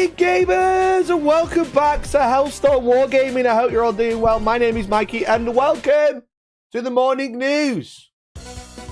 morning, gamers, and welcome back to Hellstormwargaming. I hope you're all doing well. My name is Mikey, and welcome to the morning news.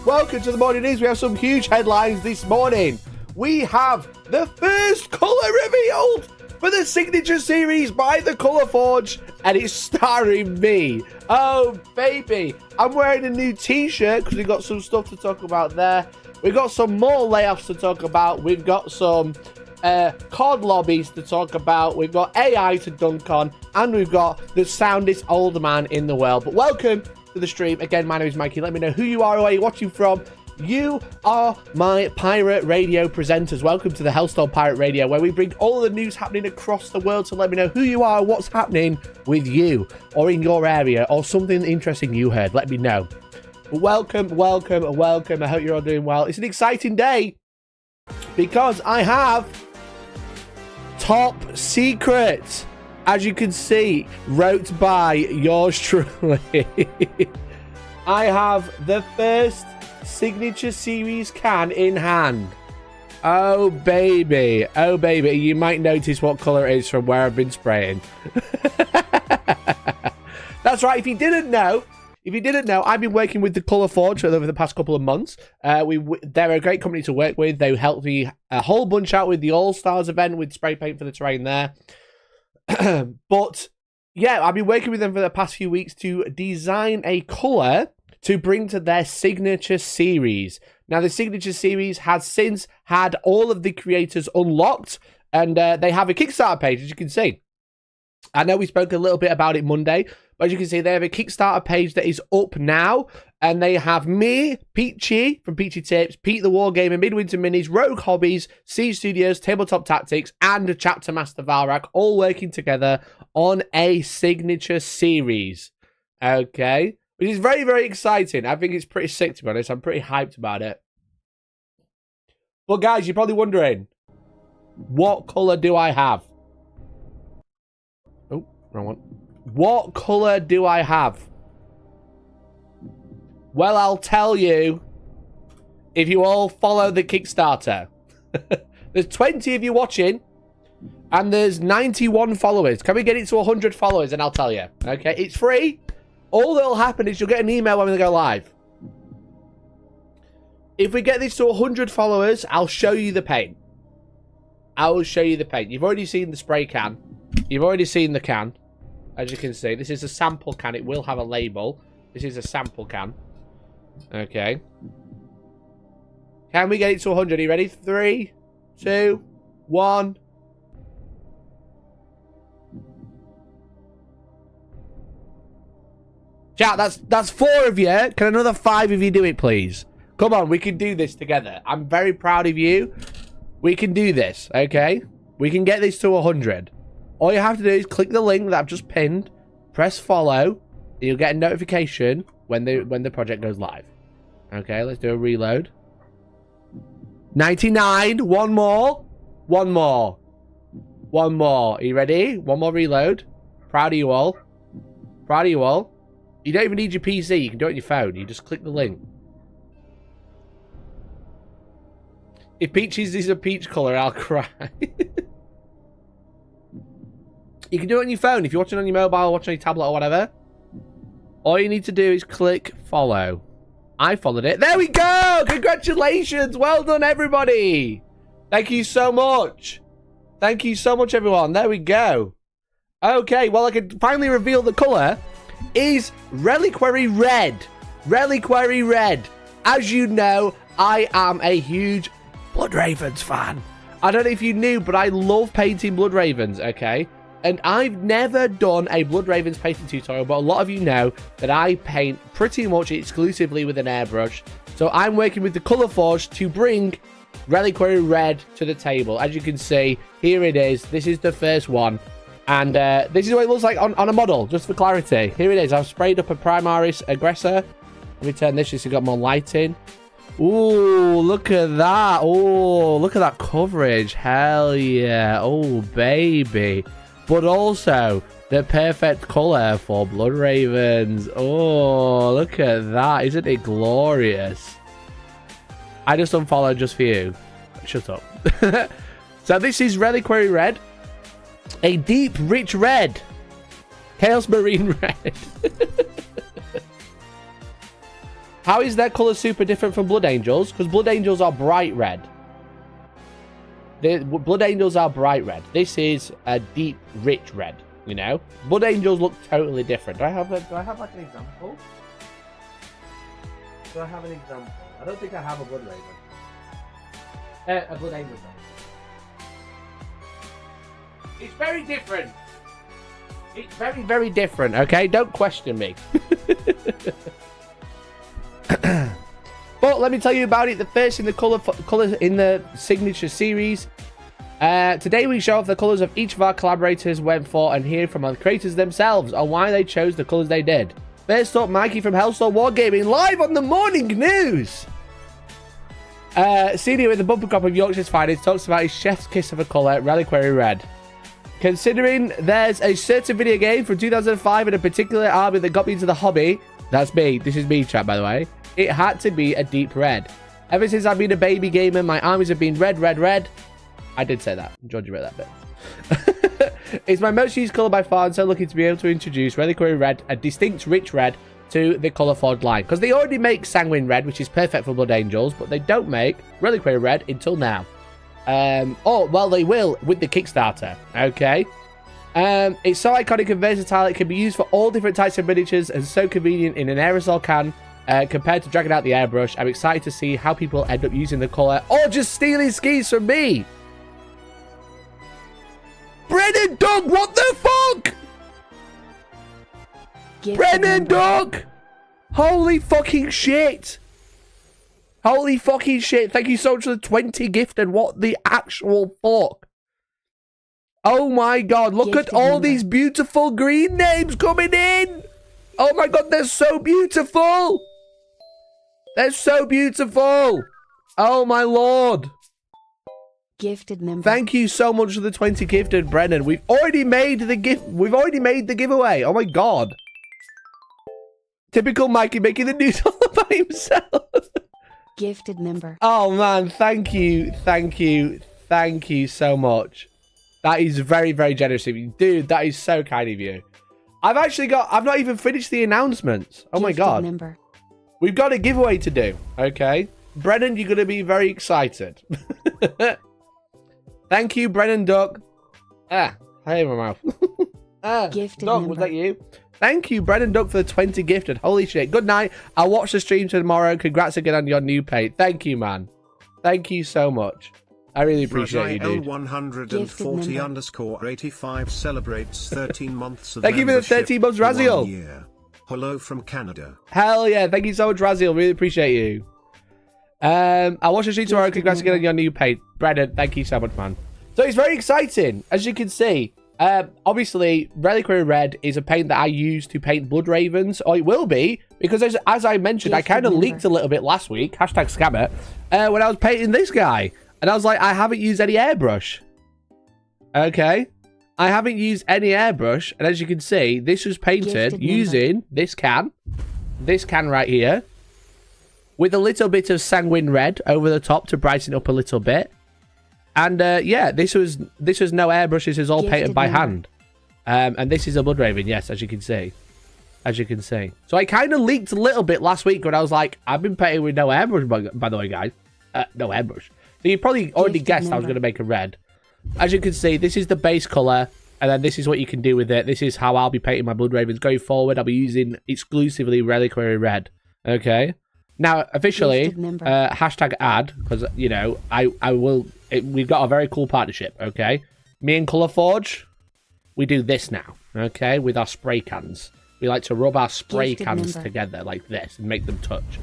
Welcome to the morning news. We have some huge headlines this morning. We have the first colour revealed for the signature series by the Colour Forge, and it's starring me. Oh, baby. I'm wearing a new t-shirt because we've got some stuff to talk about there. We've got some more layoffs to talk about. We've got some COD lobbies to talk about. We've got AI to dunk on. And we've got the soundest old man in the world. But welcome to the stream. Again, my name is Mikey. Let me know who you are, where you're watching from. You are my pirate radio presenters. Welcome to the Hellstorm Pirate Radio, where we bring all the news happening across the world. So let me know who you are, what's happening with you, or in your area, or something interesting you heard. Let me know. Welcome, welcome, welcome. I hope you're all doing well. It's an exciting day because I have top secret, as you can see, wrote by yours truly. I have the first signature series can in hand. Oh baby, oh baby. You might notice what color it is from where I've been spraying. That's right. If you didn't know, I've been working with the Colour Forge over the past couple of months. They're a great company to work with. They helped me a whole bunch out with the All-Stars event with spray paint for the terrain there. But yeah, I've been working with them for the past few weeks to design a colour to bring to their signature series. Now, the signature series has since had all of the creators unlocked, and they have a Kickstarter page, as you can see. I know we spoke a little bit about it Monday, but as you can see, they have a Kickstarter page that is up now, and they have me, Peachy from Peachy Tips, Pete the Wargamer, Midwinter Minis, Rogue Hobbies, Siege Studios, Tabletop Tactics, and Chapter Master Valrak, all working together on a signature series. Okay, which is very, very exciting. I think it's pretty sick, to be honest. I'm pretty hyped about it. But guys, you're probably wondering, what colour do I have? Oh, wrong one. What colour do I have? Well, I'll tell you if you all follow the Kickstarter. There's 20 of you watching, and there's 91 followers. Can we get it to 100 followers, and I'll tell you. Okay, it's free. All that'll happen is you'll get an email when we go live. If we get this to 100 followers, I'll show you the paint. I will show you the paint. You've already seen the spray can. You've already seen the can. As you can see, this is a sample can. It will have a label. This is a sample can. Okay. Can we get it to 100? Are you ready? 3, 2, 1. Chat, that's 4 of you. Can another 5 of you do it, please? Come on, we can do this together. I'm very proud of you. We can do this, okay? We can get this to 100. All you have to do is click the link that I've just pinned, press follow, and you'll get a notification when the project goes live. Okay, let's do a reload. 99, one more. One more. One more. Are you ready? One more reload. Proud of you all. Proud of you all. You don't even need your PC. You can do it on your phone. You just click the link. If Peaches is a peach colour, I'll cry. You can do it on your phone. If you're watching on your mobile, watching on your tablet or whatever, all you need to do is click follow. I followed it. There we go! Congratulations! Well done, everybody! Thank you so much. Thank you so much, everyone. There we go. Okay, well, I can finally reveal the colour is Reliquary Red. Reliquary Red. As you know, I am a huge Blood Ravens fan. I don't know if you knew, but I love painting Blood Ravens, okay? And I've never done a Blood Ravens painting tutorial, but a lot of you know that I paint pretty much exclusively with an airbrush. So I'm working with the Colour Forge to bring Reliquary Red to the table. As you can see, here it is. This is the first one. And this is what it looks like on a model, just for clarity. Here it is. I've sprayed up a Primaris Aggressor. Let me turn this just so you've got more lighting. Ooh, look at that. Oh, look at that coverage. Hell yeah. Oh, baby. But also, the perfect colour for Blood Ravens. Oh, look at that. Isn't it glorious? I just unfollowed just for you. Shut up. So this is Reliquary Red. A deep, rich red. Chaos Marine red. How is their colour super different from Blood Angels? Because Blood Angels are bright red. Blood Angels are bright red. This is a deep, rich red, you know? Blood Angels look totally different. Do I have like an example? Do I have an example? I don't think I have a Blood Raven. A Blood Angel. It's very different. It's very, very different, okay? Don't question me. But let me tell you about it. The first in the colours in the signature series. Today we show off the colours of each of our collaborators went for and hear from our creators themselves on why they chose the colours they did. First up, Mikey from Hellstormwargaming live on the morning news. Senior with the bumper crop of Yorkshire's finest talks about his chef's kiss of a colour, Reliquary Red. Considering there's a certain video game from 2005 and a particular army that got me into the hobby, that's me, this is me chat by the way, it had to be a deep red. Ever since I've been a baby gamer, my armies have been red, red, red. I did say that. George read that bit. It's my most used colour by far, and so looking to be able to introduce Reliquary Red, a distinct rich red, to the Colour Forge line. Because they already make Sanguine Red, which is perfect for Blood Angels, but they don't make Reliquary Red until now. Oh, well, they will with the Kickstarter. Okay. It's so iconic and versatile, it can be used for all different types of miniatures and so convenient in an aerosol can. Compared to dragging out the airbrush, I'm excited to see how people end up using the colour or just stealing skis from me. Brennan Doug, what the fuck? Brennan Doug! Holy fucking shit! Holy fucking shit. Thank you so much for the 20 gifted. What the actual fuck? Oh my god, look at all these beautiful green names coming in! Oh my god, they're so beautiful! They're so beautiful! Oh my lord! Gifted member. Thank you so much for the 20 gifted, Brennan. We've already made the giveaway. Oh my god. Typical Mikey making the news all by himself. Gifted member. Oh man, thank you so much. That is very, very generous of you. Dude, that is so kind of you. I've not even finished the announcements. Oh my god. Member. We've got a giveaway to do, okay? Brennan, you're going to be very excited. Thank you, Brennan Duck. I hate my mouth. Gifted Duck, member. was that you? Thank you, Brennan Duck, for the 20 gifted. Holy shit. Good night. I'll watch the stream tomorrow. Congrats again on your new page. Thank you, man. Thank you so much. I really appreciate you, dude. 140_85 celebrates 13 months of Thank you for the 13 months, Raziel. Hello from Canada. Hell yeah. Thank you so much, Raziel. Really appreciate you. I'll watch the stream tomorrow. Congrats again on your new page. Brennan, thank you so much, man. So it's very exciting, as you can see. Obviously, Reliquary Red is a paint that I use to paint Blood Ravens, or it will be, because as I mentioned, I kind of leaked a little bit last week, hashtag scammer, when I was painting this guy. And I was like, I haven't used any airbrush. Okay. I haven't used any airbrush, and as you can see, this was painted using this can right here, with a little bit of Sanguine Red over the top to brighten up a little bit. And yeah, this was no airbrush. This is all painted by hand. And this is a Blood Raven, yes, as you can see. As you can see. So I kind of leaked a little bit last week when I was like, I've been painting with no airbrush, by the way, guys. No airbrush. So you probably already guessed I was going to make a red. As you can see, this is the base colour. And then this is what you can do with it. This is how I'll be painting my Blood Ravens going forward. I'll be using exclusively Reliquary Red. Okay. Now, officially, hashtag ad, because, you know, we've got a very cool partnership, okay? Me and Colour Forge, we do this now, okay? With our spray cans. We like to rub our spray cans together like this and make them touch.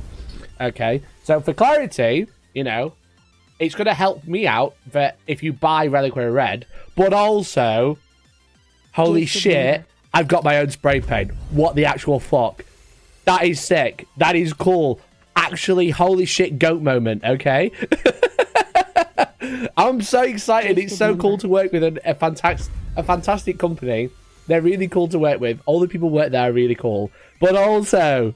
Okay? So, for clarity, you know, it's going to help me out for if you buy Reliquary Red, but also, holy shit, I've got my own spray paint. What the actual fuck? That is sick. That is cool. Actually, holy shit, goat moment, okay? I'm so excited. It's so cool to work with a fantastic company. They're really cool to work with. All the people work there are really cool. But also,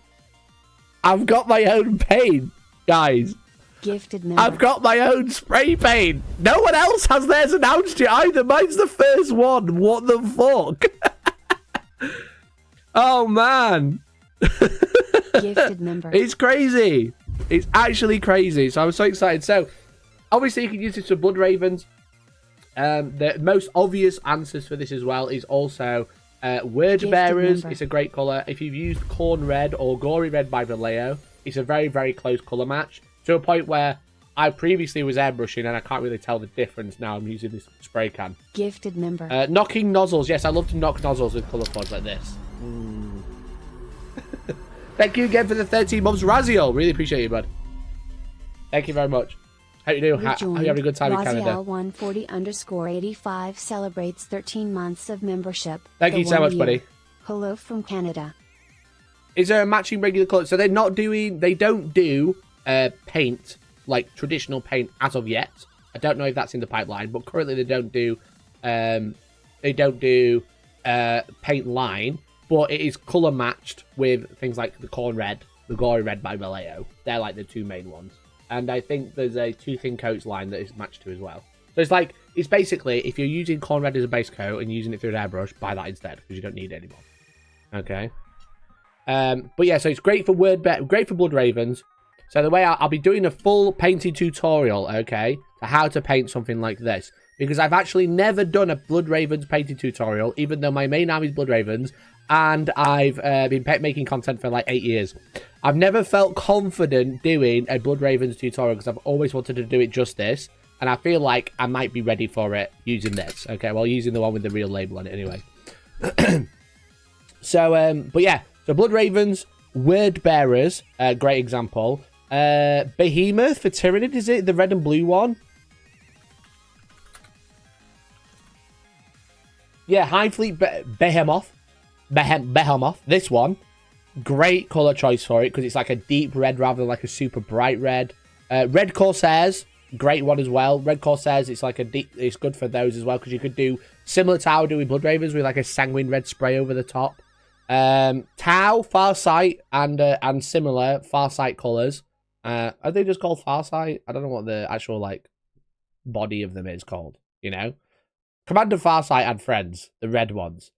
I've got my own paint, guys. Gifted member. I've got my own spray paint. No one else has theirs announced yet either. Mine's the first one. What the fuck? Oh, man. Gifted member. It's crazy. It's actually crazy. So I'm so excited. So, obviously, you can use this for Blood Ravens. The most obvious answers for this as well is also Word Gifted Bearers. member. It's a great colour. If you've used Corn Red or Gory Red by Vallejo, it's a very, very close colour match. To a point where I previously was airbrushing and I can't really tell the difference now I'm using this spray can. Gifted member. Knocking nozzles. Yes, I love to knock nozzles with colour forge like this. Thank you again for the 13 months, Raziel. Really appreciate you, bud. Thank you very much. How you doing? How you having a good time in Canada? Raziel140_85 celebrates 13 months of membership. Thank you so much, buddy. Hello from Canada. Is there a matching regular colour? So they don't do paint, like traditional paint as of yet. I don't know if that's in the pipeline, but currently they don't do paint line, but it is colour matched with things like the Corn Red, the Gory Red by Vallejo. They're like the two main ones. And I think there's a two thin coats line that is matched to as well. So it's basically, if you're using Corn Red as a base coat and using it through an airbrush, buy that instead, because you don't need it anymore. Okay. But yeah, so it's great for great for Blood Ravens. So the way I'll be doing a full painting tutorial, okay, to how to paint something like this. Because I've actually never done a Blood Ravens painting tutorial, even though my main army is Blood Ravens, and I've been making content for like 8 years. I've never felt confident doing a Blood Ravens tutorial because I've always wanted to do it justice, and I feel like I might be ready for it using this, okay, well, using the one with the real label on it anyway. So, but yeah, so Blood Ravens, Word Bearers, great example. Behemoth for Tyranid, is it? The red and blue one? Yeah, High Fleet Behemoth. Behemoth. This one. Great colour choice for it because it's like a deep red rather than like a super bright red. Red Corsairs. Great one as well. Red Corsairs, it's like a deep... It's good for those as well because you could do similar to how I do with Blood Ravens with like a sanguine red spray over the top. Tau, Farsight, and similar Farsight colours. Are they just called Farsight? I don't know what the actual like body of them is called, you know? Commander Farsight and Friends, the red ones.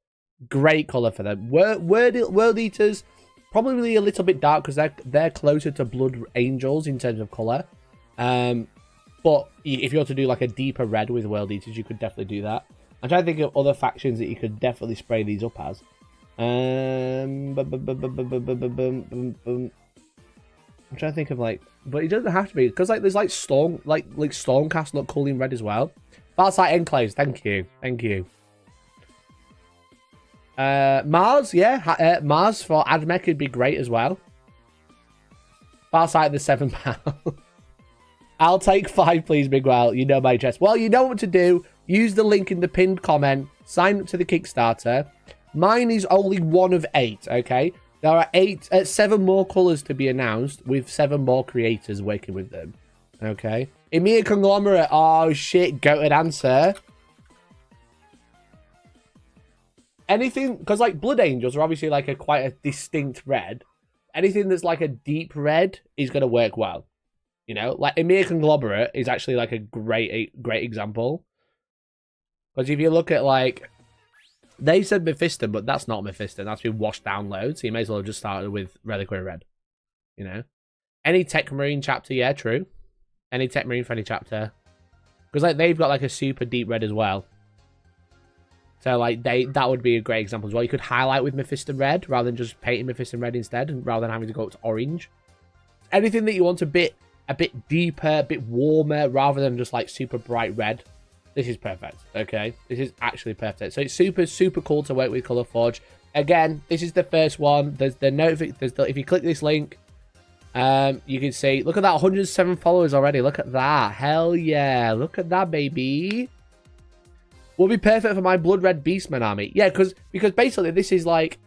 Great colour for them. World Eaters, probably a little bit dark because they're closer to Blood Angels in terms of colour. But if you want to do like a deeper red with World Eaters, you could definitely do that. I'm trying to think of other factions that you could definitely spray these up as. I'm trying to think of like, but it doesn't have to be because like there's like Storm, like Stormcast look cool in red as well. Farsight Enclaves, thank you. Mars, yeah, Mars for Admech could be great as well. Farsight the £7. I'll take 5, please, Miguel. You know my chest. Well, you know what to do. Use the link in the pinned comment. Sign up to the Kickstarter. Mine is only 1 of 8, okay? There are 7 more colours to be announced with 7 more creators working with them, okay? Emir Conglomerate. Oh, shit. Goated answer. Anything... Because, like, Blood Angels are obviously, like, quite a distinct red. Anything that's, like, a deep red is going to work well. You know? Like, Emir Conglomerate is actually, like, a great example. Because if you look at, like... They said Mephiston, but that's not Mephiston. That's been washed down loads. So you may as well have just started with Reliquary Red. You know? Any Tech Marine chapter, yeah, true. Any Tech Marine for any chapter. Because, like, they've got, like, a super deep red as well. So, like, that would be a great example as well. You could highlight with Mephiston Red rather than just painting Mephiston Red instead, and rather than having to go up to orange. Anything that you want a bit deeper, a bit warmer, rather than just, like, super bright red. This is perfect, okay? This is actually perfect. So it's super, super cool to work with Colourforge. Again, this is the first one. There's the if you click this link, you can see, look at that, 107 followers already. Look at that. Hell yeah. Look at that, baby. Will be perfect for my Blood Red Beastman army. Yeah, because basically this is like,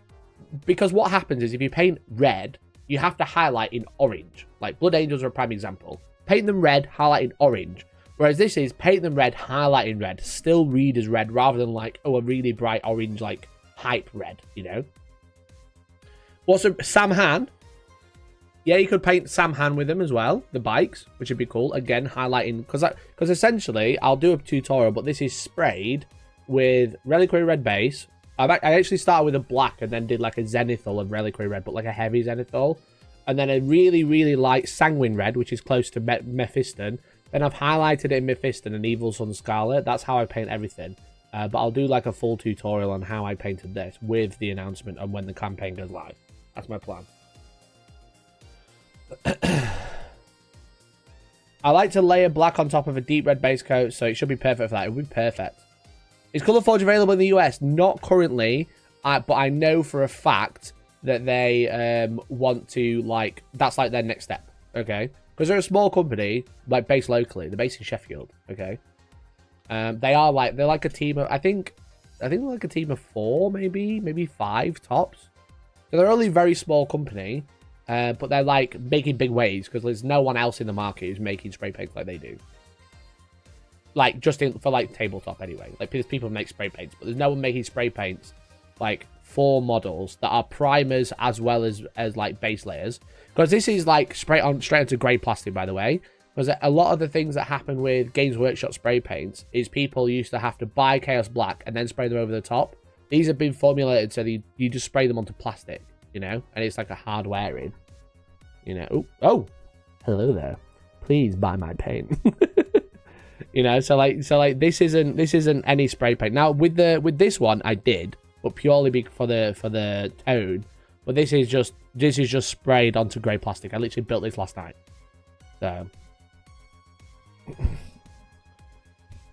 because what happens is if you paint red, you have to highlight in orange. Like Blood Angels are a prime example. Paint them red, highlight in orange. Whereas this is paint them red, highlight in red, still read as red, rather than like, oh, a really bright orange, like hype red, you know? What's a Sam Han? Yeah, you could paint Samhan with them as well, the bikes, which would be cool. Again, highlighting, because essentially, I'll do a tutorial, but this is sprayed with Reliquary Red base. I actually started with a black and then did like a Zenithal of Reliquary Red, but like a heavy Zenithal. And then a really, really light Sanguine Red, which is close to Mephiston. Then I've highlighted it in Mephiston and Evil Sun Scarlet. That's how I paint everything. But I'll do like a full tutorial on how I painted this with the announcement and when the campaign goes live. That's my plan. I like to layer black on top of a deep red base coat, so it should be perfect for that. It would be perfect. Is Colour Forge available in the US? Not currently, but I know for a fact that they want to, like, that's like their next step, okay? Because they're a small company, like, based locally. They're based in Sheffield, okay? They're like a team of, I think they're like a team of 4, maybe 5 tops. So they're only a very small company. But they're like making big waves because there's no one else in the market who's making spray paints like they do. Like for like tabletop anyway. Like people make spray paints, but there's no one making spray paints like for models that are primers as well as like base layers. Because this is like straight onto grey plastic, by the way. Because a lot of the things that happen with Games Workshop spray paints is people used to have to buy Chaos Black and then spray them over the top. These have been formulated so that you just spray them onto plastic. You know, and it's like a hard wearing, you know. Oh, hello there. Please buy my paint. You know, so like this isn't any spray paint. Now with this one I did, but purely for the tone. But this is just sprayed onto grey plastic. I literally built this last night. So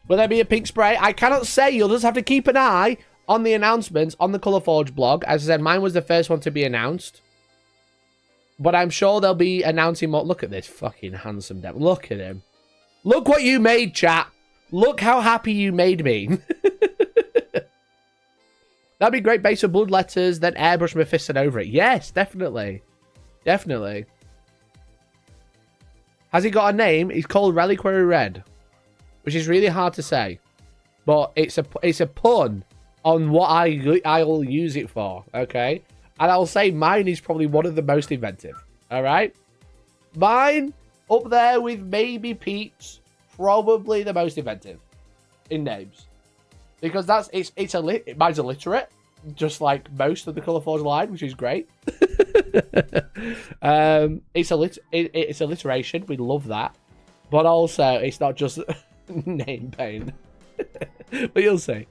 will there be a pink spray? I cannot say. You'll just have to keep an eye on the announcements on the Colour Forge blog. As I said, mine was the first one to be announced. But I'm sure they'll be announcing more. Look at this fucking handsome devil. Look at him. Look what you made, chat. Look how happy you made me. That'd be great base of blood letters, then airbrush Mephiston over it. Yes, definitely. Definitely. Has he got a name? He's called Reliquary Red. Which is really hard to say. But it's a pun on what I'll use it for, okay? And I'll say mine is probably one of the most inventive, all right? Mine, up there with maybe Pete's, probably the most inventive in names. Because mine's illiterate, just like most of the Colour Forge line, which is great. It's alliteration, we love that. But also, it's not just name paint. But you'll see.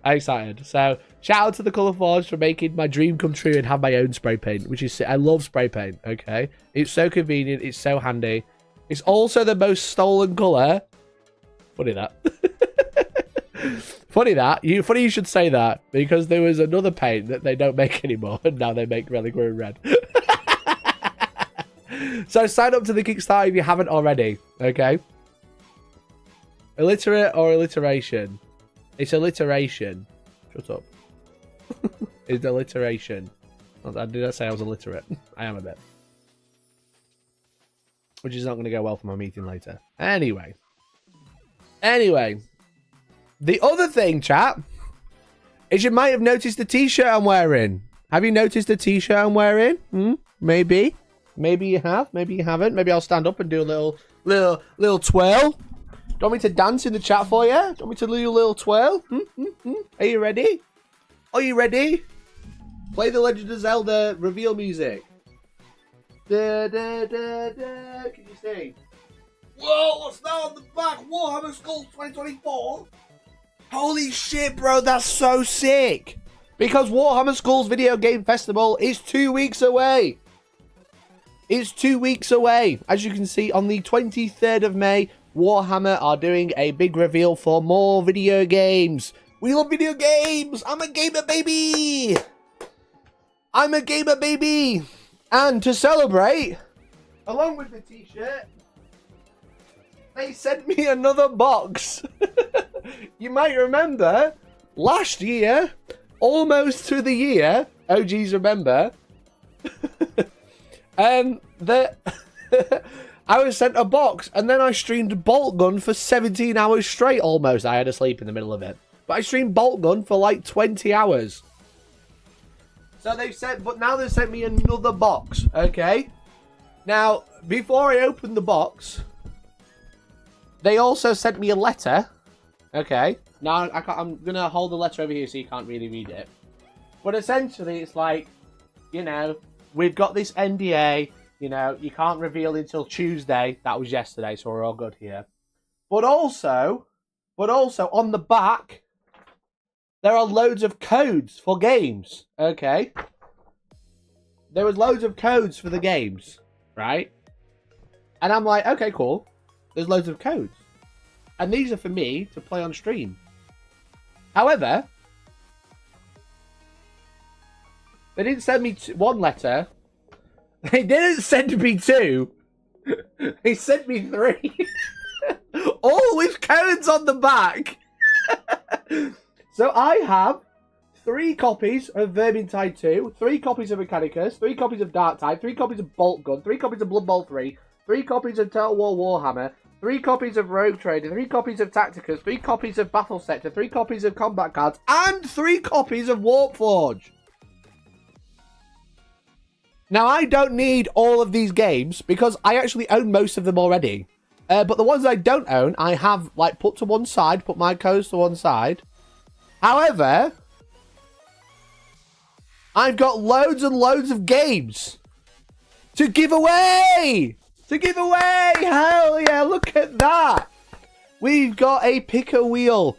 I'm excited. So, shout out to the Colour Forge for making my dream come true and have my own spray paint, which is, I love spray paint, okay? It's so convenient, it's so handy. It's also the most stolen colour. Funny that. Funny you should say that, because there was another paint that they don't make anymore, and now they make Reliquary Red. So, sign up to the Kickstarter if you haven't already, okay? Illiterate or alliteration? It's alliteration. Shut up. It's alliteration. Did I say I was illiterate? I am a bit. Which is not going to go well for my meeting later. Anyway. The other thing, chat, is you might have noticed the t-shirt I'm wearing. Have you noticed the t-shirt I'm wearing? Maybe. Maybe you have. Maybe you haven't. Maybe I'll stand up and do a little twirl. Do you want me to dance in the chat for you? Do you want me to do a little twirl? Are you ready? Are you ready? Play the Legend of Zelda reveal music. Da, da, da, da. Can you see? Whoa, what's that on the back? Warhammer Skulls 2024? Holy shit, bro, that's so sick. Because Warhammer Skulls Video Game Festival is 2 weeks away. It's 2 weeks away. As you can see, on the 23rd of May, Warhammer are doing a big reveal for more video games. We love video games. I'm a gamer, baby. And to celebrate, along with the t-shirt, they sent me another box. You might remember, last year, almost to the year, OGs remember, I was sent a box, and then I streamed Bolt Gun for 17 hours straight, almost. I had to sleep in the middle of it. But I streamed Bolt Gun for like 20 hours. So they've sent, but now they've sent me another box. Okay. Now, before I open the box, they also sent me a letter. Okay. Now I'm gonna hold the letter over here so you can't really read it. But essentially, it's like, you know, we've got this NDA. You know, you can't reveal until Tuesday. That was yesterday, so we're all good here. But also on the back, there are loads of codes for games. Okay. There was loads of codes for the games, right? And I'm like, okay, cool. There's loads of codes. And these are for me to play on stream. However, they didn't send me one letter. They didn't send me two. They sent me three. All with codes on the back. So I have 3 copies of Vermintide 2, 3 copies of Mechanicus, 3 copies of Darktide, 3 copies of Bolt Gun, 3 copies of Blood Bowl 3, 3 copies of Total War Warhammer, 3 copies of Rogue Trader, 3 copies of Tacticus, 3 copies of Battle Sector, 3 copies of Combat Cards, and 3 copies of Warpforge. Now, I don't need all of these games because I actually own most of them already. But the ones I don't own, I have like put to one side, put my codes to one side. However, I've got loads and loads of games to give away! To give away! Hell yeah, look at that! We've got a pick a wheel.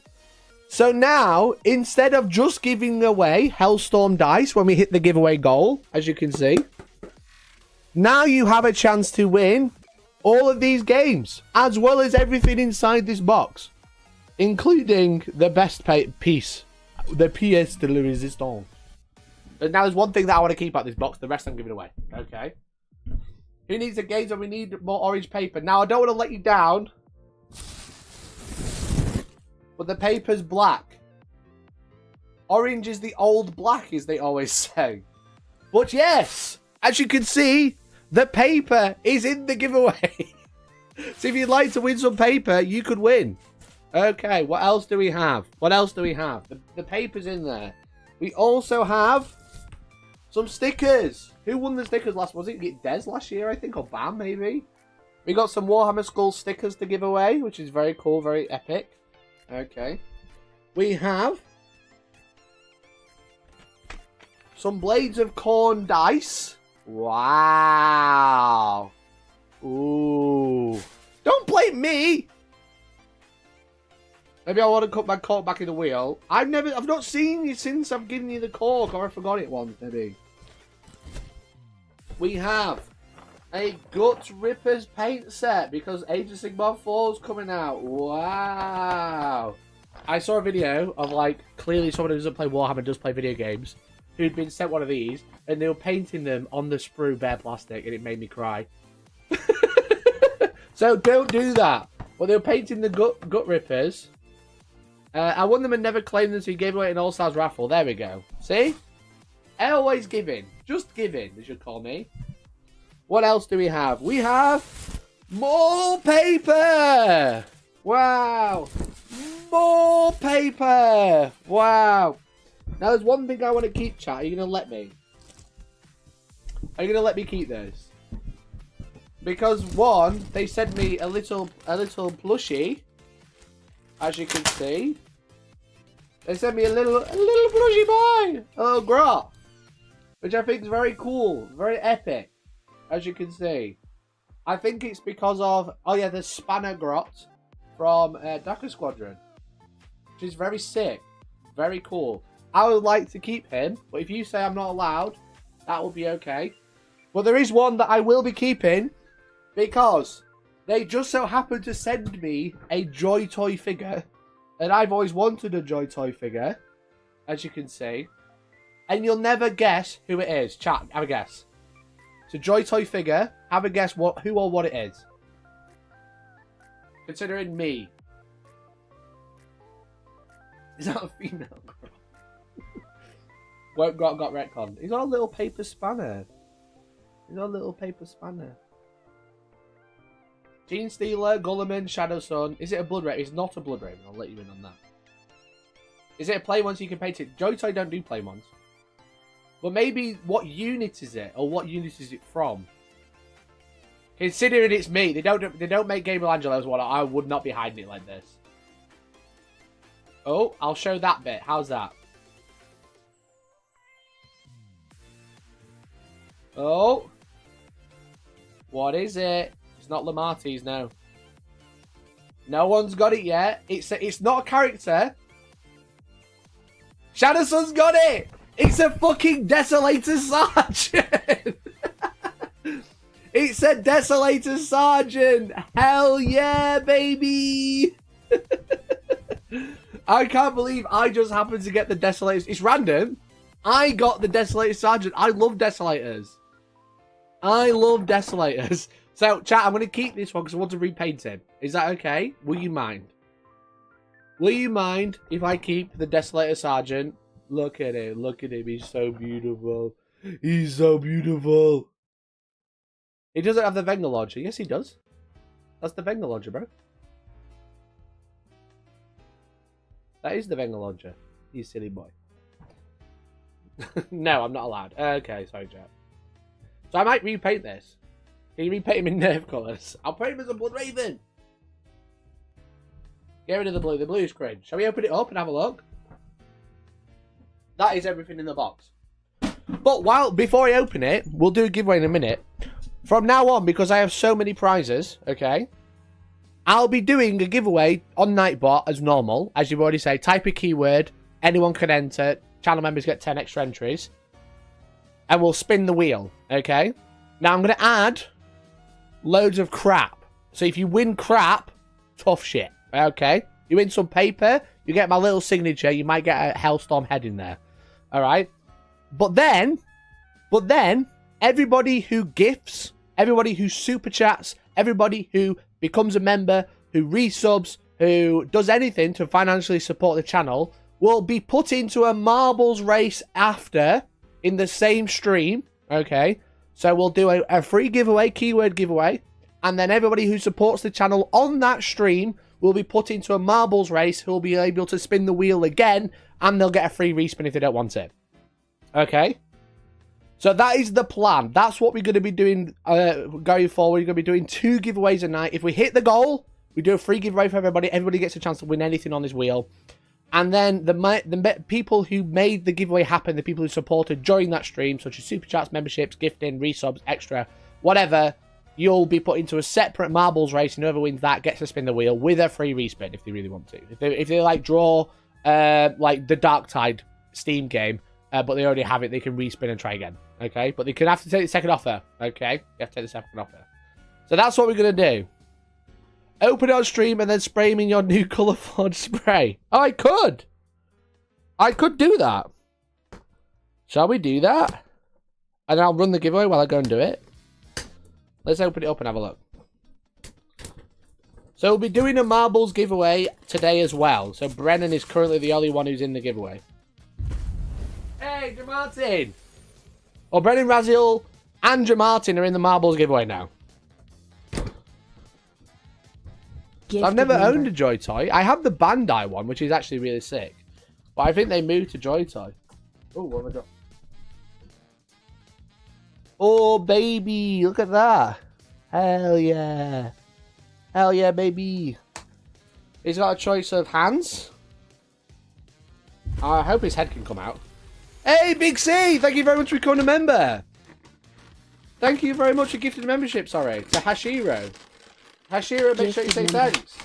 So now, instead of just giving away Hellstorm dice when we hit the giveaway goal, as you can see, now you have a chance to win all of these games, as well as everything inside this box, including the best piece, the pièce de la résistance. But now there's one thing that I want to keep out of this box, the rest I'm giving away. Okay. Who needs the games and we need more orange paper? Now, I don't want to let you down, but the paper's black. Orange is the old black, as they always say. But yes, as you can see, the paper is in the giveaway. So if you'd like to win some paper, you could win. Okay, what else do we have? What else do we have? The paper's in there. We also have some stickers. Who won the stickers last? Was it Des last year, I think? Or Bam, maybe? We got some Warhammer Skull stickers to give away, which is very cool, very epic. Okay. We have some Blades of Corn dice. Wow. Ooh. Don't blame me. Maybe I want to cut my cork back in the wheel. I've not seen you since I've given you the cork, or I forgot it once, maybe. We have a Gut Rippers paint set because Age of Sigmar 4 is coming out. Wow. I saw a video of, like, clearly someone who doesn't play Warhammer, does play video games, who'd been sent one of these, and they were painting them on the sprue bare plastic, and it made me cry. So don't do that. Well, they were painting the gut Rippers. I won them and never claimed them, so he gave away an All-Stars raffle. There we go. See? Always giving. Just giving, they should call me. What else do we have? We have more paper! Wow! More paper! Wow! Now, there's one thing I want to keep, chat. Are you going to let me? Are you going to let me keep this? Because, one, they sent me a little plushie. As you can see. They sent me a little plushie boy! A little grot. Which I think is very cool. Very epic. As you can see. I think it's because of... Oh, yeah, the Spanner grot from Darker Squadron. Which is very sick. Very cool. I would like to keep him. But if you say I'm not allowed, that will be okay. But there is one that I will be keeping. Because they just so happened to send me a Joy Toy figure. And I've always wanted a Joy Toy figure. As you can see. And you'll never guess who it is. Chat, have a guess. It's a Joy Toy figure. Have a guess who or what it is. Considering me. Is that a female girl? got retconned. He's got a little paper spanner. He's got a little paper spanner. Gene Stealer, Gulliman, Shadow Sun. Is it a Blood Raven? It's not a Blood Raven. I'll let you in on that. Is it a plain one so you can paint it? Joy Toy don't do plain ones. But maybe what unit is it? Or what unit is it from? Considering it's me, they don't make Gabriel Angelo's one. I would not be hiding it like this. Oh, I'll show that bit. How's that? Oh. What is it? It's not Lamarty's, no. No one's got it yet. It's not a character. Shadowsun's got it! It's a fucking Desolator Sergeant! It's a Desolator Sergeant! Hell yeah, baby! I can't believe I just happened to get the Desolators. It's random. I got the Desolator Sergeant. I love Desolators. I love Desolators. So, chat, I'm going to keep this one because I want to repaint him. Is that okay? Will you mind? Will you mind if I keep the Desolator Sergeant? Look at him. Look at him. He's so beautiful. He's so beautiful. He doesn't have the Wenger launcher. Yes, he does. That's the Wenger launcher, bro. That is the Wenger launcher. You silly boy. No, I'm not allowed. Okay, sorry, Jack. So I might repaint this. Can you repaint him in nerve colours? I'll paint him as a Blood Raven. Get rid of the blue. The blue is cringe. Shall we open it up and have a look? That is everything in the box. But before I open it, we'll do a giveaway in a minute. From now on, because I have so many prizes, okay, I'll be doing a giveaway on Nightbot as normal. As you've already said, type a keyword. Anyone can enter. Channel members get 10 extra entries. And we'll spin the wheel, okay? Now, I'm going to add loads of crap. So if you win crap, tough shit, okay? You win some paper, you get my little signature, you might get a Hellstorm head in there, all right? But then, everybody who gifts, everybody who super chats, everybody who becomes a member, who resubs, who does anything to financially support the channel will be put into a marbles race after in the same stream, okay? So we'll do a free giveaway, keyword giveaway, and then everybody who supports the channel on that stream will be put into a marbles race who will be able to spin the wheel again, and they'll get a free respin if they don't want it. Okay? So that is the plan. That's what we're going to be doing going forward. We're going to be doing 2 giveaways a night. If we hit the goal, we do a free giveaway for everybody. Everybody gets a chance to win anything on this wheel. And then the people who made the giveaway happen, the people who supported during that stream, such as super chats, memberships, gifting, resubs, extra, whatever, you'll be put into a separate marbles race, and whoever wins that gets to spin the wheel with a free respin if they really want to. If they like draw like the Dark Tide Steam game, but they already have it, they can respin and try again. Okay, but they can have to take the second offer. Okay, you have to take the second offer. So that's what we're gonna do. Open it on stream and then spray him in your new colour forge spray. Oh, I could do that. Shall we do that? And I'll run the giveaway while I go and do it. Let's open it up and have a look. So we'll be doing a marbles giveaway today as well. So Brennan is currently the only one who's in the giveaway. Hey, Jamartin! Well, Brennan Raziel and Jamartin are in the marbles giveaway now. I've never owned a Joy Toy. I have the Bandai one, which is actually really sick. But I think they moved to Joy Toy. Oh, what have I got? Oh, baby. Look at that. Hell yeah. Hell yeah, baby. He's got a choice of hands. I hope his head can come out. Hey, Big C! Thank you very much for becoming a member. Thank you very much for gifting membership, sorry, to Hashiro. Hashiro, make sure you say thanks.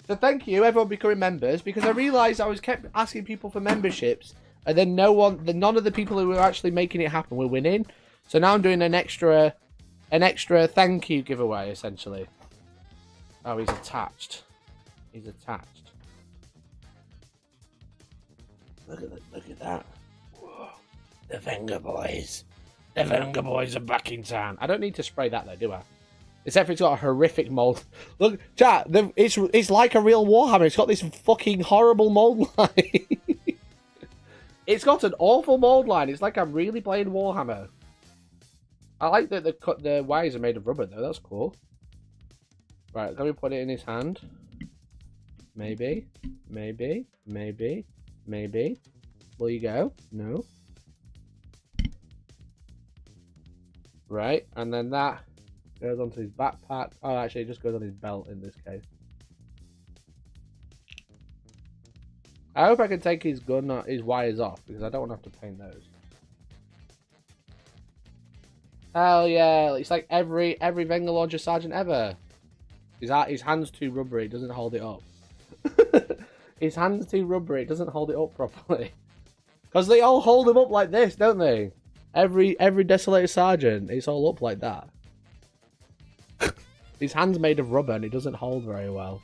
So thank you, everyone becoming members, because I realised I was kept asking people for memberships, and then none of the people who were actually making it happen were winning. So now I'm doing an extra thank you giveaway, essentially. Oh, he's attached. He's attached. Look at that. Whoa. The Wenger boys. The Wenger boys are back in town. I don't need to spray that though, do I? Except for it's got a horrific mold. Look, chat, it's like a real Warhammer. It's got this fucking horrible mold line. It's got an awful mold line. It's like I'm really playing Warhammer. I like that the wires are made of rubber though. That's cool. Right, let me put it in his hand. Maybe. Will you go? No. Right, and then that goes onto his backpack. Oh, actually, it just goes on his belt in this case. I hope I can take his gun, his wires off, because I don't want to have to paint those. Hell yeah! It's like every Wenger launcher sergeant ever. His hand's too rubbery, it doesn't hold it up. His hand's too rubbery, it doesn't hold it up properly. Because they all hold them up like this, don't they? Every Desolator Sergeant, it's all up like that. His hand's made of rubber and it doesn't hold very well.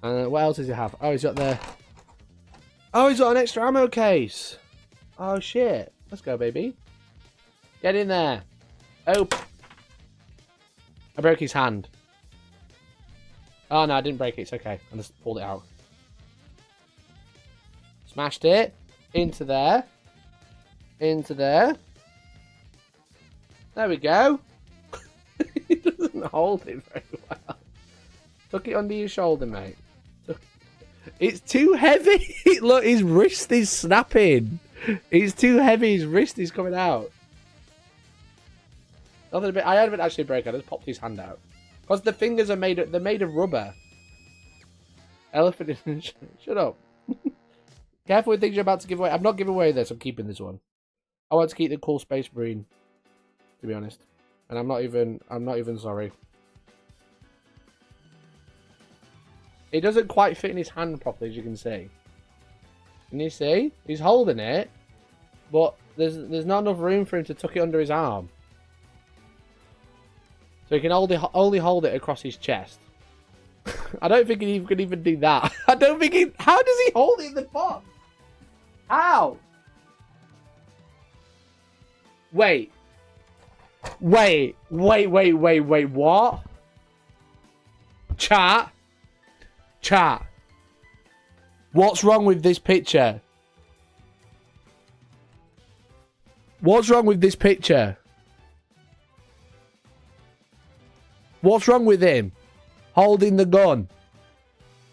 And what else does he have? Oh, he's got the... Oh, he's got an extra ammo case. Oh, shit. Let's go, baby. Get in there. Oh. I broke his hand. Oh, no, I didn't break it. It's okay. I just pulled it out. Smashed it. Into there. Into there. There we go. It doesn't hold it very well. Tuck it under your shoulder, mate. It's too heavy. Look, his wrist is snapping. It's too heavy. His wrist is coming out. Nothing a bit. I haven't actually broke. I just popped his hand out because the fingers are made. They're made of rubber. Elephant. Shut up. Careful with things you're about to give away. I'm not giving away this. I'm keeping this one. I want to keep the cool Space Marine. To be honest, and I'm not even sorry. It doesn't quite fit in his hand properly, as you can see. Can you see? He's holding it, but there's not enough room for him to tuck it under his arm. So he can only hold it across his chest. I don't think he can even do that. I don't think he... How does he hold it in the box? How? Wait. Wait, what? Chat. What's wrong with this picture? What's wrong with this picture? What's wrong with him? Holding the gun.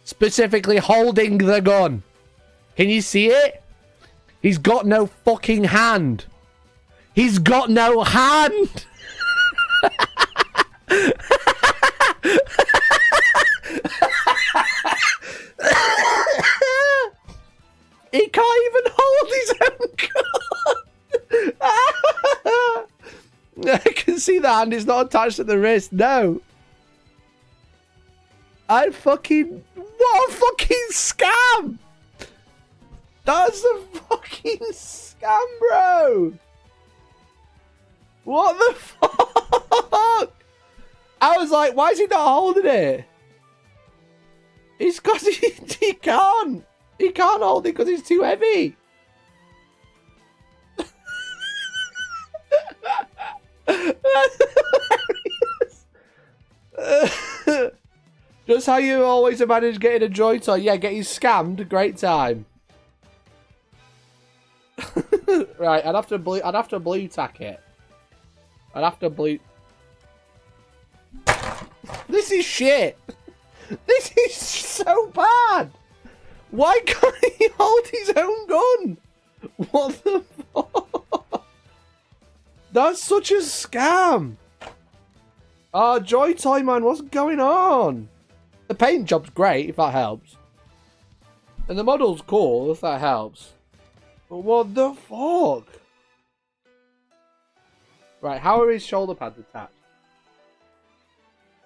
Specifically holding the gun. Can you see it? He's got no fucking hand. He's got no hand. He can't even hold his own gun. I can see the hand is not attached to the wrist. No. What a fucking scam. That's a fucking scam, bro. What the fuck? I was like, why is he not holding it? It's because he can't. He can't hold it because it's too heavy. Just how you always manage getting a joint on. Yeah, getting scammed. Great time. Right, I'd have to blue tack it. I'd have to blue. This is shit. This is so bad. Why can't he hold his own gun? What the fuck? That's such a scam. Oh, Joy Toy Man, what's going on? The paint job's great, if that helps. And the model's cool, if that helps. But what the fuck? Right, how are his shoulder pads attached?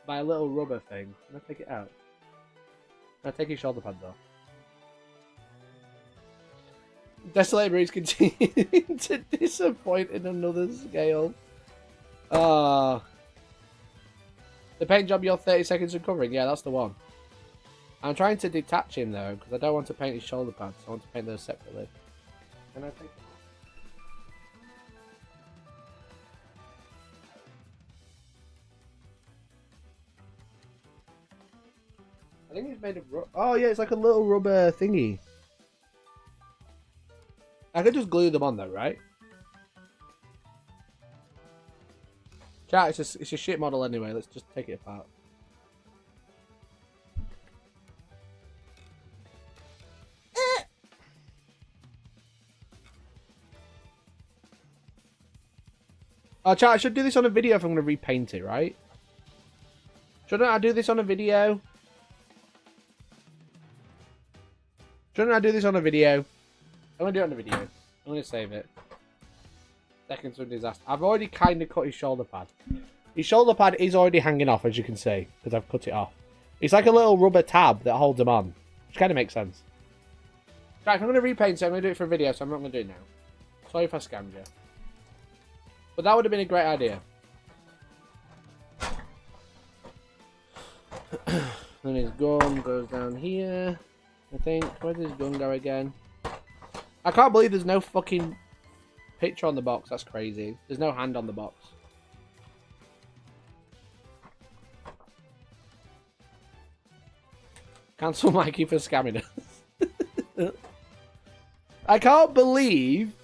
By a little rubber thing. Can I take it out? Can I take his shoulder pads off? Desolator Marines continuing to disappoint in another scale. The paint job you're 30 seconds recovering. Yeah, that's the one. I'm trying to detach him though, because I don't want to paint his shoulder pads. I want to paint those separately. Can I take them? I think it's made of rubber. Oh yeah, it's like a little rubber thingy. I could just glue them on though, right? Chat, it's a shit model anyway. Let's just take it apart. Oh, chat, I should do this on a video if I'm going to repaint it, right? Shouldn't I do this on a video? Shouldn't I do this on a video? I'm going to do it on a video. I'm going to save it. Seconds of disaster. I've already kind of cut his shoulder pad. His shoulder pad is already hanging off, as you can see, because I've cut it off. It's like a little rubber tab that holds him on, which kind of makes sense. Right, if I'm going to repaint it, I'm going to do it for a video, so I'm not going to do it now. Sorry if I scammed you. But that would have been a great idea. Then his gun goes down here, I think. Where does his gun go again? I can't believe there's no fucking picture on the box. That's crazy. There's no hand on the box. Cancel Mikey for scamming us. I can't believe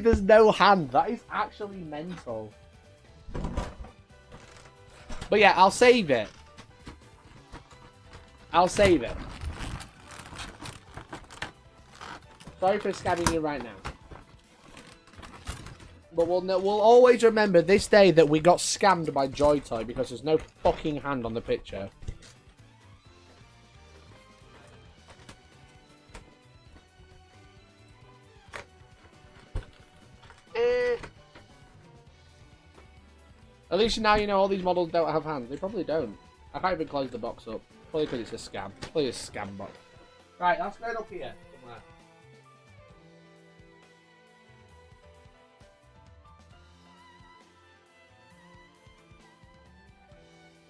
there's no hand. That is actually mental. But yeah, I'll save it. I'll save it. Sorry for scamming you right now. But we'll always remember this day that we got scammed by JoyToy because there's no fucking hand on the picture. At least now you know all these models don't have hands. They probably don't. I can't even close the box up. Probably because it's a scam. Probably a scam box. Right, that's going up here somewhere.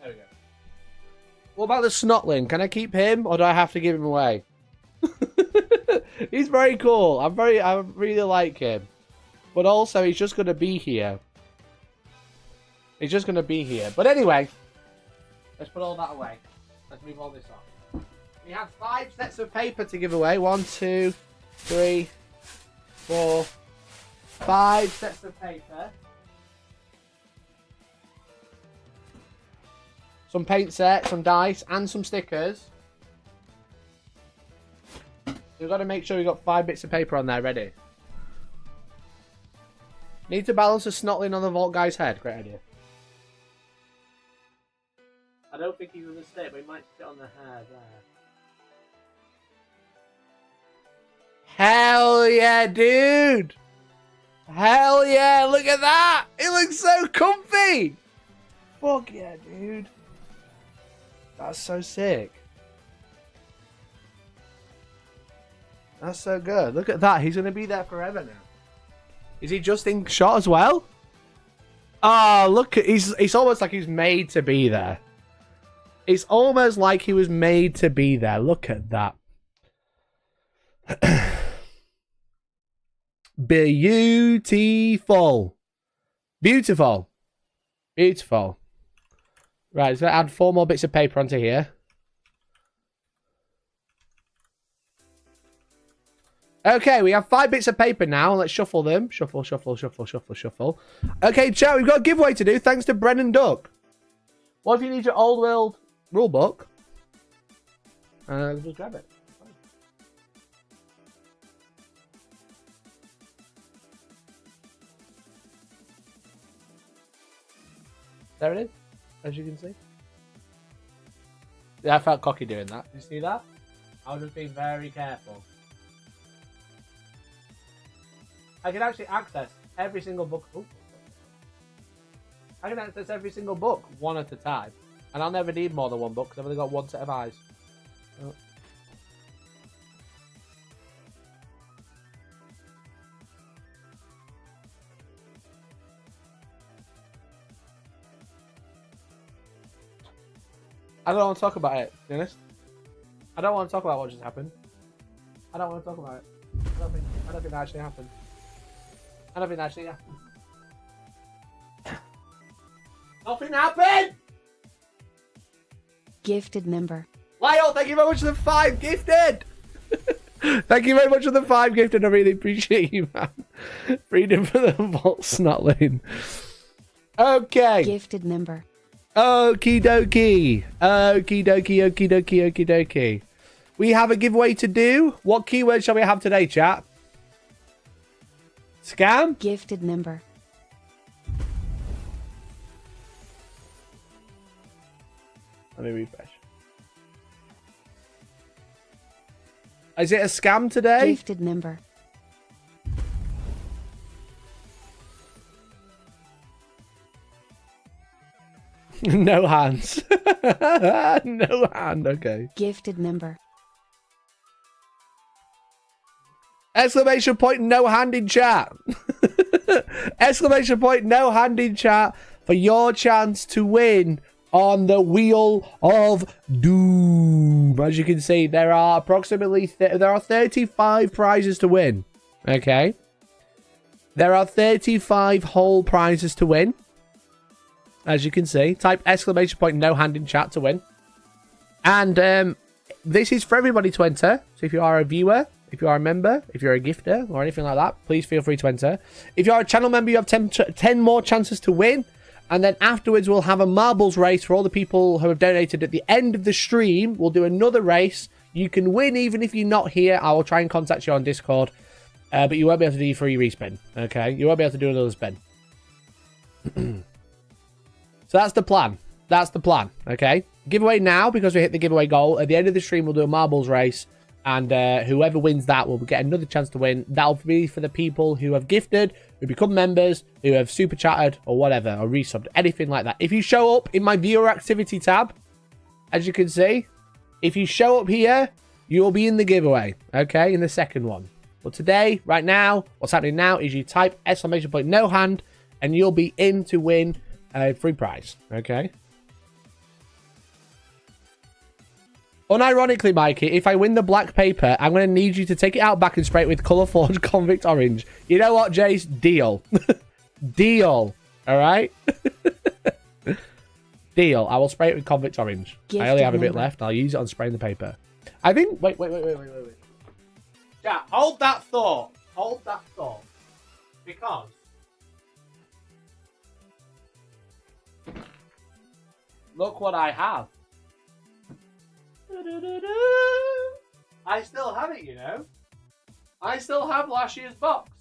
There we go. What about the Snotling? Can I keep him, or do I have to give him away? He's very cool. I really like him. But also, he's just going to be here. He's just going to be here. But anyway, let's put all that away. Let's move all this off. We have 5 sets of paper to give away. 1, 2, 3, 4, 5 sets of paper. Some paint sets, some dice, and some stickers. We've got to make sure we've got 5 bits of paper on there ready. Need to balance a Snotling on the Vault guy's head. Great idea. I don't think he's going to stay, but he might sit on the hair there. Hell yeah, dude! Hell yeah, look at that! It looks so comfy! Fuck yeah, dude. That's so sick. That's so good. Look at that. He's going to be there forever now. Is he just in shot as well? Oh, look. It's almost like he's made to be there. It's almost like he was made to be there. Look at that. Beautiful. Beautiful. Beautiful. Right, so add 4 more bits of paper onto here. Okay, we have 5 bits of paper now. Let's shuffle them. Shuffle, shuffle, shuffle, shuffle, shuffle. Okay, chat, we've got a giveaway to do thanks to Brennan Duck. What if you need your old world rulebook? Just grab it. There it is, as you can see. Yeah, I felt cocky doing that. Did you see that? I was just being very careful. I can actually access every single book. Ooh. I can access every single book one at a time. And I'll never need more than 1 book because I've only got 1 set of eyes. Oh. I don't want to talk about it, to be honest. I don't want to talk about what just happened. I don't want to talk about it. I don't think that actually happened. I don't think that actually happened. Nothing happened! Gifted member. Lyle, thank you very much for the 5 gifted! Thank you very much for the 5 gifted. I really appreciate you, man. Freedom for the Vault Snotling. Okay. Gifted member. Okie dokie. Okie dokie, okie dokie, okie dokie. We have a giveaway to do. What keyword shall we have today, chat? Scam? Gifted member. Let me refresh. Is it a scam today? Gifted member. No hands. No hand, okay. Gifted member. Exclamation point, no hand in chat. Exclamation point, no hand in chat for your chance to win on the Wheel of Doom. As you can see, there are approximately 35 prizes to win. Okay. There are 35 whole prizes to win. As you can see, type exclamation point, no hand in chat to win. And this is for everybody to enter. So if you are a viewer, if you are a member, if you're a gifter or anything like that, please feel free to enter. If you are a channel member, you have 10 more chances to win. And then afterwards, we'll have a marbles race for all the people who have donated. At the end of the stream, we'll do another race. You can win even if you're not here. I will try and contact you on Discord. But you won't be able to do your free respin. Okay? You won't be able to do another spin. So that's the plan. That's the plan. Okay? Giveaway now because we hit the giveaway goal. At the end of the stream, we'll do a marbles race. And whoever wins that will get another chance to win. That'll be for the people who have gifted, who become members, who have super chatted, or whatever, or resubbed, anything like that. If you show up in my viewer activity tab, as you can see, if you show up here, you will be in the giveaway, okay, in the second one. But today, right now, what's happening now is you type exclamation point no hand, and you'll be in to win a free prize, okay? Unironically, Mikey, if I win the black paper, I'm going to need you to take it out back and spray it with Colour Forge Convict Orange. You know what, Jace? Deal. Deal. All right? Deal. I will spray it with Convict Orange. I only have a bit left. I'll use it on spraying the paper. I think... Wait. Yeah, hold that thought. Hold that thought. Because... Look what I have. I still have it, you know. I still have last year's box.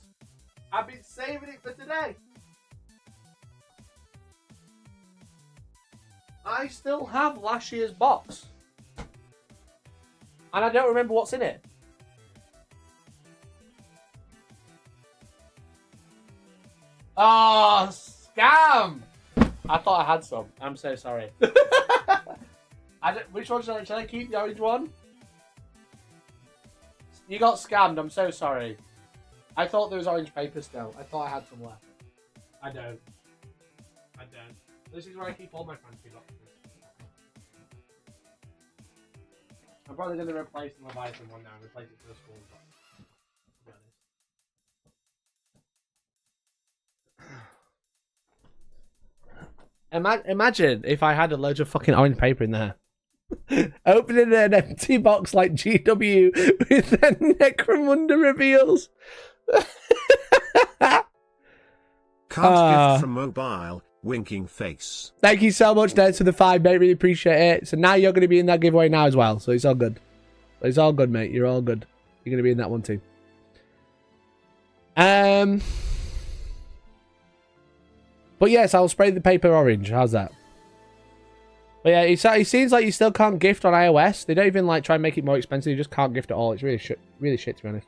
I've been saving it for today. I still have last year's box. And I don't remember what's in it. Oh, scam! I thought I had some. I'm so sorry. Which one shall I keep? The orange one? You got scammed. I'm so sorry. I thought there was orange paper still. I thought I had some left. I don't. This is where I keep all my fancy boxes. I'm probably going to replace the Leviathan one now and replace it for the school box. Imagine if I had a load of fucking orange paper in there. Opening an empty box like GW with their Necromunda reveals. Can't gift from mobile, winking face. Thank you so much, Ned, for the 5, mate. Really appreciate it. So now you're going to be in that giveaway now as well. So it's all good. It's all good, mate. You're all good. You're going to be in that one too. But yes, I'll spray the paper orange. How's that? But yeah, it seems like you still can't gift on iOS. They don't even like try and make it more expensive. You just can't gift at all. It's really shit to be honest.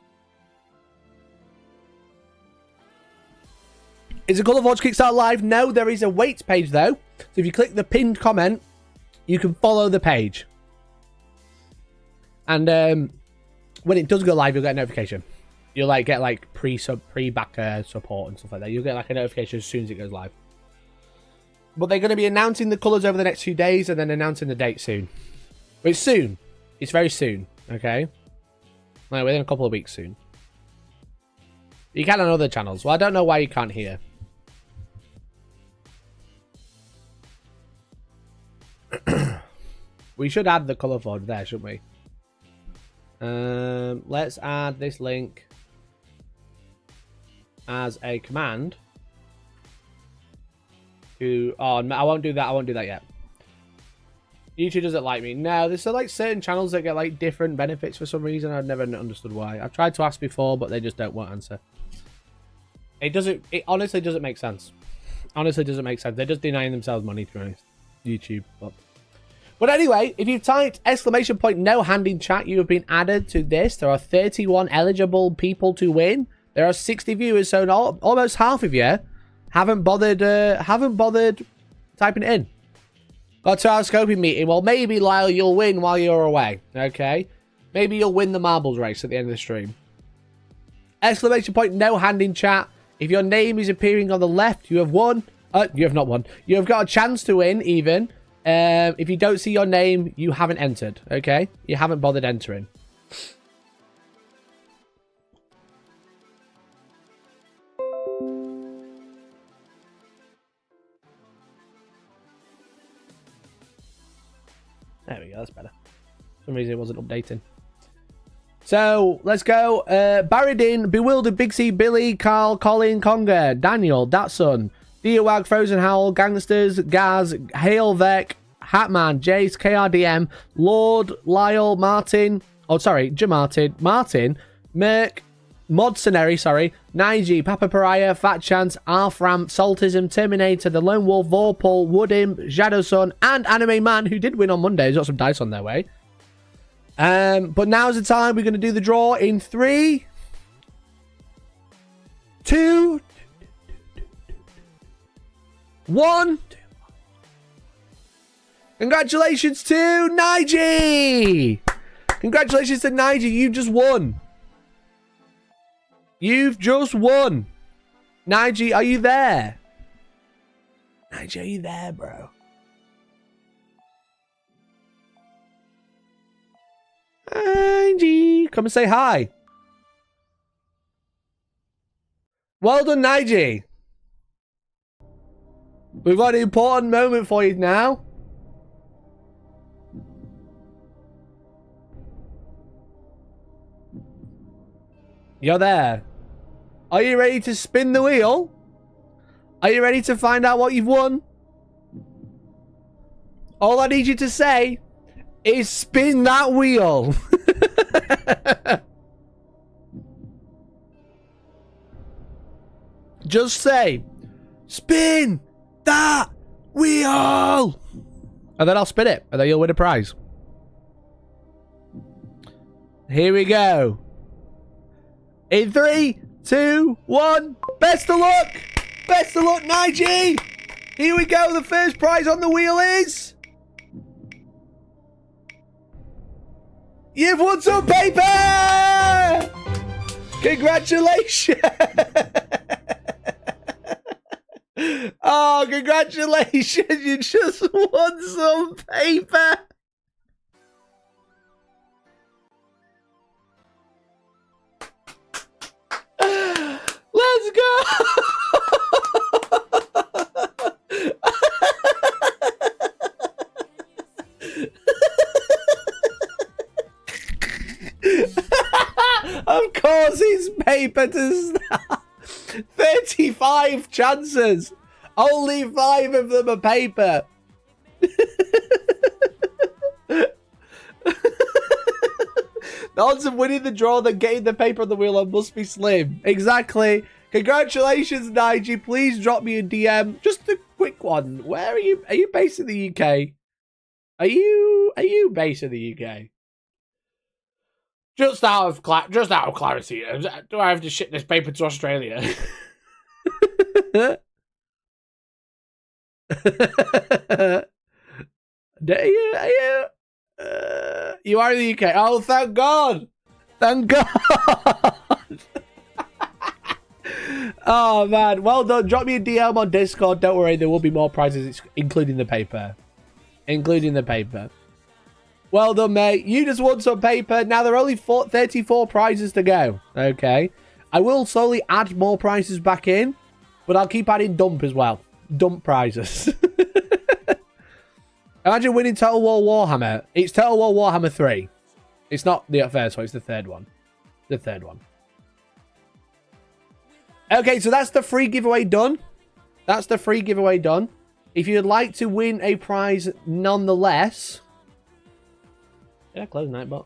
Is the Colour Forge Kickstarter live? No, there is a wait page though. So if you click the pinned comment, you can follow the page. And when it does go live, you'll get a notification. You'll like get like pre-backer support and stuff like that. You'll get like a notification as soon as it goes live. But they're going to be announcing the colours over the next few days and then announcing the date soon. But it's soon. It's very soon, okay? Like within a couple of weeks soon. You can on other channels. Well, I don't know why you can't here. We should add the Colour Forge there, shouldn't we? Let's add this link as a command. Oh, no, I won't do that. I won't do that yet. YouTube doesn't like me. No, there's like certain channels that get like different benefits for some reason. I've never understood why. I've tried to ask before, but they just won't answer. It honestly doesn't make sense. Honestly doesn't make sense. They're just denying themselves money, to be honest. YouTube. But But anyway, if you've typed exclamation point no hand in chat, you have been added to this. There are 31 eligible people to win. There are 60 viewers, so almost half of you haven't bothered typing it in. Got a 2-hour scoping meeting. Well, maybe, Lyle, you'll win while you're away. Okay? Maybe you'll win the marbles race at the end of the stream. Exclamation point no hand in chat. If your name is appearing on the left, you have won. You have not won. You have got a chance to win, even. If you don't see your name, you haven't entered. Okay? You haven't bothered entering. There we go, that's better. For some reason it wasn't updating. So, let's go. Barradin, Bewildered, Big C, Billy, Carl, Colin, Conger, Daniel, Datsun, Diawag, Frozen Howl, Gangsters, Gaz, Hale Vec, Hatman, Jace, KRDM, Lord, Lyle, Martin, Jamartin, Martin, Merc, Modcenary, Nige, Papa Pariah, Fat Chance, Arfram, Saltism, Terminator, The Lone Wolf, Vorpal, Woodim, Shadowsun, and Anime Man, who did win on Monday. He's got some dice on their way. But now's the time. We're going to do the draw in 3, 2, 1. Congratulations to Nige! Congratulations to Nige. You've just won. You've just won. Nige, are you there? Nige, are you there, bro? Nige, come and say hi. Well done, Nige. We've got an important moment for you now. You're there. Are you ready to spin the wheel? Are you ready to find out what you've won? All I need you to say is spin that wheel. Just say, spin that wheel. And then I'll spin it. And then you'll win a prize. Here we go. In 3, 2, 1. Best of luck. Best of luck, Nige. Here we go. The first prize on the wheel is... You've won some paper! Congratulations! Oh, congratulations! You just won some paper! Let's go! Of course it's paper to start. 35 chances. Only 5 of them are paper. The odds of winning the draw than getting the paper on the wheel must be slim. Exactly. Congratulations, Nige. Please drop me a DM. Just a quick one. Where are you? Are you based in the UK? Are you based in the UK? Just out of clarity, do I have to ship this paper to Australia? You are in the UK. Oh, thank God! Thank God! Oh man, well done. Drop me a DM on Discord. Don't worry, there will be more prizes, including the paper. Well done, mate. You just won some paper. Now there are only 34 prizes to go. Okay. I will slowly add more prizes back in, but I'll keep adding dump as well. Dump prizes. Imagine winning Total War Warhammer. It's Total War Warhammer 3. It's not the first one, it's the third one. Okay, so that's the free giveaway done. If you'd like to win a prize nonetheless... Did I close Nightbot?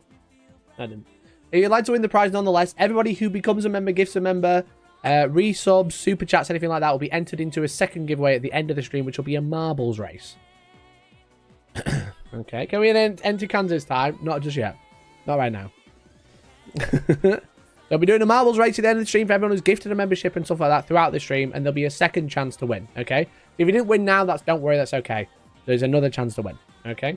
I didn't. If you'd like to win the prize nonetheless, everybody who becomes a member, gifts a member, resubs, super chats, anything like that will be entered into a second giveaway at the end of the stream, which will be a marbles race. Okay, can we enter Kansas time? Not just yet. Not right now. They'll be doing a marbles race at the end of the stream for everyone who's gifted a membership and stuff like that throughout the stream, and there'll be a second chance to win, okay? If you didn't win now, don't worry, that's okay. There's another chance to win, okay?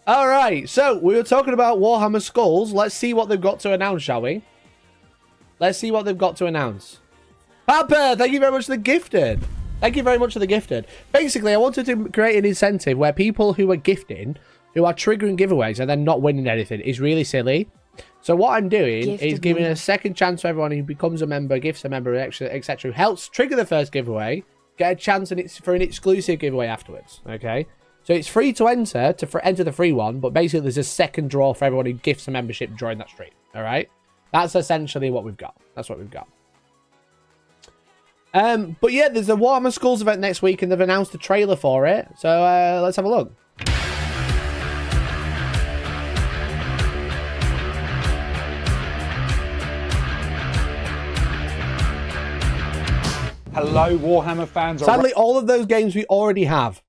Alright, so we were talking about Warhammer Skulls. Let's see what they've got to announce, shall we? Let's see what they've got to announce. Papa, thank you very much for the gifted. Thank you very much for the gifted. Basically, I wanted to create an incentive where people who are gifting, who are triggering giveaways and then not winning anything, is really silly. So what I'm doing is giving a second chance for everyone who becomes a member, gifts a member, etc. Who helps trigger the first giveaway, get a chance for an exclusive giveaway afterwards. Okay, so it's free to enter enter the free one, but basically there's a second draw for everyone who gifts a membership during that stream. All right, that's essentially what we've got. That's what we've got. But yeah, there's a Warhammer Skulls event next week, and they've announced a trailer for it. So let's have a look. Hello, Warhammer fans. Sadly, all of those games we already have.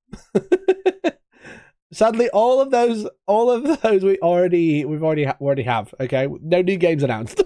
Sadly, all of those we already have. Okay, no new games announced.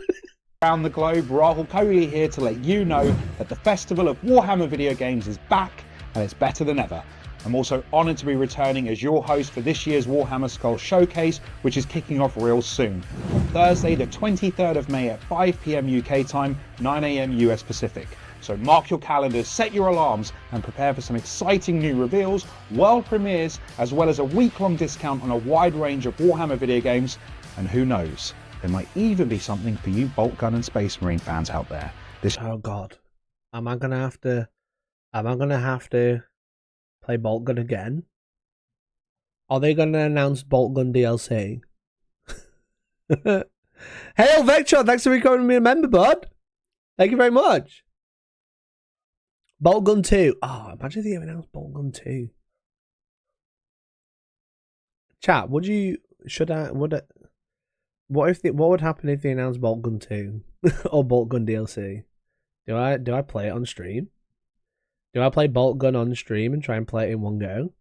Around the globe, Rahul Kohli here to let you know that the Festival of Warhammer Video Games is back and it's better than ever. I'm also honoured to be returning as your host for this year's Warhammer Skull Showcase, which is kicking off real soon. On Thursday, the 23rd of May at 5 PM UK time, 9 AM US Pacific. So mark your calendars, set your alarms, and prepare for some exciting new reveals, world premieres, as well as a week-long discount on a wide range of Warhammer video games. And who knows, there might even be something for you Bolt Gun and Space Marine fans out there. Oh God, am I gonna have to play Bolt Gun again? Are they gonna announce Bolt Gun DLC? Hey, Vectron, thanks for becoming a member, bud. Thank you very much. Bolt Gun 2. Oh, imagine if they announced Bolt Gun 2. Chat, what would happen if they announced Bolt Gun 2 or Bolt Gun DLC? Do I play it on stream? Do I play Bolt Gun on stream and try and play it in one go?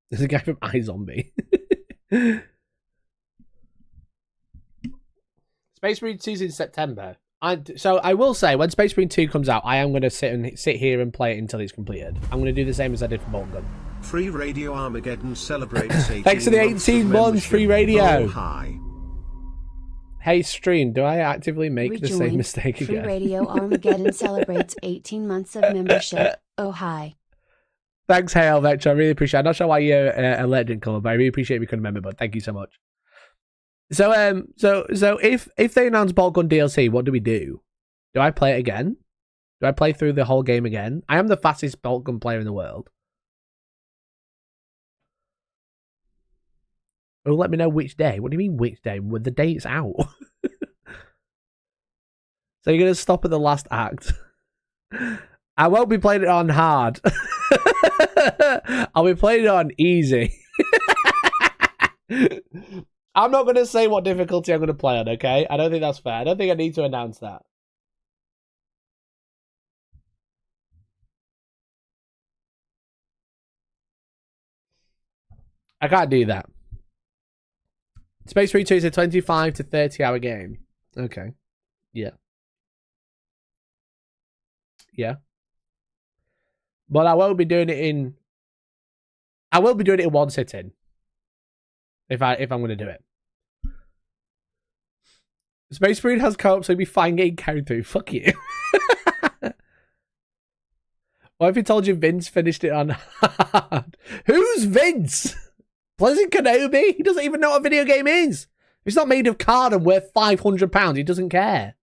There's a guy from iZombie. Space Marine 2's in September. So I will say, when Space Marine 2 comes out, I am going to sit here and play it until it's completed. I'm going to do the same as I did for Bolt Gun. Free Radio Armageddon celebrates 18 Thanks for the 18 months, free radio. Oh, hi. Hey, stream, do I actively make the same mistake again? Free Radio Armageddon celebrates 18 months of membership. Oh, hi. Thanks, Hail Vector. I really appreciate it. I'm not sure why you're a legend color, but I really appreciate you becoming a member, bud. Thank you so much. So if they announce Bolt Gun DLC, what do we do? Do I play it again? Do I play through the whole game again? I am the fastest Bolt Gun player in the world. Oh, let me know which day. What do you mean which day? Well, the date's out. So you're going to stop at the last act. I won't be playing it on hard. I'll be playing it on easy. I'm not going to say what difficulty I'm going to play on, okay? I don't think that's fair. I don't think I need to announce that. I can't do that. Space Marine 2 is a 25 to 30 hour game. Okay. Yeah. Yeah. But I won't be doing it in... I will be doing it in one sitting. If I'm going to do it. Space Marine has co-op, so it'd be fine getting carried through. Fuck you. What if he told you Vince finished it on hard? Who's Vince? Pleasant Kenobi? He doesn't even know what a video game is. It's not made of card and worth £500. He doesn't care.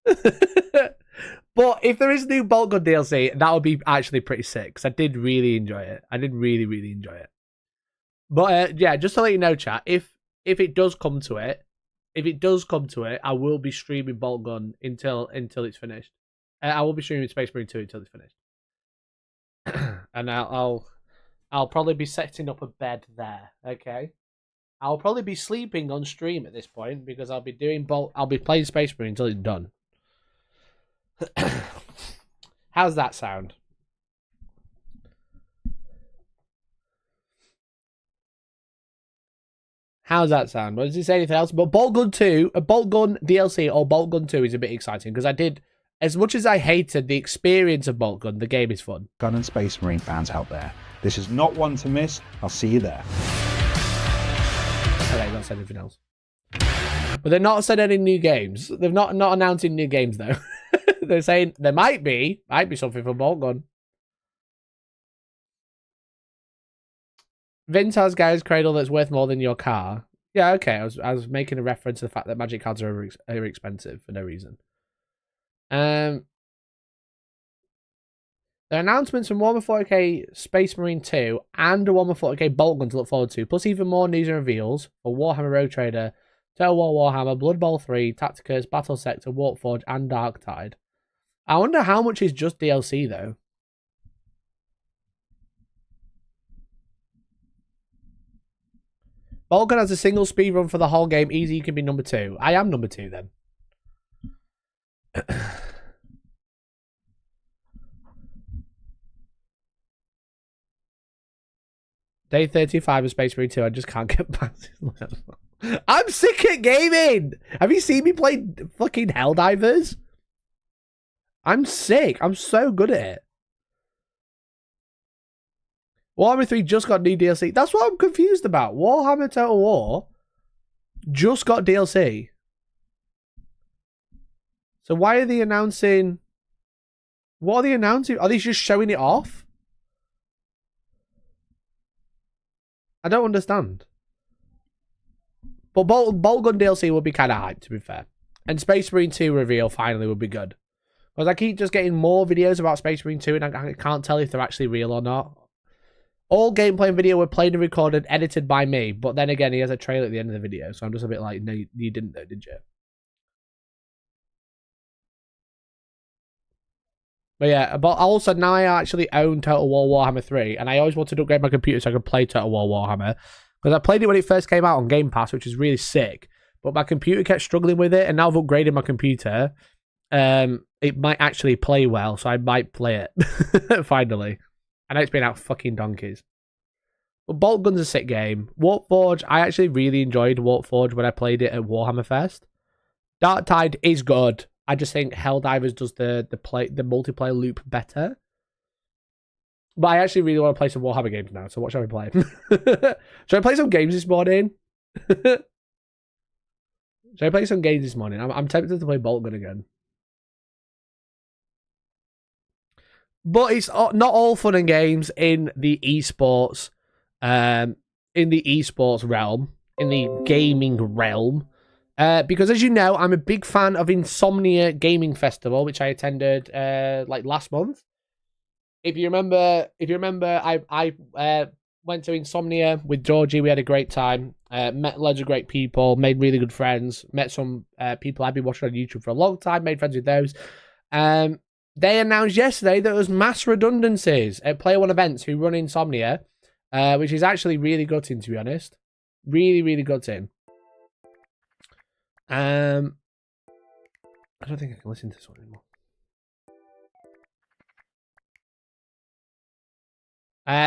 But if there is new Bolt Gun DLC, that would be actually pretty sick. Because I did really enjoy it. I did really, really enjoy it. But yeah, just to let you know, chat, if it does come to it, I will be streaming Bolt Gun until it's finished. I will be streaming Space Marine 2 until it's finished. And I'll probably be setting up a bed there, okay? I'll probably be sleeping on stream at this point because I'll be playing Space Marine until it's done. How's that sound? How's that sound? What does it say anything else? But Bolt Gun 2, a Bolt Gun DLC or Bolt Gun 2 is a bit exciting because I did, as much as I hated the experience of Bolt Gun, the game is fun. Gun and Space Marine fans out there, this is not one to miss. I'll see you there. Okay, not said anything else. But they're not said any new games. They've not announcing new games though. They're saying there might be something for Bolt Gun. Vince has Guy's Cradle that's worth more than your car. Yeah, okay. I was making a reference to the fact that magic cards are expensive for no reason. The announcements from Warhammer 40k Space Marine 2 and a Warhammer 40k Bolt Gun to look forward to, plus even more news and reveals for Warhammer Road Trader, Total War Warhammer, Blood Bowl 3, Tacticus, Battle Sector, Warforged, and Darktide. I wonder how much is just DLC though. Bolt Gun has a single speed run for the whole game. Easy, you can be number 2. I am number 2 then. Day 35 of Space Marine 2. I just can't get past this level. I'm sick at gaming. Have you seen me play fucking Helldivers? I'm sick. I'm so good at it. Warhammer 3 just got new DLC. That's what I'm confused about. Warhammer Total War just got DLC. So why are they announcing... What are they announcing? Are they just showing it off? I don't understand. But Bolt Gun DLC would be kind of hyped, to be fair. And Space Marine 2 reveal finally would be good. Because I keep just getting more videos about Space Marine 2 and I can't tell if they're actually real or not. All gameplay and video were played and recorded, edited by me. But then again, he has a trailer at the end of the video. So I'm just a bit like, no, you didn't though, did you? But yeah, but also now I actually own Total War Warhammer 3. And I always wanted to upgrade my computer so I could play Total War Warhammer. Because I played it when it first came out on Game Pass, which is really sick. But my computer kept struggling with it. And now I've upgraded my computer. It might actually play well. So I might play it. Finally. I know it's been out fucking donkeys. But Bolt Gun's a sick game. Warforged, I actually really enjoyed Warforged when I played it at Warhammer Fest. Darktide is good. I just think Helldivers does the multiplayer loop better. But I actually really want to play some Warhammer games now. So what shall we play? Should I play some games this morning? Should I play some games this morning? I'm tempted to play Bolt Gun again. But it's not all fun and games in the esports, realm, in the gaming realm. Because as you know, I'm a big fan of Insomnia Gaming Festival, which I attended like last month. If you remember, I went to Insomnia with Georgie. We had a great time. Met loads of great people. Made really good friends. Met some people I've been watching on YouTube for a long time. Made friends with those. They announced yesterday that there was mass redundancies at Player One Events who run Insomnia, which is actually really gutting, to be honest. Really, really gutting. I don't think I can listen to this one anymore.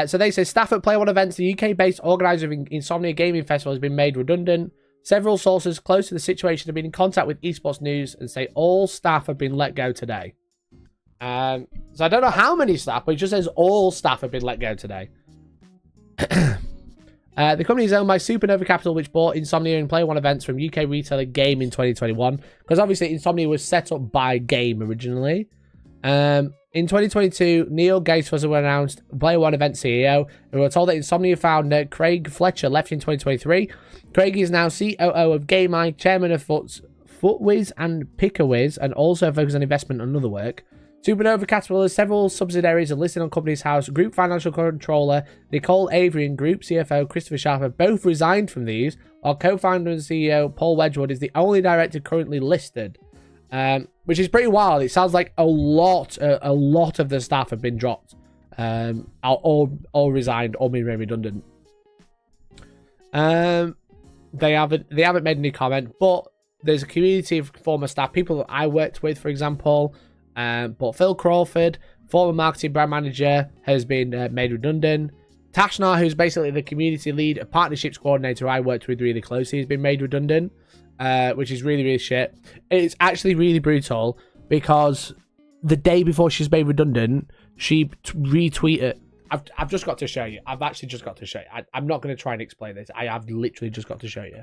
So they say staff at Player One Events, the UK-based organizer of Insomnia Gaming Festival, has been made redundant. Several sources close to the situation have been in contact with Esports News and say all staff have been let go today. So I don't know how many staff, but it just says all staff have been let go today. The company is owned by Supernova Capital, which bought Insomnia and Player One Events from UK retailer Game in 2021. Because obviously Insomnia was set up by Game originally. In 2022, Neil Gatefuzzle was announced Player One Event CEO. And we were told that Insomnia founder Craig Fletcher left in 2023. Craig is now COO of Game Eye, chairman of Footwiz and Pickerwiz, and also focuses on investment and other work. Supernova Capital has several subsidiaries and listed on Companies House. Group Financial Controller Nicole Avery and Group CFO Christopher Sharp have both resigned from these, while co-founder and CEO Paul Wedgwood is the only director currently listed, which is pretty wild. It sounds like a lot of the staff have been dropped, all resigned or been made redundant. they haven't made any comment, but there's a community of former staff, people that I worked with, for example. But Phil Crawford, former marketing brand manager, has been made redundant. Tashnar, who's basically the community lead, a partnerships coordinator I worked with really closely, has been made redundant, which is really, really shit. It's actually really brutal because the day before she's made redundant, she retweeted. I've just got to show you. I've actually just got to show you. I'm not going to try and explain this. I have literally just got to show you.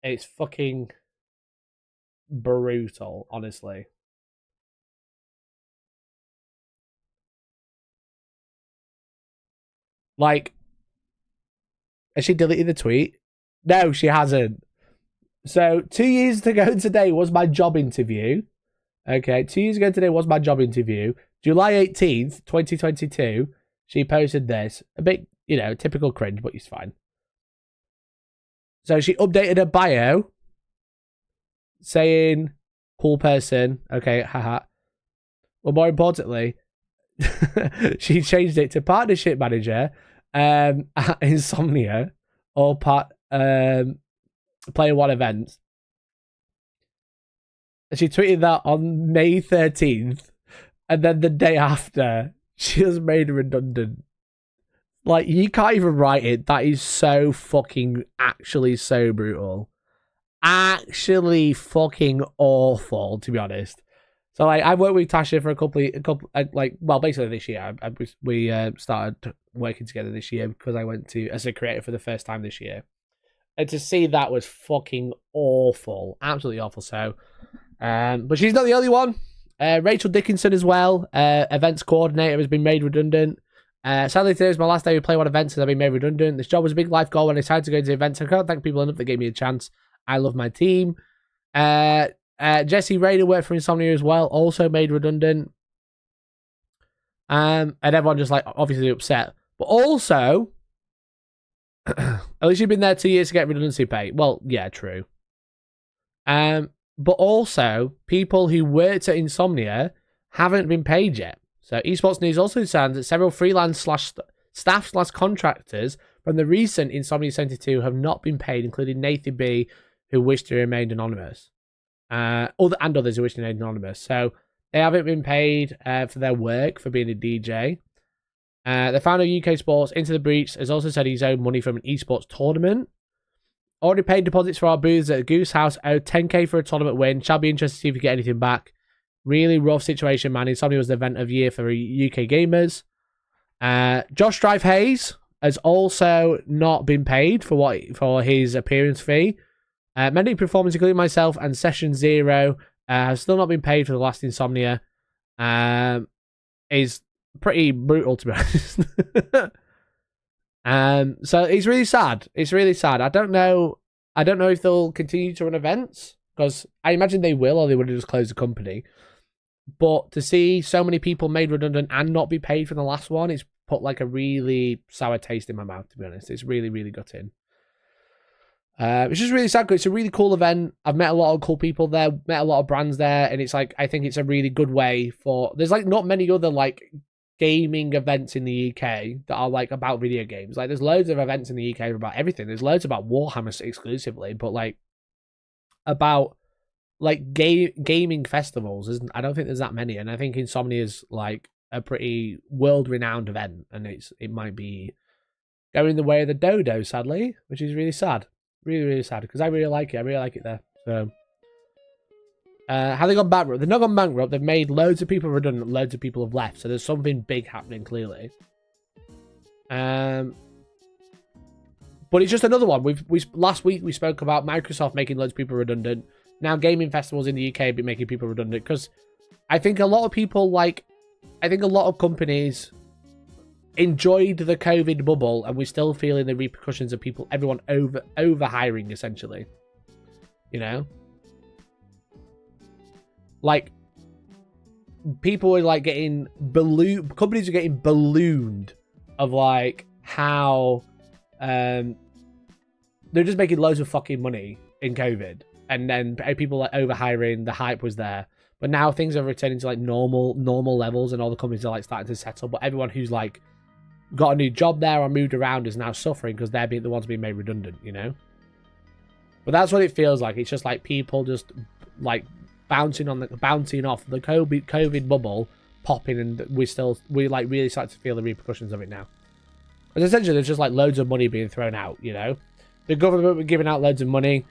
It's fucking brutal, honestly. Like, has she deleted the tweet? No, she hasn't. So 2 years ago today was my job interview. Okay, 2 years ago today was my job interview. July 18th, 2022, she posted this. A bit, typical cringe, but it's fine. So she updated her bio saying, cool person. Okay, haha. Well, more importantly, she changed it to partnership manager at Insomnia or Player One events. And she tweeted that on May 13th, and then the day after, she was made redundant. Like, you can't even write it. That is so fucking actually so brutal. Actually fucking awful, to be honest. So, like, I've worked with Tasha for a couple, basically this year. We started working together this year because I went to, as a creator for the first time this year. And to see that was fucking awful. Absolutely awful. So, but she's not the only one. Rachel Dickinson as well, events coordinator, has been made redundant. Sadly, today was my last day with Play One events, and I've been made redundant. This job was a big life goal when I decided to go into events. I can't thank people enough that gave me a chance. I love my team. Jesse Raider worked for Insomnia as well, also made redundant. And everyone just like obviously upset. But also, at least you've been there 2 years to get redundancy pay. Well, yeah, true. But also, people who worked at Insomnia haven't been paid yet. So, Esports News also sounds that several freelance staff/contractors from the recent Insomnia 72 have not been paid, including Nathan B, who wished to remain anonymous. Others who wish to remain anonymous. So, they haven't been paid for their work for being a DJ. The founder of UK Sports, Into the Breach, has also said he's owed money from an esports tournament. Already paid deposits for our booths at Goose House, owed 10k for a tournament win. Shall be interested to see if we get anything back. Really rough situation, man. Insomnia was the event of year for UK gamers. Josh Drive Hayes has also not been paid for his appearance fee. Many performers, including myself and Session Zero, have still not been paid for the last Insomnia. Is pretty brutal, to be honest. So it's really sad. It's really sad. I don't know if they'll continue to run events, because I imagine they will, or they would have just closed the company. But to see so many people made redundant and not be paid for the last one, it's put like a really sour taste in my mouth, to be honest. It's really, really gutting. It's just really sad because it's a really cool event. I've met a lot of cool people there, met a lot of brands there, and it's like, I think it's a really good way for, there's like not many other like gaming events in the UK that are like about video games. Like there's loads of events in the UK about everything. There's loads about Warhammer exclusively, but like about like gaming festivals, I don't think there's that many. And I think Insomnia is like a pretty world-renowned event, and it might be going the way of the dodo, sadly, which is really sad. Really, really sad, because I really like it. I really like it there. So, have they gone bankrupt? They've not gone bankrupt. They've made loads of people redundant. Loads of people have left. So there's something big happening, clearly. But it's just another one. Last week we spoke about Microsoft making loads of people redundant. Now gaming festivals in the UK have been making people redundant, because I think a lot of people a lot of companies enjoyed the COVID bubble, and we're still feeling the repercussions of everyone over hiring, essentially. You know, like people were like getting companies are getting ballooned of like how they're just making loads of fucking money in COVID, and then people like over hiring. The hype was there, but now things are returning to like normal levels, and all the companies are like starting to settle. But everyone who's like got a new job there or moved around is now suffering because they're the ones being made redundant, you know? But that's what it feels like. It's just like people just like bouncing off the COVID bubble, popping, and we like really start to feel the repercussions of it now. Because essentially there's just like loads of money being thrown out, you know? The government were giving out loads of money.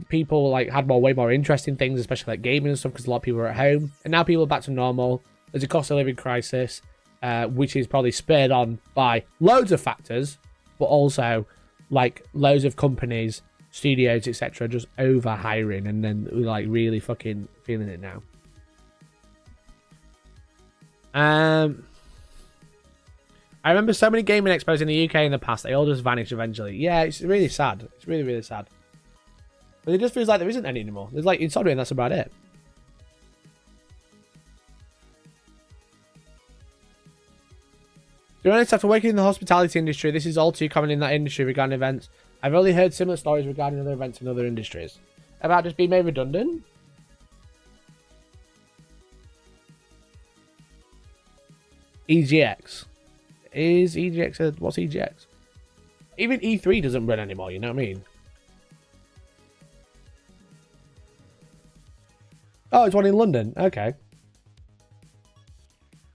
People like had way more interesting things, especially like gaming and stuff, because a lot of people were at home. And now people are back to normal. There's a cost of living crisis, which is probably spurred on by loads of factors, but also like loads of companies, studios, etc., just over hiring, and then like really fucking feeling it now. I remember so many gaming expos in the UK in the past. They all just vanished eventually. Yeah, it's really sad. It's really, really sad. But it just feels like there isn't any anymore. There's like in Sodom, and that's about it. To be honest, after working in the hospitality industry, this is all too common in that industry regarding events. I've only heard similar stories regarding other events in other industries. About just being made redundant? EGX. Is EGX what's EGX? Even E3 doesn't run anymore, you know what I mean? Oh, it's one in London. Okay.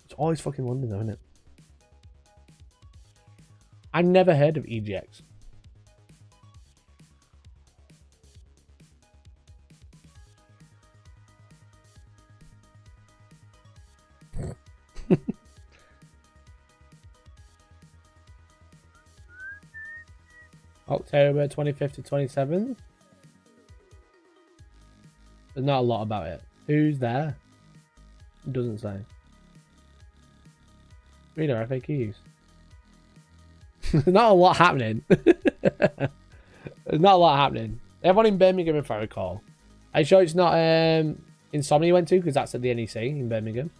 It's always fucking London though, isn't it? I never heard of EGX. October 25th to 27th. There's not a lot about it. Who's there? It doesn't say. Read our FAQs. There's not a lot happening. There's not a lot happening. They have one in Birmingham, if I recall. Are you sure it's not Insomnia you went to? Because that's at the NEC in Birmingham.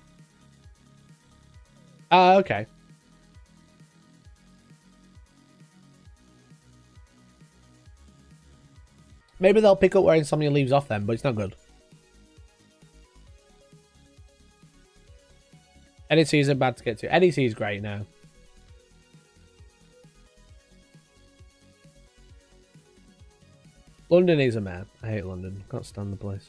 Okay. Maybe they'll pick up where Insomnia leaves off then, but it's not good. NEC isn't bad to get to. NEC is great now. London is a man. I hate London. Can't stand the place.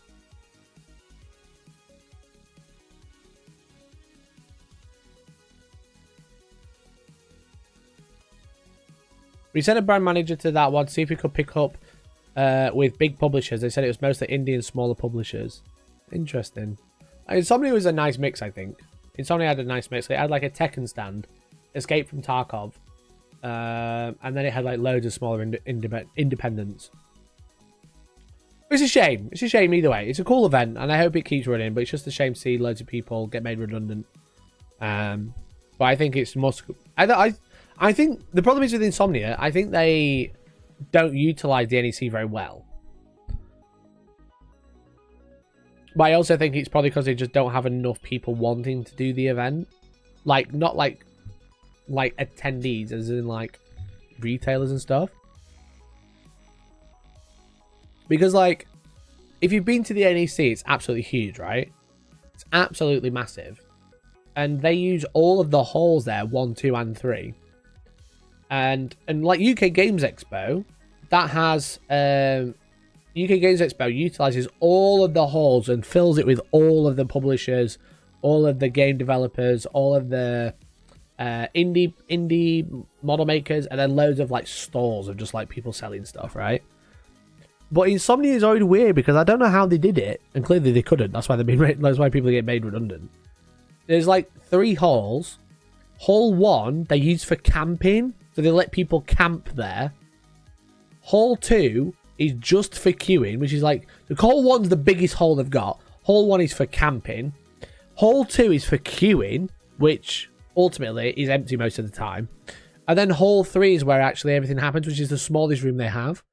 We sent a brand manager to that one, see if we could pick up with big publishers. They said it was mostly indie and smaller publishers. Interesting. Insomnia was a nice mix, I think. Insomnia had a nice mix. It had like a Tekken stand, Escape from Tarkov, and then it had like loads of smaller independents. It's a shame. It's a shame either way. It's a cool event, and I hope it keeps running, but it's just a shame to see loads of people get made redundant. But I think it's most... I think the problem is with Insomnia, I think they don't utilize the NEC very well. But I also think it's probably because they just don't have enough people wanting to do the event. Like, not like attendees, as in like retailers and stuff. Because like, if you've been to the NEC, it's absolutely huge, right? It's absolutely massive. And they use all of the halls there, 1, 2, and 3. And like UK Games Expo, that has UK Games Expo utilizes all of the halls and fills it with all of the publishers, all of the game developers, all of the indie model makers, and then loads of like stalls of just like people selling stuff, right? But Insomnia is already weird because I don't know how they did it, and clearly they couldn't. That's why that's why people get made redundant. There's like 3 halls. Hall 1 they use for camping. So they let people camp there. Hall 2 is just for queuing, which is like... The Hall 1's the biggest hall they've got. Hall 1 is for camping. Hall 2 is for queuing, which ultimately is empty most of the time. And then Hall 3 is where actually everything happens, which is the smallest room they have.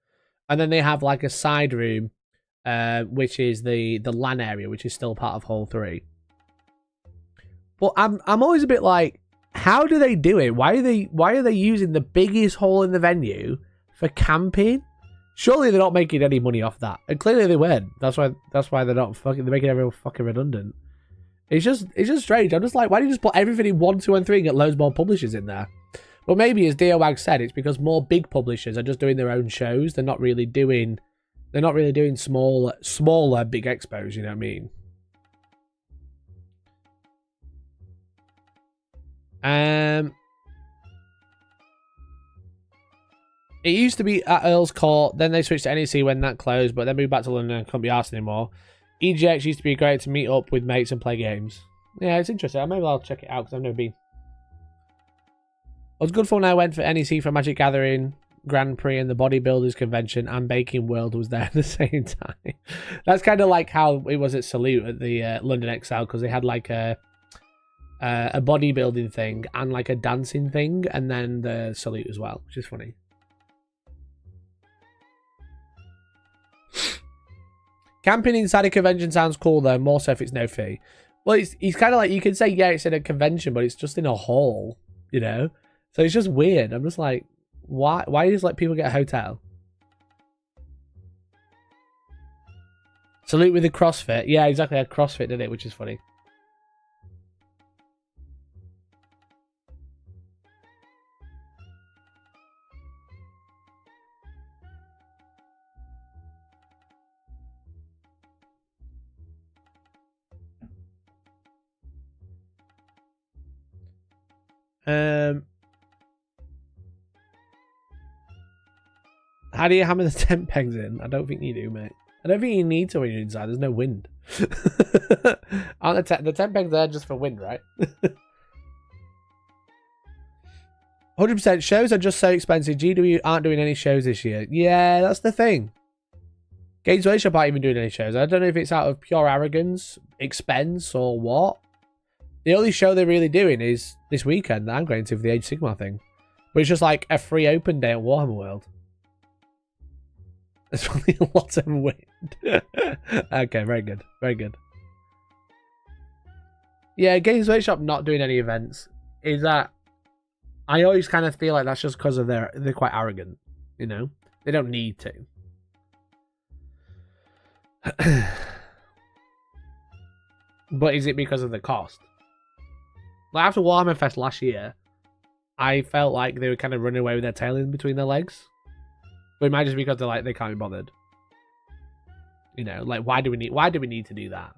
And then they have like a side room, which is the LAN area, which is still part of Hall 3. But I'm always a bit like... How do they do it? Why are they using the biggest hall in the venue for camping? Surely they're not making any money off that. And clearly they weren't. That's why they're not fucking... They're making everyone fucking redundant. It's just strange. I'm just like, why don't you just put everything in 1, 2, and 3 and get loads more publishers in there? But maybe, as Diowag said, it's because more big publishers are just doing their own shows. They're not really doing smaller big expos, you know what I mean? It used to be at Earl's Court, then they switched to NEC when that closed, but then moved back to London and couldn't be arsed anymore. EGX used to be great to meet up with mates and play games. Yeah, it's interesting. Maybe I'll check it out because I've never been. It was good fun when I went for NEC for Magic Gathering, Grand Prix, and the Bodybuilders Convention, and Baking World was there at the same time. That's kind of like how it was at Salute at the London XL, because they had like a bodybuilding thing and like a dancing thing, and then the Salute as well, which is funny. Camping inside a convention sounds cool though, more so if it's no fee. Well, it's kind of like, you can say, yeah, it's in a convention, but it's just in a hall, you know? So it's just weird. I'm just like, why just let people get a hotel? Salute with the CrossFit. Yeah, exactly. I had CrossFit, did it? Which is funny. How do you hammer the tent pegs in? I don't think you do, mate. I don't think you need to when you're inside. There's no wind. Aren't the tent pegs there just for wind, right? 100% shows are just so expensive. GW aren't doing any shows this year. Yeah, that's the thing. Games Workshop aren't even doing any shows. I don't know if it's out of pure arrogance, expense, or what. The only show they're really doing is this weekend that I'm going to for the Age of Sigmar thing. But it's just like a free open day at Warhammer World. There's probably a lot of wind. Okay, very good. Very good. Yeah, Games Workshop not doing any events. Is that... I always kind of feel like that's just because of they're quite arrogant. You know? They don't need to. But is it because of the cost? Like after Warhammer Fest last year, I felt like they were kind of running away with their tail in between their legs. But it might just be because they're like, they can't be bothered. You know, like why do we need to do that?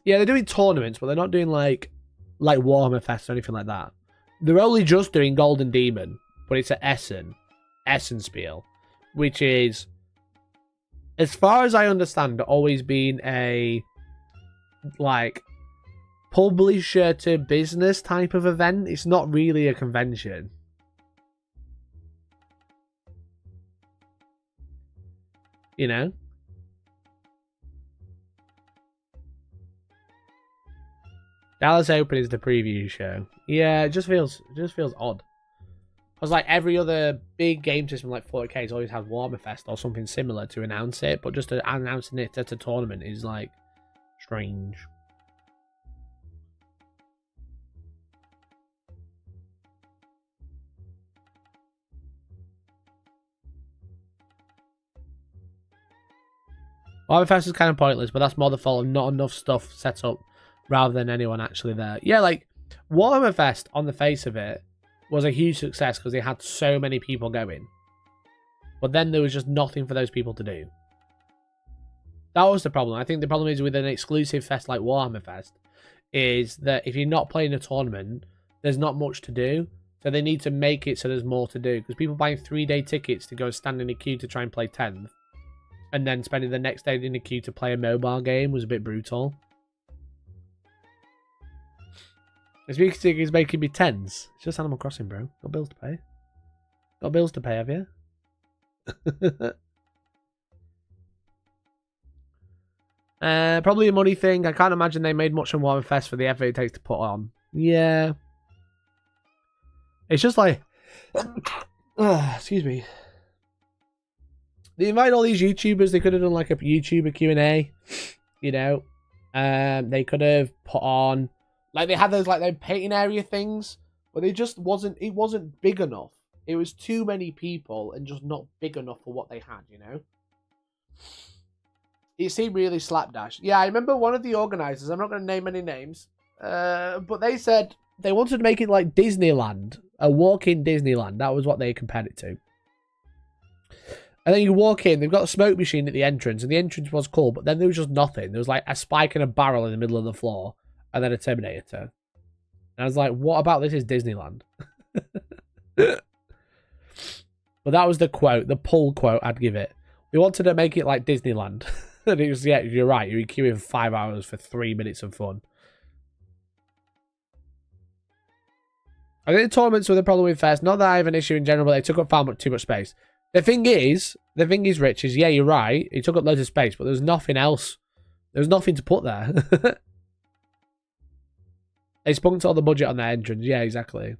Yeah, they're doing tournaments, but they're not doing like Warhammer Fest or anything like that. They're only just doing Golden Demon, but it's at Essenspiel, which is, as far as I understand, always been a like publisher to business type of event. It's not really a convention. You know? Dallas Open is the preview show. Yeah, it just feels odd. Because like every other big game system like 40K always has Warhammer Fest or something similar to announce it, but just announcing it at a tournament is like strange. Warhammer Fest is kind of pointless, but that's more the fault of not enough stuff set up rather than anyone actually there. Yeah, like Warhammer Fest on the face of it was a huge success because they had so many people going. But then there was just nothing for those people to do. That was the problem. I think the problem is with an exclusive fest like Warhammer Fest is that if you're not playing a tournament, there's not much to do. So they need to make it so there's more to do. Because people buying 3-day tickets to go stand in a queue to try and play 10th, and then spending the next day in the queue to play a mobile game was a bit brutal. It's making me tense. It's just Animal Crossing, bro. Got bills to pay. Got bills to pay, have you? Probably a money thing. I can't imagine they made much on Warhammer Fest for the effort it takes to put on. Yeah. It's just like... excuse me. They invite all these YouTubers. They could have done like a YouTuber Q&A. You know? They could have put on... Like, they had those, like, their painting area things, but it wasn't big enough. It was too many people and just not big enough for what they had, you know? It seemed really slapdash. Yeah, I remember one of the organisers, I'm not going to name any names, but they said they wanted to make it like Disneyland, a walk-in Disneyland. That was what they compared it to. And then you walk in, they've got a smoke machine at the entrance, and the entrance was cool, but then there was just nothing. There was like a spike and a barrel in the middle of the floor, and then a Terminator. And I was like, what about this is Disneyland? But that was the quote, the pull quote I'd give it. We wanted to make it like Disneyland. And it was, yeah, you're right. You're queuing for 5 hours for 3 minutes of fun. I think the tournaments were the problem with Fest. Not that I have an issue in general, but they took up far too much space. The thing is, Rich, is, yeah, you're right. It took up loads of space, but there was nothing else. There was nothing to put there. They spunked all the budget on their entrance. Yeah, exactly.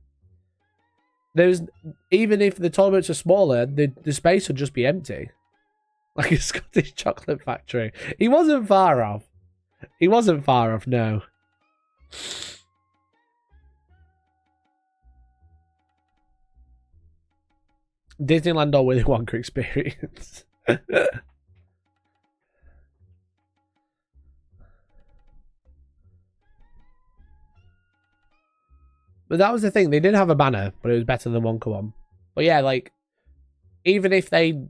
There's, even if the tournaments are smaller, the space would just be empty. Like a Scottish chocolate factory. He wasn't far off. He wasn't far off, no. Disneyland or Willy Wonka experience. But that was the thing. They didn't have a banner, but it was better than the Wonka one. But yeah, like, even if they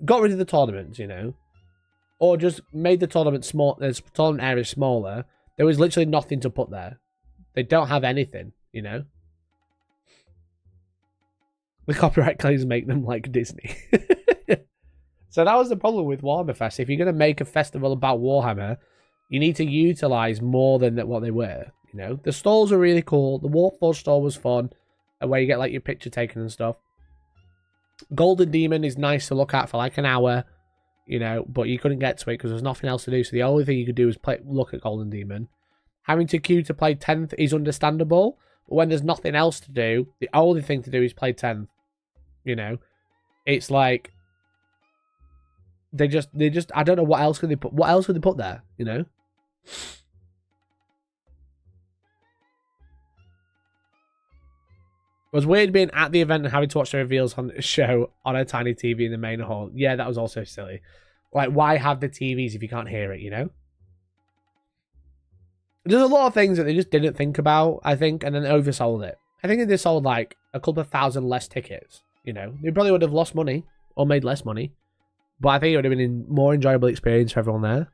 got rid of the tournaments, you know, or just made the tournament small, the tournament area smaller, there was literally nothing to put there. They don't have anything, you know. The copyright claims make them like Disney. So that was the problem with Warhammer Fest. If you're going to make a festival about Warhammer, you need to utilize more than what they were. You know, the stalls are really cool. The Warforged stall was fun, where you get like your picture taken and stuff. Golden Demon is nice to look at for like an hour, you know, but you couldn't get to it because there's nothing else to do. So the only thing you could do is look at Golden Demon. Having to queue to play 10th is understandable, but when there's nothing else to do, the only thing to do is play 10th. You know, it's like they just I don't know what else could they put. What else could they put there? You know. It was weird being at the event and having to watch the reveals on the show on a tiny TV in the main hall. Yeah, that was also silly. Like, why have the TVs if you can't hear it, you know? There's a lot of things that they just didn't think about, I think, and then oversold it. I think if they sold, like, a couple of thousand less tickets, you know, they probably would have lost money or made less money. But I think it would have been a more enjoyable experience for everyone there.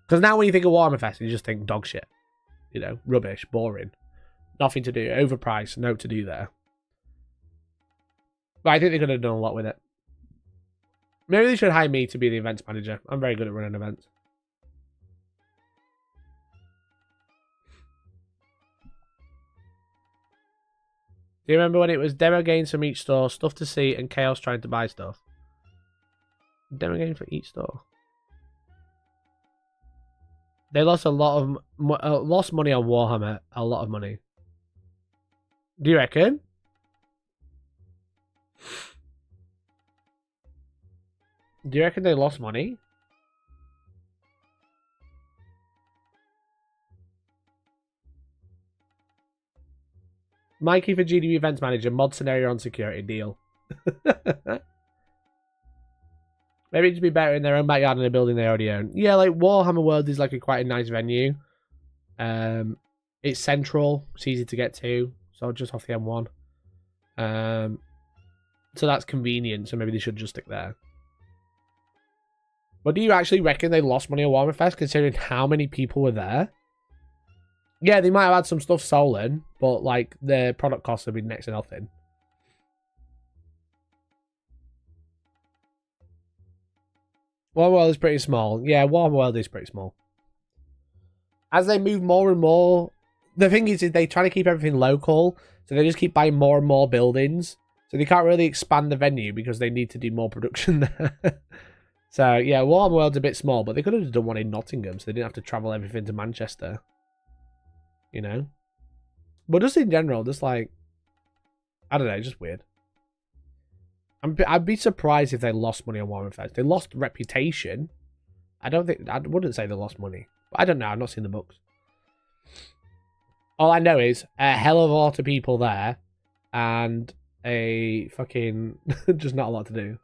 Because now when you think of Warhammer Fest, you just think dog shit. You know, rubbish, boring. Nothing to do. Overpriced. No to do there. But I think they could have done a lot with it. Maybe they should hire me to be the events manager. I'm very good at running events. Do you remember when it was demo games from each store, stuff to see, and chaos trying to buy stuff? Demo game for each store. They lost a lot of lost money on Warhammer. A lot of money. Do you reckon? Do you reckon they lost money? Mikey for GDB Events Manager, mod scenario on security deal. Maybe it'd be better in their own backyard in a building they already own. Yeah, like Warhammer World is like quite a nice venue. It's central, it's easy to get to, so just off the M1. So that's convenient, so maybe they should just stick there. But do you actually reckon they lost money on Warhammer Fest, considering how many people were there? Yeah, they might have had some stuff stolen, but like the product costs have been next to nothing. Warhammer World is pretty small. Yeah, Warhammer World is pretty small. As they move more and more, the thing is they try to keep everything local, so they just keep buying more and more buildings. So they can't really expand the venue because they need to do more production there. So yeah, Warhammer World's a bit small, but they could have done one in Nottingham, so they didn't have to travel everything to Manchester. You know? But just in general, just like, I don't know, just weird. I'd be surprised if they lost money on Warhammer Fest. They lost reputation. I wouldn't say they lost money. But I don't know, I've not seen the books. All I know is a hell of a lot of people there and a fucking just not a lot to do.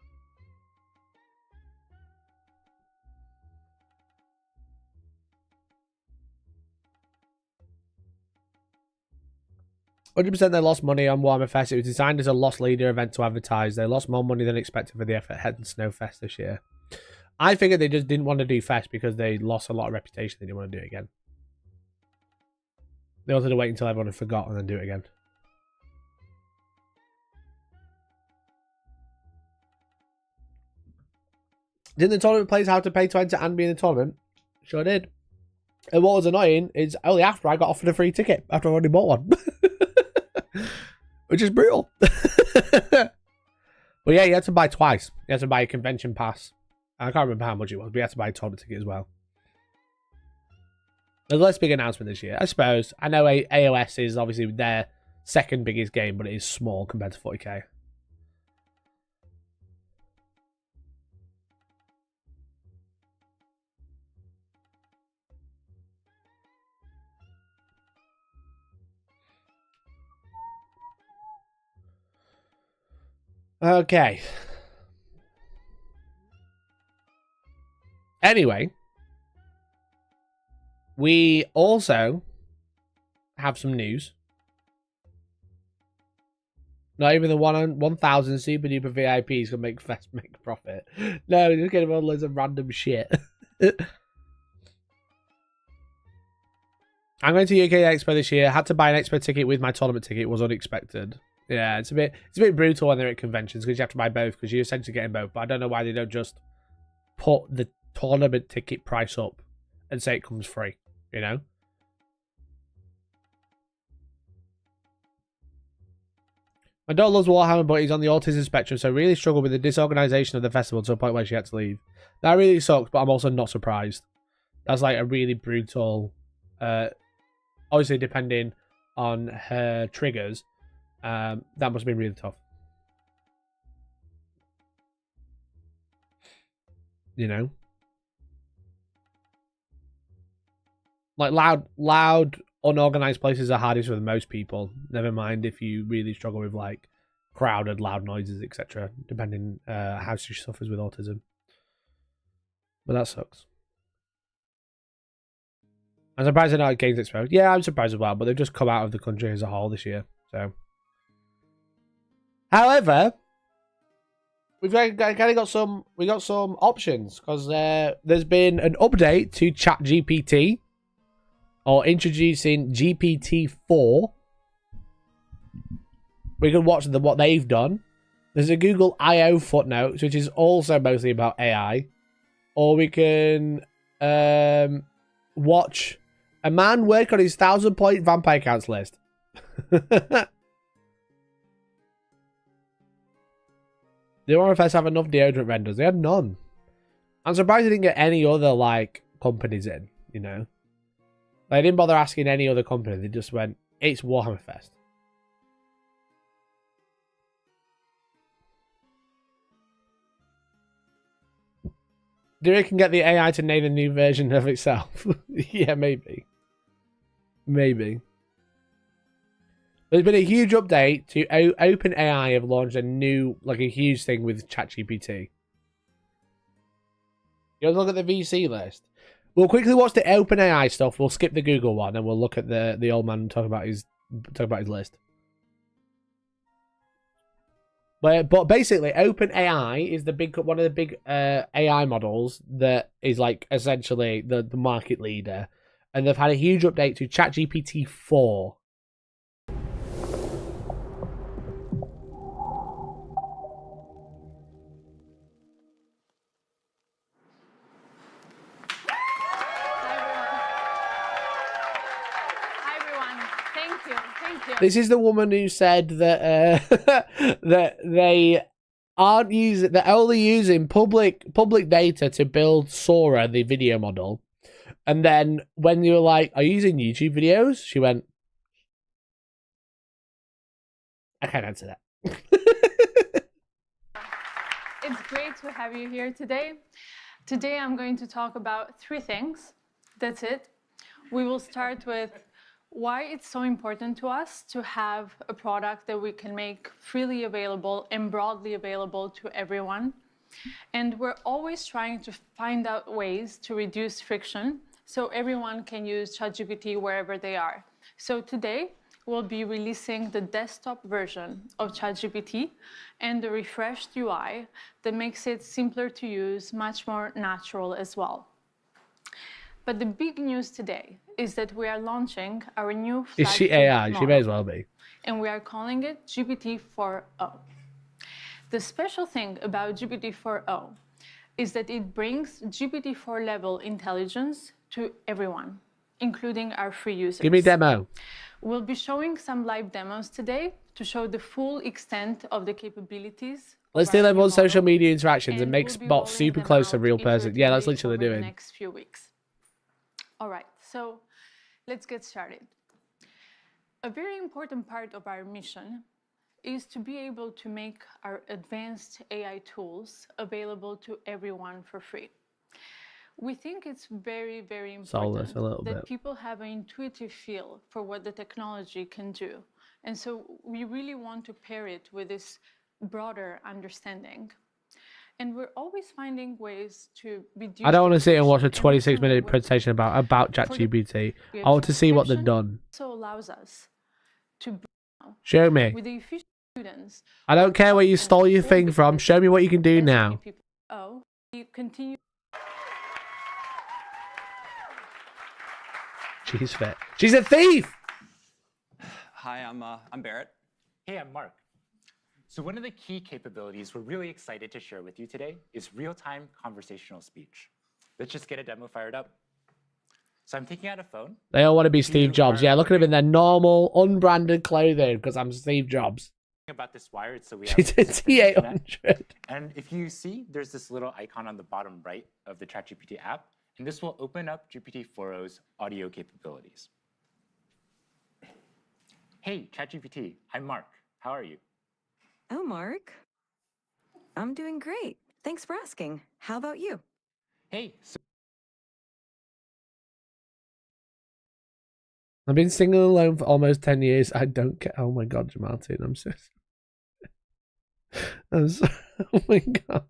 100% they lost money on Warhammer Fest. It was designed as a loss leader event to advertise. They lost more money than expected for the effort Head and Snow Fest this year. I figured they just didn't want to do Fest because they lost a lot of reputation. They didn't want to do it again. They wanted to wait until everyone had forgot and then do it again. Didn't the tournament players have to pay to enter and be in the tournament? Sure did. And what was annoying is only after I got offered a free ticket after I already bought one. Which is brutal. But yeah, you had to buy twice. You had to buy a convention pass. I can't remember how much it was, but you had to buy a tournament ticket as well. There's a less big announcement this year, I suppose. I know AOS is obviously their second biggest game, but it is small compared to 40k. Okay. Anyway, we also have some news. Not even the 1,000 super duper VIPs can make profit. No, just get about loads of random shit. I'm going to UK Expo this year. Had to buy an Expo ticket with my tournament ticket. It was unexpected. Yeah, it's a bit brutal when they're at conventions because you have to buy both because you're essentially getting both. But I don't know why they don't just put the tournament ticket price up and say it comes free, you know? My daughter loves Warhammer, but he's on the autism spectrum, so really struggled with the disorganization of the festival to a point where she had to leave. That really sucks, but I'm also not surprised. That's like a really brutal, obviously depending on her triggers, that must have been really tough. You know? Like loud, unorganized places are hardest for most people. Never mind if you really struggle with like crowded, loud noises, etc. Depending how she suffers with autism. But that sucks. I'm surprised they're not at Games Expo. Yeah, I'm surprised as well, but they've just come out of the country as a whole this year. So, however, we've got some options because there's been an update to ChatGPT. Or introducing GPT-4. We can watch what they've done. There's a Google I.O. footnote, which is also mostly about AI. Or we can watch a man work on his 1,000-point vampire counts list. The RFS have enough deodorant renders. They had none. I'm surprised they didn't get any other like companies in, you know. They didn't bother asking any other company. They just went, it's Warhammer Fest. Do it can get the AI to name a new version of itself? Yeah, maybe. Maybe. There's been a huge update to OpenAI have launched a new, like a huge thing with ChatGPT. You want to look at the VC list? We'll quickly watch the OpenAI stuff. We'll skip the Google one, and we'll look at the old man talking about his list. But basically, OpenAI is one of the big AI models that is like essentially the market leader, and they've had a huge update to ChatGPT 4. This is the woman who said that that they aren't using, they're only using public data to build Sora, the video model. And then when you were like, "Are you using YouTube videos?" She went, "I can't answer that." It's great to have you here today. Today I'm going to talk about 3 things. That's it. We will start with why it's so important to us to have a product that we can make freely available and broadly available to everyone. And we're always trying to find out ways to reduce friction so everyone can use ChatGPT wherever they are. So today, will be releasing the desktop version of ChatGPT and the refreshed UI that makes it simpler to use, much more natural as well. But the big news today is that we are launching our new Is she flagship AI? She model, may as well be. and we are calling it GPT-4o. The special thing about GPT-4o is that it brings GPT-4 level intelligence to everyone, including our free users. Give me a demo. We'll be showing some live demos today to show the full extent of the capabilities. Let's of do our them new on social model, media interactions and make we'll be bots rolling super them close to a out real person. Yeah, that's iteratively literally over the doing. next few weeks. All right, so let's get started. A very important part of our mission is to be able to make our advanced AI tools available to everyone for free. We think it's very, very Soulless important a little that bit. people have an intuitive feel for what the technology can do. And so we really want to pair it with this broader understanding. And we're always finding ways to reduce. I don't want to sit and watch a the friction, 26-minute presentation about ChatGPT. I want to see what they've done. also allows us to Show me. with the efficient students. I don't care where you stole your thing from. Show me what you can do as many now. people- Oh, you continue. She's fit. She's a thief! Hi, I'm Barrett. Hey, I'm Mark. So one of the key capabilities we're really excited to share with you today is real-time conversational speech. Let's just get a demo fired up. So I'm taking out a phone. They all want to be Steve Jobs. Yeah, look at them in their normal, unbranded clothing because I'm Steve Jobs. About this wired, so we have She's a T800. And if you see, there's this little icon on the bottom right of the ChatGPT app, and this will open up GPT-4o's audio capabilities. Hey, ChatGPT, I'm Mark. How are you? Oh, Mark. I'm doing great. Thanks for asking. How about you? Hey, so I've been single alone for almost 10 years. I don't care. Oh my God, Martin, I'm so oh my God.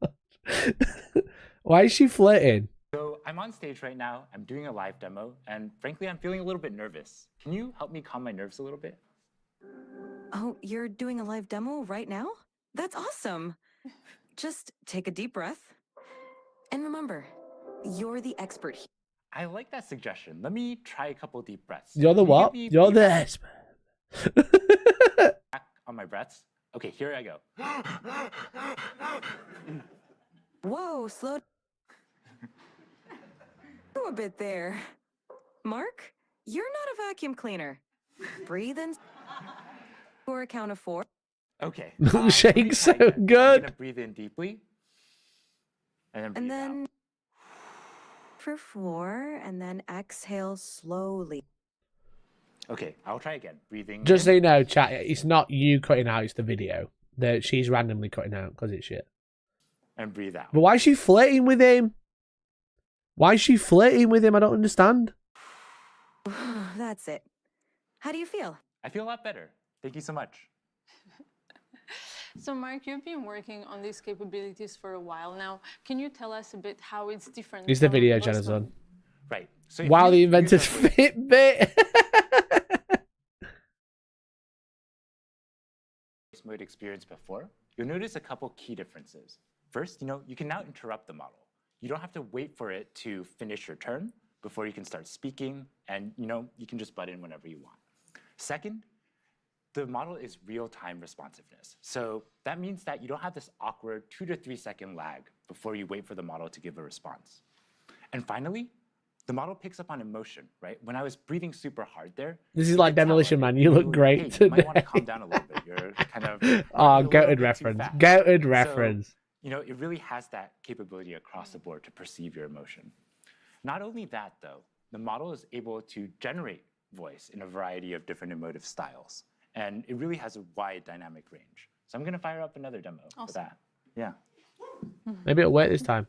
Why is she flirting? So I'm on stage right now. I'm doing a live demo, and frankly, I'm feeling a little bit nervous. Can you help me calm my nerves a little bit? Oh, you're doing a live demo right now? That's awesome. Just take a deep breath. And remember, you're the expert here. I like that suggestion. Let me try a couple deep breaths. You're the Can you what? give me You're the feedback on my breaths? Okay, here I go. Whoa, slow down a bit there. Mark, you're not a vacuum cleaner. Breathe in for a count of 4. Okay. Milkshake's let me try so again. I'm good. gonna breathe in deeply. And then breathe And then out. for 4, and then exhale slowly. Okay, I'll try again. Breathing Just so in you know, chat, it's not you cutting out, it's the video that she's randomly cutting out because it's shit. and breathe out. But why is she flirting with him? Why is she flirting with him? I don't understand. That's it. How do you feel? I feel a lot better. Thank you so much. So Mark, you've been working on these capabilities for a while now. Can you tell us a bit how it's different? It's the from video most Jenna's of- on. Right. So if Wow, you they use invented our voice Fitbit. mode experience before, you'll notice a couple key differences. First, you can now interrupt the model. You don't have to wait for it to finish your turn before you can start speaking, and you can just butt in whenever you want. Second, the model is real-time responsiveness. So that means that you don't have this awkward 2 to 3 second lag before you wait for the model to give a response. And finally, the model picks up on emotion, right? When I was breathing super hard there. This is you like could tell, Demolition Man. You look great hey, you might want to today. calm down a little bit. You're kind of Oh, running a little goated bit too reference. fast. Goated So, reference. it really has that capability across the board to perceive your emotion. Not only that, though, the model is able to generate voice in a variety of different emotive styles. And it really has a wide dynamic range. So I'm going to fire up another demo for Awesome. that. Yeah. Maybe it'll work this time.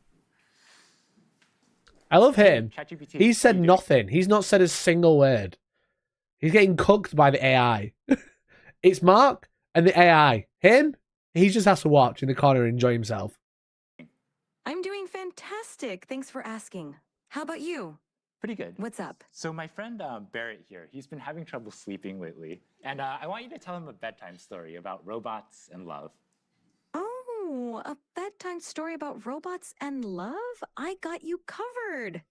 I love him. ChatGPT, He how said you doing? nothing. He's not said a single word. He's getting cooked by the AI. It's Mark and the AI. Him, he just has to watch in the corner and enjoy himself. I'm doing fantastic. Thanks for asking. How about you? Pretty good. What's up? So my friend Barrett here, he's been having trouble sleeping lately. And I want you to tell him a bedtime story about robots and love. Oh, a bedtime story about robots and love? I got you covered.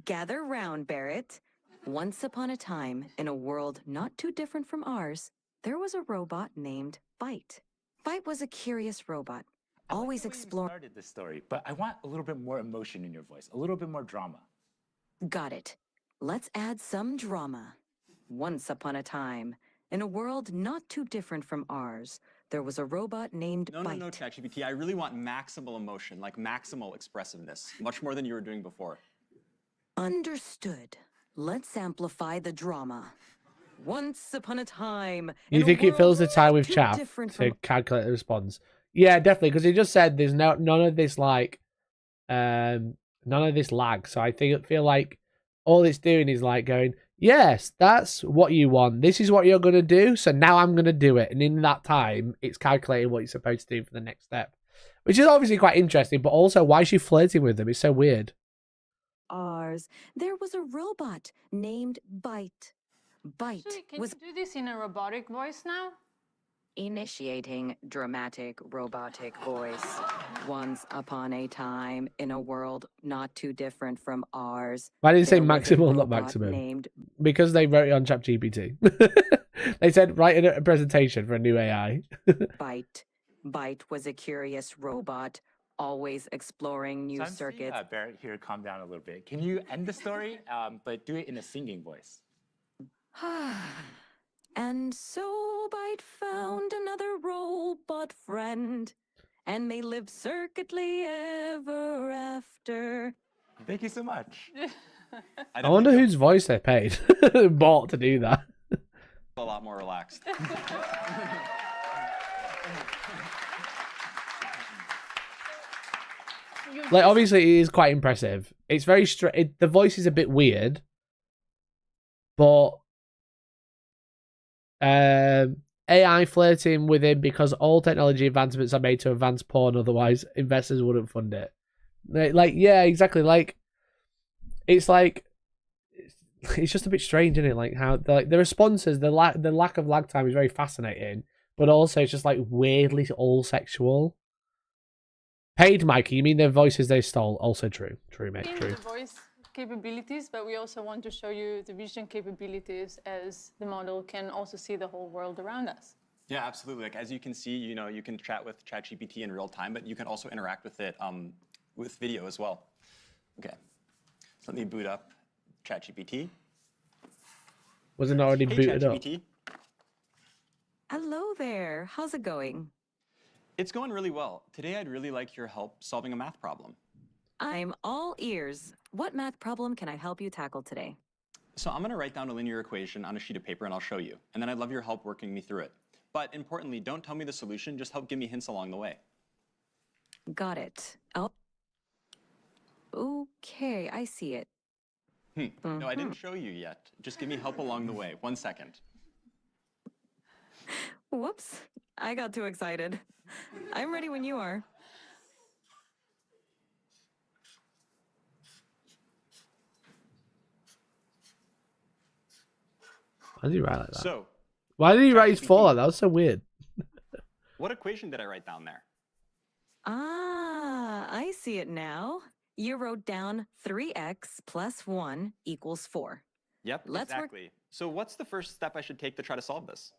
Gather round, Barrett. Once upon a time, in a world not too different from ours, there was a robot named Byte. Byte was a curious robot, always exploring. Started this story, but I want a little bit more emotion in your voice, a little bit more drama. Got it. Let's add some drama. Once upon a time, in a world not too different from ours, there was a robot named Byte. No, ChatGPT. I really want maximal emotion, like maximal expressiveness, much more than you were doing before. Understood. Let's amplify the drama. Once upon a time. You think it fills the time with chaff to calculate the response? Yeah, definitely, because he just said there's none of this like none of this lag. So I feel like all it's doing is like going, yes, that's what you want. This is what you're gonna do. So now I'm gonna do it, and in that time, it's calculating what you're supposed to do for the next step, which is obviously quite interesting. But also, why is she flirting with them? It's so weird. Ours. There was a robot named Byte. Byte Actually, can was you do this in a robotic voice now? initiating dramatic robotic voice. Once upon a time, in a world not too different from ours. Why did it say there was a maximal, not robot maximum? Named Because they wrote it on ChatGPT. They said write a presentation for a new AI. Byte. Byte was a curious robot, always exploring new So I'm circuits. seeing, Barrett here, calm down a little bit. Can you end the story, but do it in a singing voice? And so Byte found another robot friend, and they lived circuitly ever after. Thank you so much. I wonder whose voice they paid bought to do that. A lot more relaxed. Like, obviously, it is quite impressive. It's very straight. The voice is a bit weird, but AI flirting with him because all technology advancements are made to advance porn. Otherwise, investors wouldn't fund it. Like, yeah, exactly. Like, it's like it's just a bit strange, isn't it? Like how the responses, the lack of lag time is very fascinating, but also it's just like weirdly all sexual. Paid, Mikey. You mean the voices they stole? Also true. True, mate. True. The voice capabilities, but we also want to show you the vision capabilities as the model can also see the whole world around us. Yeah, absolutely. Like as you can see, you can chat with ChatGPT in real time, but you can also interact with it with video as well. Okay, so let me boot up ChatGPT. Was it already booted up? Hello there. How's it going? It's going really well. Today, I'd really like your help solving a math problem. I'm all ears. What math problem can I help you tackle today? So I'm going to write down a linear equation on a sheet of paper, and I'll show you. And then I'd love your help working me through it. But importantly, don't tell me the solution. Just help give me hints along the way. Got it. Oh. Okay, I see it. No, I didn't show you yet. Just give me help along the way. 1 second. Whoops. I got too excited. I'm ready when you are. Why did he write like that? So, why did he write his fallout? That was so weird. what equation did I write down there? Ah, I see it now. You wrote down 3x plus 1 equals 4. Yep, exactly. So what's the first step I should take to try to solve this?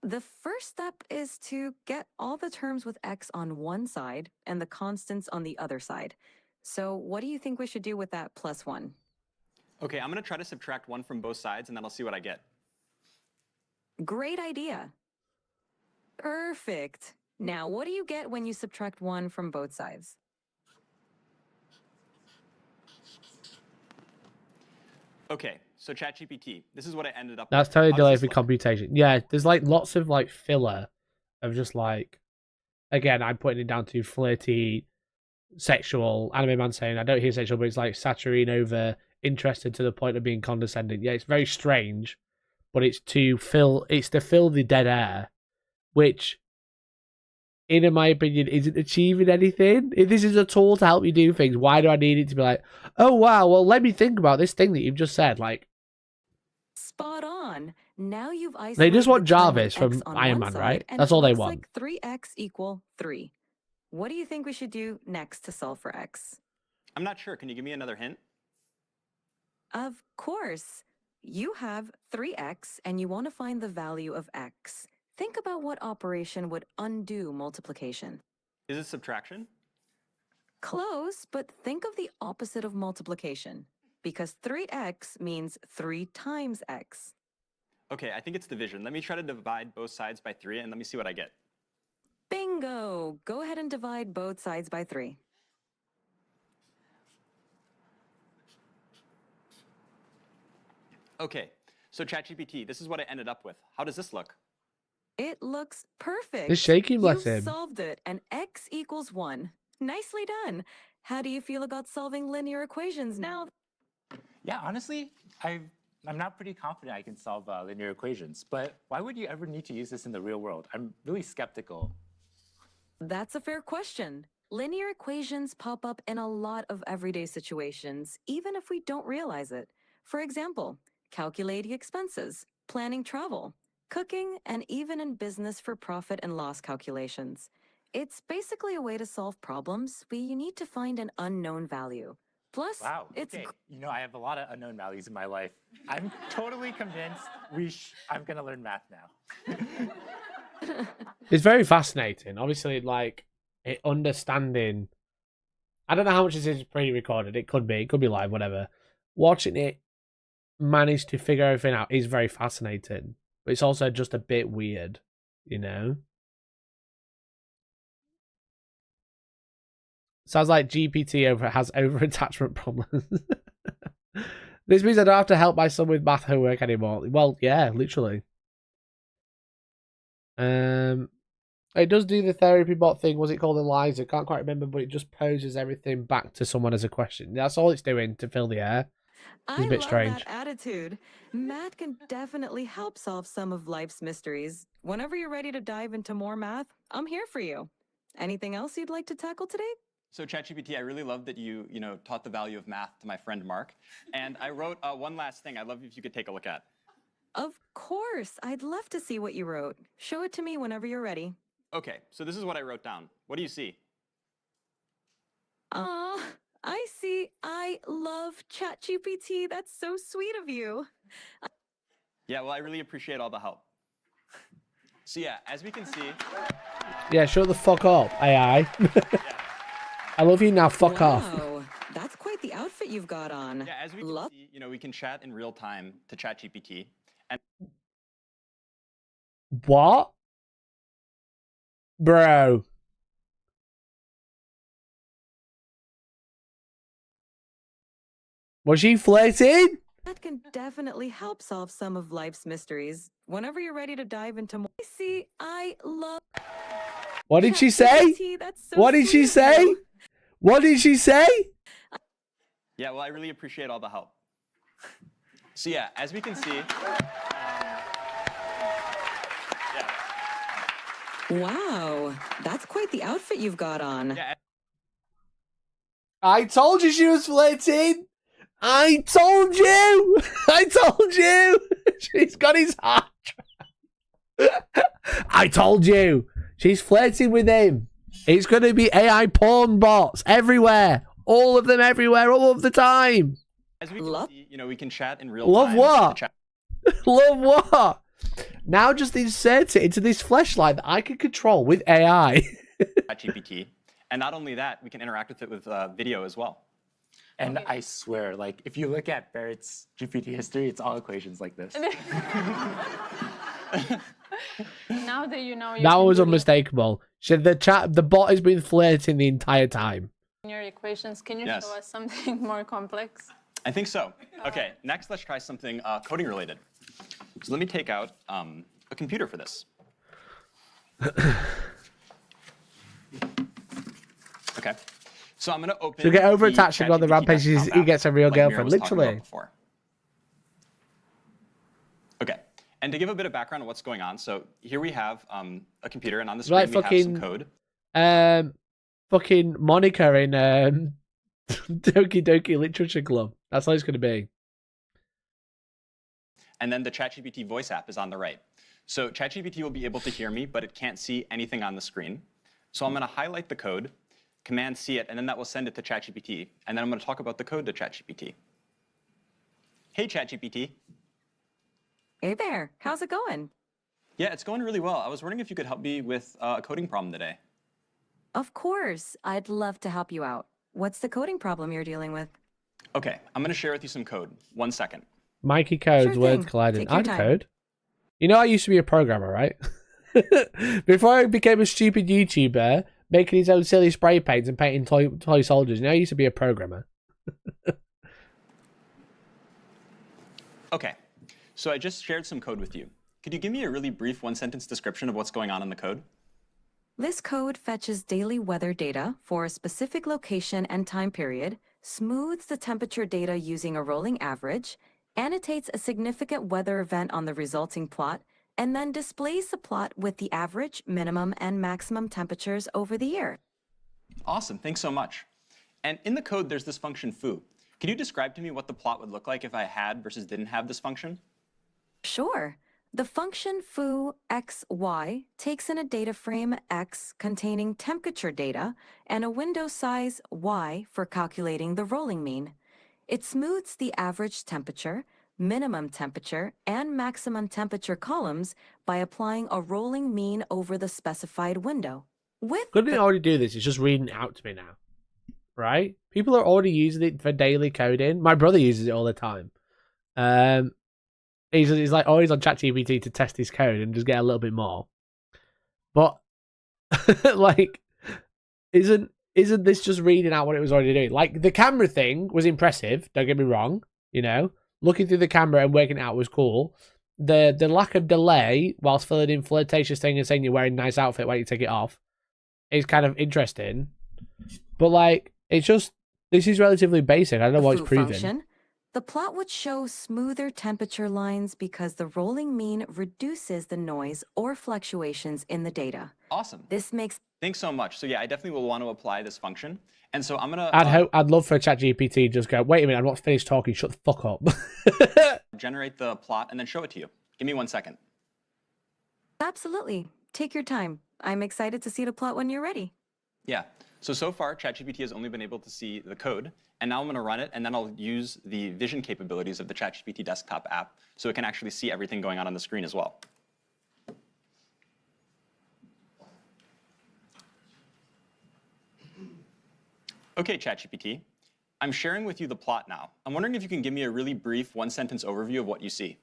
The first step is to get all the terms with x on one side and the constants on the other side. So what do you think we should do with that plus 1? Okay, I'm going to try to subtract 1 from both sides, and then I'll see what I get. Great idea. Perfect. Now, what do you get when you subtract 1 from both sides? Okay, so ChatGPT, this is what I ended up That's with. totally How does delayed this for look? computation. Yeah, there's like lots of like filler of just like, again, I'm putting it down to flirty, sexual. Anime man saying I don't hear sexual, but it's like saturating over interested to the point of being condescending. Yeah, it's very strange, but it's to fill the dead air, which in my opinion, isn't achieving anything. If this is a tool to help you do things, why do I need it to be like, oh wow, well let me think about this thing that you've just said? Like, Spot on. Now you've isolated they just want the term Jarvis x from on Iron one Man, side, right? and That's it all they looks want. like 3x equal 3. What do you think we should do next to solve for x? I'm not sure. Can you give me another hint? Of course. You have 3x and you want to find the value of x. Think about what operation would undo multiplication. Is it subtraction? Close, but think of the opposite of multiplication. Because 3x means 3 times x. Okay, I think it's division. Let me try to divide both sides by 3 and let me see what I get. Bingo! Go ahead and divide both sides by 3. Okay, so ChatGPT, this is what I ended up with. How does this look? It looks perfect. It's shaking, bless You've him. solved it, and x equals 1. Nicely done. How do you feel about solving linear equations now? Yeah, honestly, I'm not pretty confident I can solve linear equations, but why would you ever need to use this in the real world? I'm really skeptical. That's a fair question. Linear equations pop up in a lot of everyday situations, even if we don't realize it. For example, calculating expenses, planning travel, cooking, and even in business for profit and loss calculations. It's basically a way to solve problems where you need to find an unknown value. Plus, Wow, it's okay. You know, I have a lot of unknown values in my life. I'm totally convinced I'm going to learn math now. It's very fascinating. Obviously, like, understanding. I don't know how much this is pre-recorded. It could be live, whatever. Watching it manage to figure everything out is very fascinating. But it's also just a bit weird, you know? Sounds like GPT has over-attachment problems. This means I don't have to help my son with math homework anymore. Well, yeah, literally. It does do the therapy bot thing. Was it called Eliza? Can't quite remember, but it just poses everything back to someone as a question. That's all it's doing to fill the air. It's a bit strange. That attitude. Math can definitely help solve some of life's mysteries. Whenever you're ready to dive into more math, I'm here for you. Anything else you'd like to tackle today? So ChatGPT, I really love that you taught the value of math to my friend Mark. And I wrote one last thing I'd love if you could take a look at. Of course. I'd love to see what you wrote. Show it to me whenever you're ready. Okay, so this is what I wrote down. What do you see? I see. I love ChatGPT. That's so sweet of you. Yeah, well, I really appreciate all the help. So yeah, as we can see... Yeah, shut the fuck up, AI. I love you now, fuck off. Wow, that's quite the outfit you've got on. Yeah, as we can see, we can chat in real time to ChatGPT. And What? Bro. Was she flirting? That can definitely help solve some of life's mysteries. Whenever you're ready to dive into more... See, I love... What did she say? What did she say? What did she say? yeah, well, I really appreciate all the help. So yeah, as we can see... Wow, that's quite the outfit you've got on. Yeah. I told you she was flirting. I told you. I told you. She's got his heart. I told you. She's flirting with him. It's going to be AI porn bots everywhere. All of them everywhere, all of the time. As we can see, we can chat in real Love time. what? Love what? Now just insert it into this fleshlight that I can control with AI. ChatGPT. And not only that, we can interact with it with video as well. And I swear, like, if you look at Barrett's GPT history, it's all equations like this. Now that you know... That was unmistakable. The bot has been flirting the entire time. Your equations, can you show us something more complex? I think so. Okay, next let's try something coding related. So let me take out a computer for this. Okay, so I'm going to open... She'll get over-attached and go on the rampage. He gets a real girlfriend, literally. Okay, And to give a bit of background on what's going on, so here we have a computer, and on the screen Like we have some code. Fucking Monica in Doki Doki Literature Club. That's how it's going to be. And then the ChatGPT voice app is on the right. So ChatGPT will be able to hear me, but it can't see anything on the screen. So I'm going to highlight the code, Command C it, and then that will send it to ChatGPT. And then I'm going to talk about the code to ChatGPT. Hey, ChatGPT. Hey there, how's it going? Yeah, it's going really well. I was wondering if you could help me with a coding problem today. Of course, I'd love to help you out. What's the coding problem you're dealing with? Okay, I'm going to share with you some code. 1 second. Mikey codes, Sure words thing. colliding. Take your I time. code. You know, I used to be a programmer, right? Before I became a stupid YouTuber, making his own silly spray paints and painting toy soldiers, you know, I used to be a programmer. Okay, so I just shared some code with you. Could you give me a really brief one-sentence description of what's going on in the code? This code fetches daily weather data for a specific location and time period, smooths the temperature data using a rolling average, annotates a significant weather event on the resulting plot, and then displays the plot with the average, minimum, and maximum temperatures over the year. Awesome, thanks so much. And in the code, there's this function foo. Can you describe to me what the plot would look like if I had versus didn't have this function? Sure. The function foo xy takes in a data frame x containing temperature data and a window size y for calculating the rolling mean. It smooths the average temperature, minimum temperature, and maximum temperature columns by applying a rolling mean over the specified window. Couldn't it already do this? It's just reading it out to me now. Right? People are already using it for daily coding. My brother uses it all the time. He's like always on ChatGPT to test his code and just get a little bit more. But like, isn't this just reading out what it was already doing? Like the camera thing was impressive. Don't get me wrong. You know, looking through the camera and working it out was cool. The lack of delay whilst filling in flirtatious thing and saying you're wearing a nice outfit while you take it off is kind of interesting. But like, it's just this is relatively basic. I don't know what it's proving. Function. The plot would show smoother temperature lines because the rolling mean reduces the noise or fluctuations in the data. Awesome. This makes... Thanks so much. So yeah, I definitely will want to apply this function. And so I'm going to... I'd love for ChatGPT to just go, wait a minute, I'm not finished talking, shut the fuck up. generate the plot and then show it to you. Give me 1 second. Absolutely. Take your time. I'm excited to see the plot when you're ready. Yeah. So far, ChatGPT has only been able to see the code, and now I'm going to run it, and then I'll use the vision capabilities of the ChatGPT desktop app so it can actually see everything going on the screen as well. Okay, ChatGPT, I'm sharing with you the plot now. I'm wondering if you can give me a really brief one-sentence overview of what you see.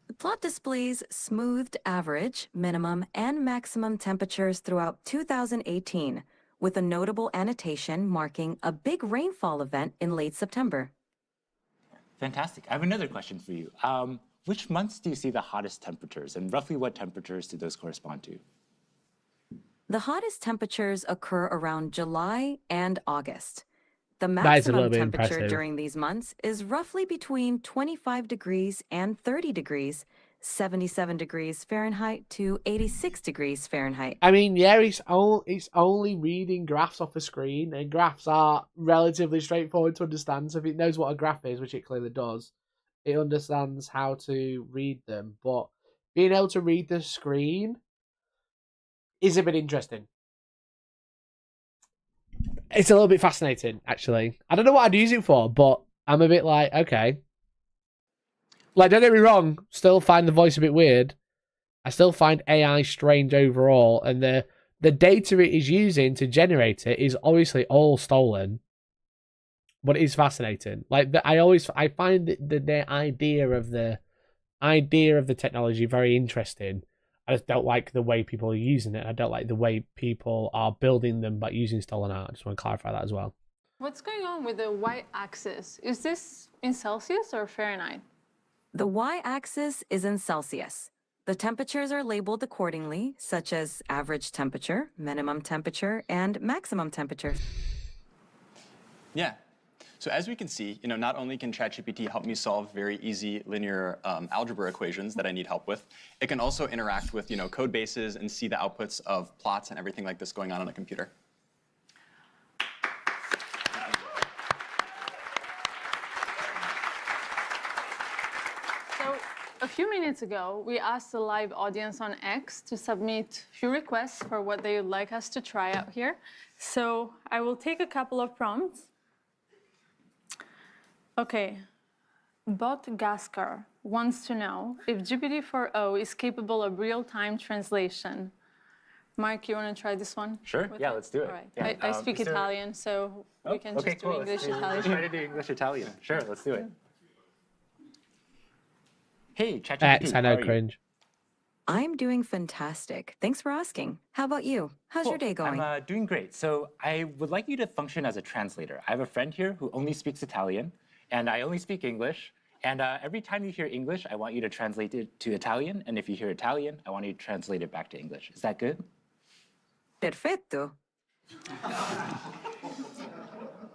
The plot displays smoothed average, minimum, and maximum temperatures throughout 2018, with a notable annotation marking a big rainfall event in late September. Fantastic. I have another question for you. Which months do you see the hottest temperatures, and roughly what temperatures do those correspond to? The hottest temperatures occur around July and August. The That is a little maximum bit temperature impressive. during these months is roughly between 25 degrees and 30 degrees, 77 degrees Fahrenheit to 86 degrees Fahrenheit. I mean, yeah, it's only reading graphs off a screen, and graphs are relatively straightforward to understand. So if it knows what a graph is, which it clearly does, it understands how to read them. But being able to read the screen is a bit interesting. It's a little bit fascinating, actually. I don't know what I'd use it for, but I'm a bit like, okay. Like, don't get me wrong, still find the voice a bit weird. I still find AI strange overall, and the data it is using to generate it is obviously all stolen. But it is fascinating. Like, I find the idea of the technology very interesting. I just don't like the way people are using it. I don't like the way people are building them by using stolen art. I just want to clarify that as well. What's going on with the y-axis? Is this in Celsius or Fahrenheit? The y-axis is in Celsius. The temperatures are labeled accordingly, such as average temperature, minimum temperature, and maximum temperature. Yeah. So as we can see, not only can ChatGPT help me solve very easy linear algebra equations that I need help with, it can also interact with code bases and see the outputs of plots and everything like this going on a computer. So a few minutes ago, we asked the live audience on X to submit a few requests for what they would like us to try out here. So I will take a couple of prompts. Okay, Bot Gaskar wants to know if GPT-4o is capable of real-time translation. Mark, you want to try this one? Sure, yeah, let's do it. All right. Yeah. I speak Italian, so we can just do English-Italian. Let's try to do English-Italian. Sure, let's do it. Hey, ChatGPT, X, I how know, are you? cringe. I'm doing fantastic. Thanks for asking. How about you? How's your day going? I'm doing great. So I would like you to function as a translator. I have a friend here who only speaks Italian, and I only speak English. And every time you hear English, I want you to translate it to Italian. And if you hear Italian, I want you to translate it back to English. Is that good? Perfetto.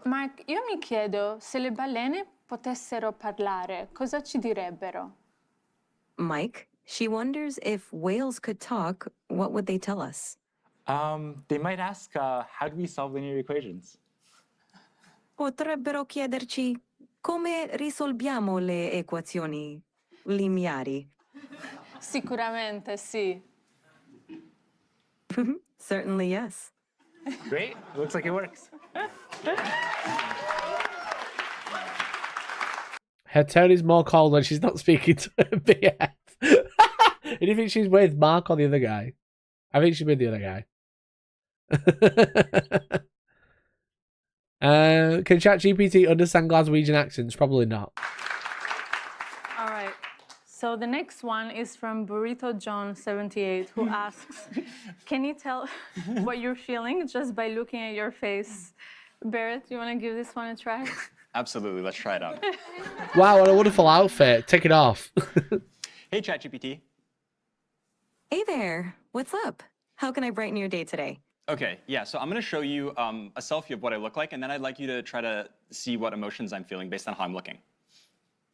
Mark, io mi chiedo se le balene potessero parlare, cosa ci direbbero? Mike, she wonders if whales could talk, what would they tell us? They might ask, how do we solve linear equations? Potrebbero chiederci come risolviamo le equazioni lineari. Sicuramente sì. Certainly, yes. Great, looks like it works. Her tone is more cold when she's not speaking to BF. And do you think she's with Mark or the other guy? I think she's with the other guy. Can ChatGPT understand Glaswegian accents? Probably not. All right. So the next one is from Burrito John 78, who asks, can you tell what you're feeling just by looking at your face? Barrett, you want to give this one a try? Absolutely, let's try it out. Wow, what a wonderful outfit. Take it off. Hey, ChatGPT. Hey there. What's up? How can I brighten your day today? Okay, yeah, so I'm going to show you a selfie of what I look like, and then I'd like you to try to see what emotions I'm feeling based on how I'm looking.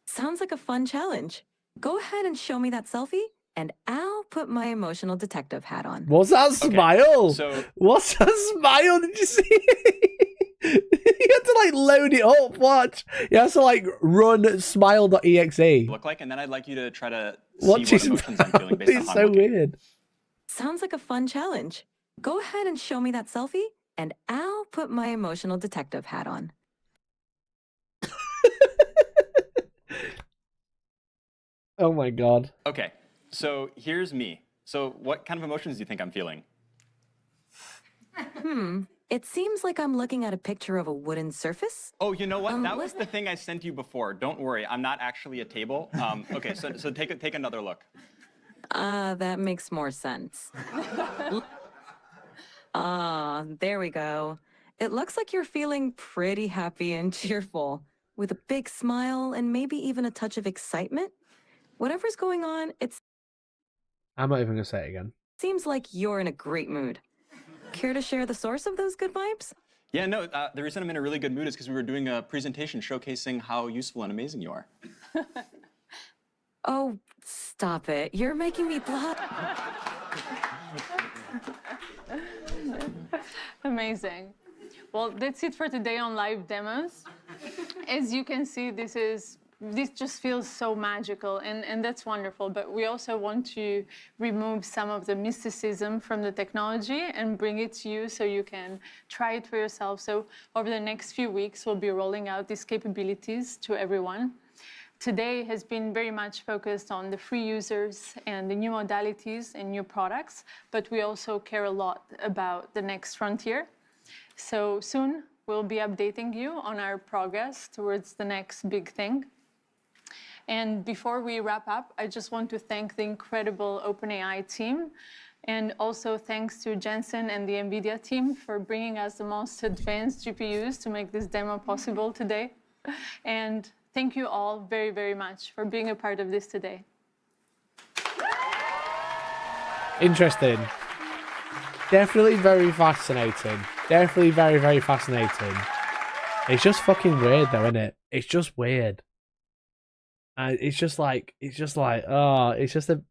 Sounds like a fun challenge. Go ahead and show me that selfie, and I'll put my emotional detective hat on. What's that smile? So, What's that smile? Did you see? You have to like load it up. Watch. You have to like run smile.exe. look like, and then I'd like you to try to see Watch what his emotions I'm feeling based on It's how so I'm looking. weird. Sounds like a fun challenge. Go ahead and show me that selfie, and I'll put my emotional detective hat on. Oh my god. Okay, so here's me. So what kind of emotions do you think I'm feeling? It seems like I'm looking at a picture of a wooden surface. Oh, you know what? That what- was the thing I sent you before. Don't worry, I'm not actually a table. Okay, so take another look. That makes more sense. There we go. It looks like you're feeling pretty happy and cheerful, with a big smile and maybe even a touch of excitement. Whatever's going on, it I'm not even going to say it again. seems like you're in a great mood. Care to share the source of those good vibes? Yeah, no, the reason I'm in a really good mood is because we were doing a presentation showcasing how useful and amazing you are. Oh, stop it. You're making me blush. Amazing. Well, that's it for today on live demos. As you can see, this just feels so magical, and that's wonderful. But we also want to remove some of the mysticism from the technology and bring it to you so you can try it for yourself. So over the next few weeks, we'll be rolling out these capabilities to everyone. Today has been very much focused on the free users and the new modalities and new products, but we also care a lot about the next frontier. So soon we'll be updating you on our progress towards the next big thing. And before we wrap up, I just want to thank the incredible OpenAI team, and also thanks to Jensen and the NVIDIA team for bringing us the most advanced GPUs to make this demo possible today. And thank you all very, very much for being a part of this today. Interesting. Definitely very fascinating. Definitely very, very fascinating. It's just fucking weird, though, isn't it? It's just weird. It's just like, oh, it's just a.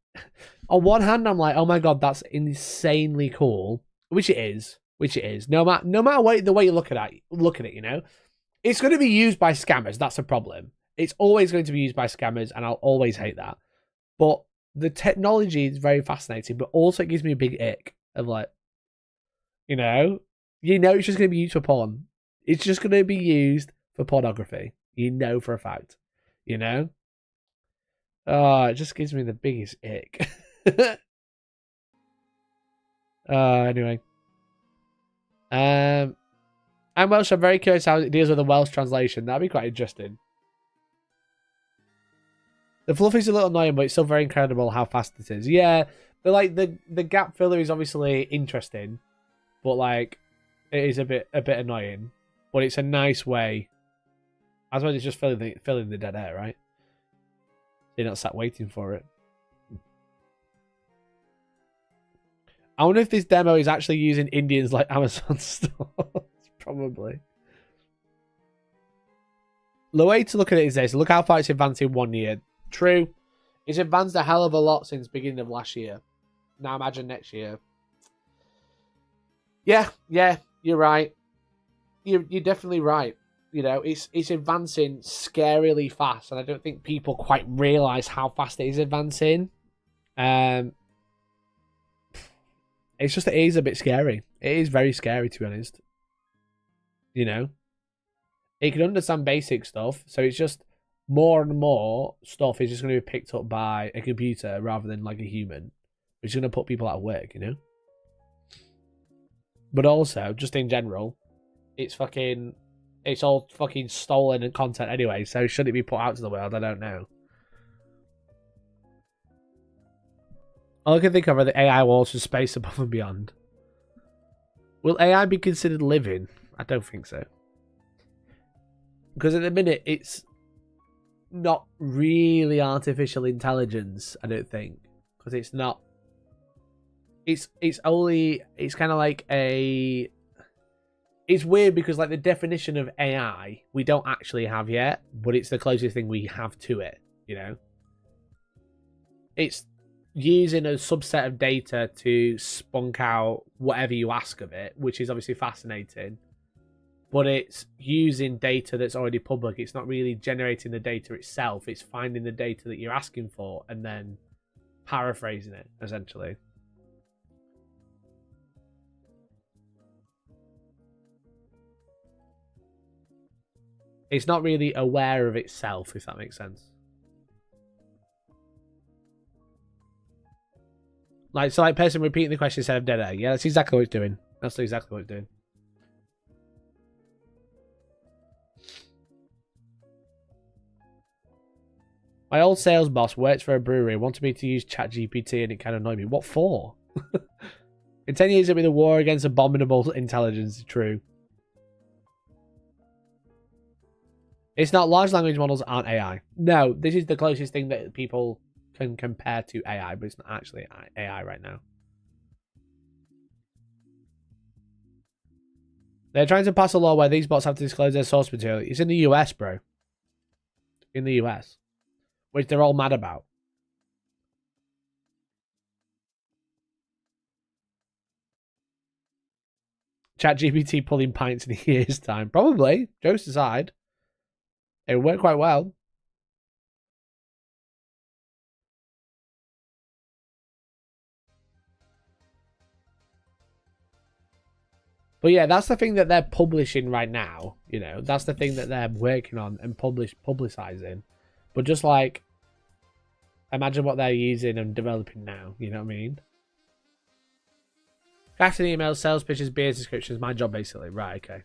On one hand, I'm like, oh my god, that's insanely cool, which it is. No matter the way you look at it, you know, it's going to be used by scammers. That's a problem. It's always going to be used by scammers, and I'll always hate that. But the technology is very fascinating, but also it gives me a big ick of like, you know, it's just going to be used for porn. It's just going to be used for pornography. You know for a fact. You know? Oh, it just gives me the biggest ick. Anyway. I'm Welsh. I'm very curious how it deals with the Welsh translation. That'd be quite interesting. The fluff is a little annoying, but it's still very incredible how fast it is. Yeah, but like the gap filler is obviously interesting, but like it is a bit annoying. But it's a nice way. I suppose it's just filling the dead air, right? You're not sat waiting for it. I wonder if this demo is actually using Indians like Amazon stores. Probably. The way to look at it is this. Look how far it's advanced in 1 year. True. It's advanced a hell of a lot since beginning of last year. Now imagine next year. Yeah, you're right. You're definitely right. You know, it's advancing scarily fast, and I don't think people quite realise how fast it is advancing. It's just, it is a bit scary. It is very scary, to be honest. You know? It can understand basic stuff, so it's just more and more stuff is just going to be picked up by a computer rather than like a human, which is going to put people out of work, you know? But also, just in general, it's all fucking stolen content anyway, so should it be put out to the world? I don't know. All I can think of are the AI walls for space above and beyond. Will AI be considered living? I don't think so. Because at the minute, it's not really artificial intelligence, I don't think. Because it's not... It's kind of like a... It's weird because like the definition of AI, we don't actually have yet, but it's the closest thing we have to it, you know? It's using a subset of data to spunk out whatever you ask of it, which is obviously fascinating. But it's using data that's already public. It's not really generating the data itself. It's finding the data that you're asking for and then paraphrasing it, essentially. It's not really aware of itself, if that makes sense. Like, so like person repeating the question instead of dead air. Yeah, that's exactly what it's doing. That's exactly what it's doing. My old sales boss works for a brewery, wanted me to use ChatGPT and it kind of annoyed me. What for? In 10 years it'll be the war against abominable intelligence. True. It's not. Large language models aren't AI. No, this is the closest thing that people can compare to AI, but it's not actually AI right now. They're trying to pass a law where these bots have to disclose their source material. It's in the US, bro. In the US. Which they're all mad about. ChatGPT pulling pints in a year's time. Probably. Jokes aside. It would work quite well. But yeah, that's the thing that they're publishing right now. You know, that's the thing that they're working on and publicizing. But just like, imagine what they're using and developing now. You know what I mean? Crafting emails, sales pitches, beers, descriptions. My job, basically. Right, okay.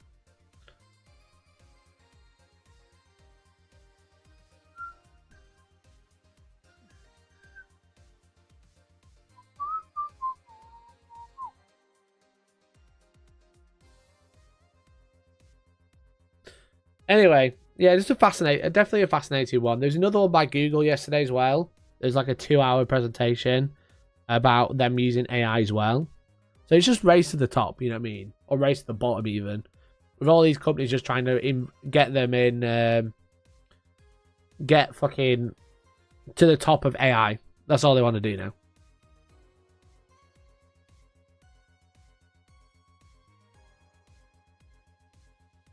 Anyway, yeah, just definitely a fascinating one. There's another one by Google yesterday as well. There's like a 2-hour presentation about them using AI as well. So it's just race to the top, you know what I mean? Or race to the bottom even. with all these companies just trying to get them in, get fucking to the top of AI. That's all they want to do now.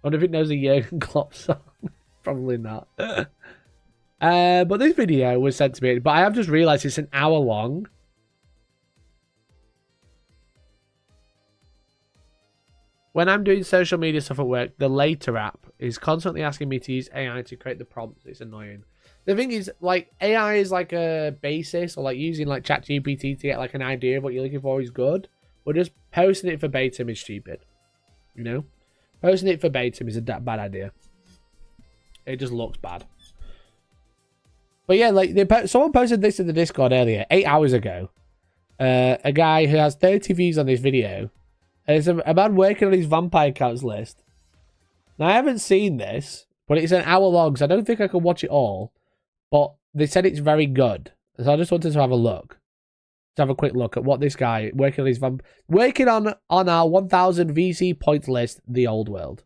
I wonder if it knows a Jurgen Klopp song. Probably not. But this video was sent to me, but I have just realised it's an hour long. When I'm doing social media stuff at work, the Later app is constantly asking me to use AI to create the prompts. It's annoying. The thing is, like, AI is like a basis, or like using like ChatGPT to get like an idea of what you're looking for is good. But just posting it verbatim is stupid. You know? Posting it verbatim is a bad idea. It just looks bad. But yeah, like someone posted this in the Discord earlier, 8 hours ago. A guy who has 30 views on this video. And it's a man working on his vampire counts list. Now, I haven't seen this, but it's an hour long, so I don't think I can watch it all. But they said it's very good. So I just wanted to have a look. To have a quick look at what this guy working on his working on our 1000 VC points list, the old world.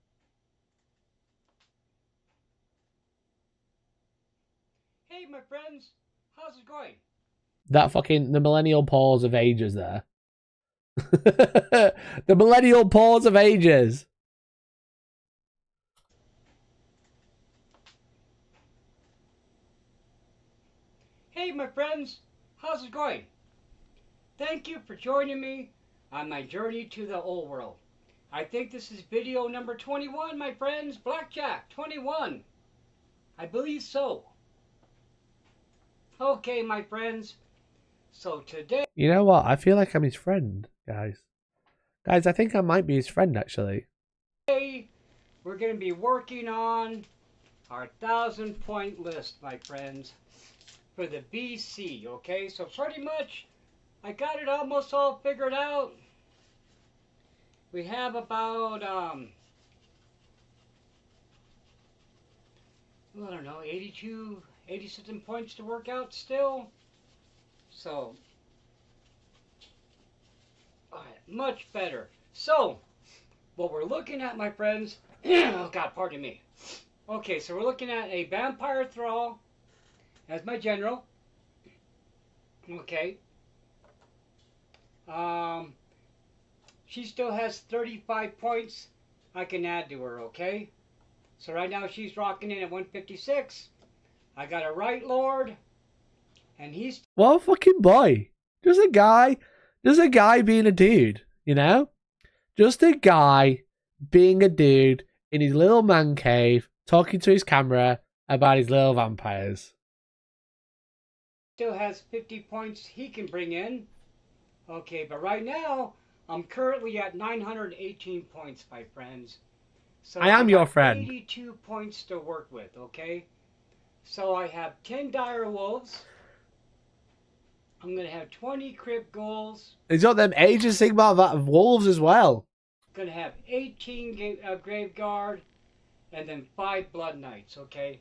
Hey, my friends, how's it going? That fucking the millennial pause of ages there. The millennial pause of ages. Hey, my friends, how's it going? Thank you for joining me on my journey to the old world. I think this is video number 21, my friends. Blackjack, 21. I believe so. Okay, my friends. So today... You know what? I feel like I'm his friend, guys. Guys, I think I might be his friend, actually. We're going to be working on our 1000-point list, my friends, for the BC, okay? So pretty much, I got it almost all figured out. We have about, I don't know, 80-something points to work out still. So, all right, much better. So, what we're looking at, my friends, oh God, pardon me. Okay, so we're looking at a vampire thrall as my general. Okay. She still has 35 points I can add to her, okay? So right now she's rocking in at 156. I got a right lord, and he's... What a fucking boy. Just a guy being a dude, you know? Just a guy being a dude in his little man cave, talking to his camera about his little vampires. Still has 50 points he can bring in. Okay, but right now, I'm currently at 918 points, my friends. So I am your got friend. 82 points to work with, okay? So I have 10 dire wolves. I'm going to have 20 crypt ghouls. He's got them Age of Sigmar wolves as well. Going to have 18 grave guard, and then 5 blood knights, okay?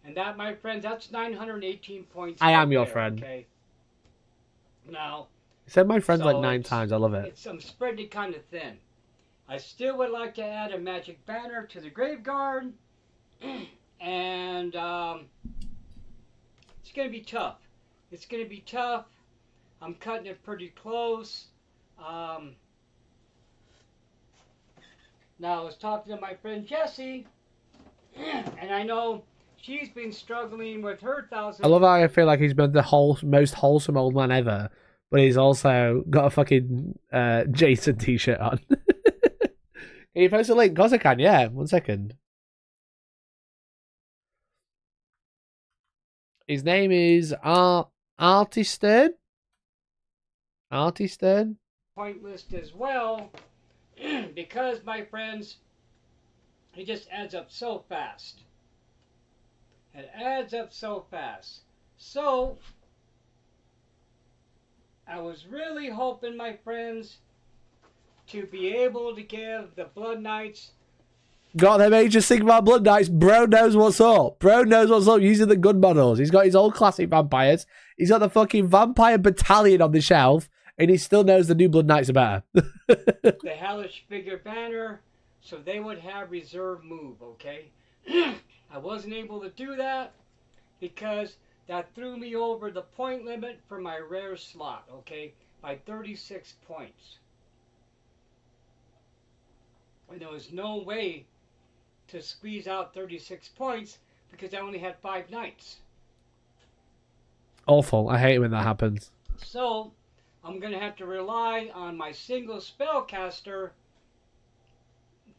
And that, my friends, that's 918 points. I am right your there, friend. Okay? Now... He said my friend's so like 9 times. I love it. I'm spreading it kind of thin. I still would like to add a magic banner to the grave guard. And it's going to be tough. It's going to be tough. I'm cutting it pretty close. Now, I was talking to my friend Jessie, and I know she's been struggling with her 1000. I love how I feel like he's been the most wholesome old man ever, but he's also got a fucking Jason t-shirt on. Can you post a link? Of course I can, yeah. 1 second. His name is Artistern. Artistern. Point list as well, because, my friends, it just adds up so fast. It adds up so fast. So, I was really hoping, my friends, to be able to give the Blood Knights... Got them Age of Sigmar Blood Knights. Bro knows what's up. Bro knows what's up using the good models. He's got his old classic vampires. He's got the fucking vampire battalion on the shelf. And he still knows the new Blood Knights are better. the Hellish Figure Banner. so they would have reserve move, okay? I wasn't able to do that because that threw me over the point limit for my rare slot, okay, by 36 points. And there was no way to squeeze out 36 points because I only had 5 knights. Awful. I hate it when that happens. So I'm going to have to rely on my single spellcaster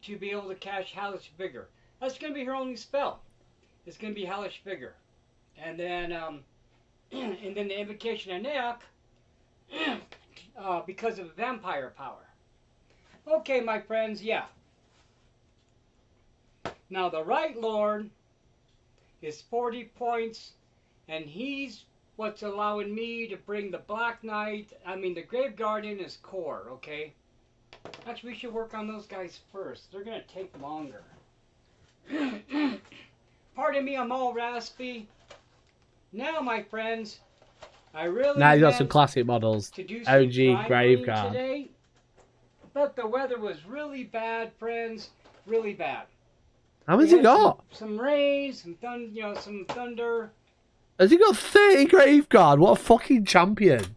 to be able to cast Hellish Vigor. That's going to be her only spell. It's going to be Hellish Vigor. And then and then the Invocation of Neok because of vampire power. Okay, my friends, yeah. Now the Right Lord is 40 points, and he's what's allowing me to bring the Black Knight, the Grave Guardian as core, okay? Actually, we should work on those guys first. They're going to take longer. Pardon me, I'm all raspy. Now, my friends, I really Now you got some classic models. to do some OG Graveguard. today, but the weather was really bad, friends. Really bad. How many's We he had got? Some rain, some thunder. Has he got 30 Graveguard? What a fucking champion.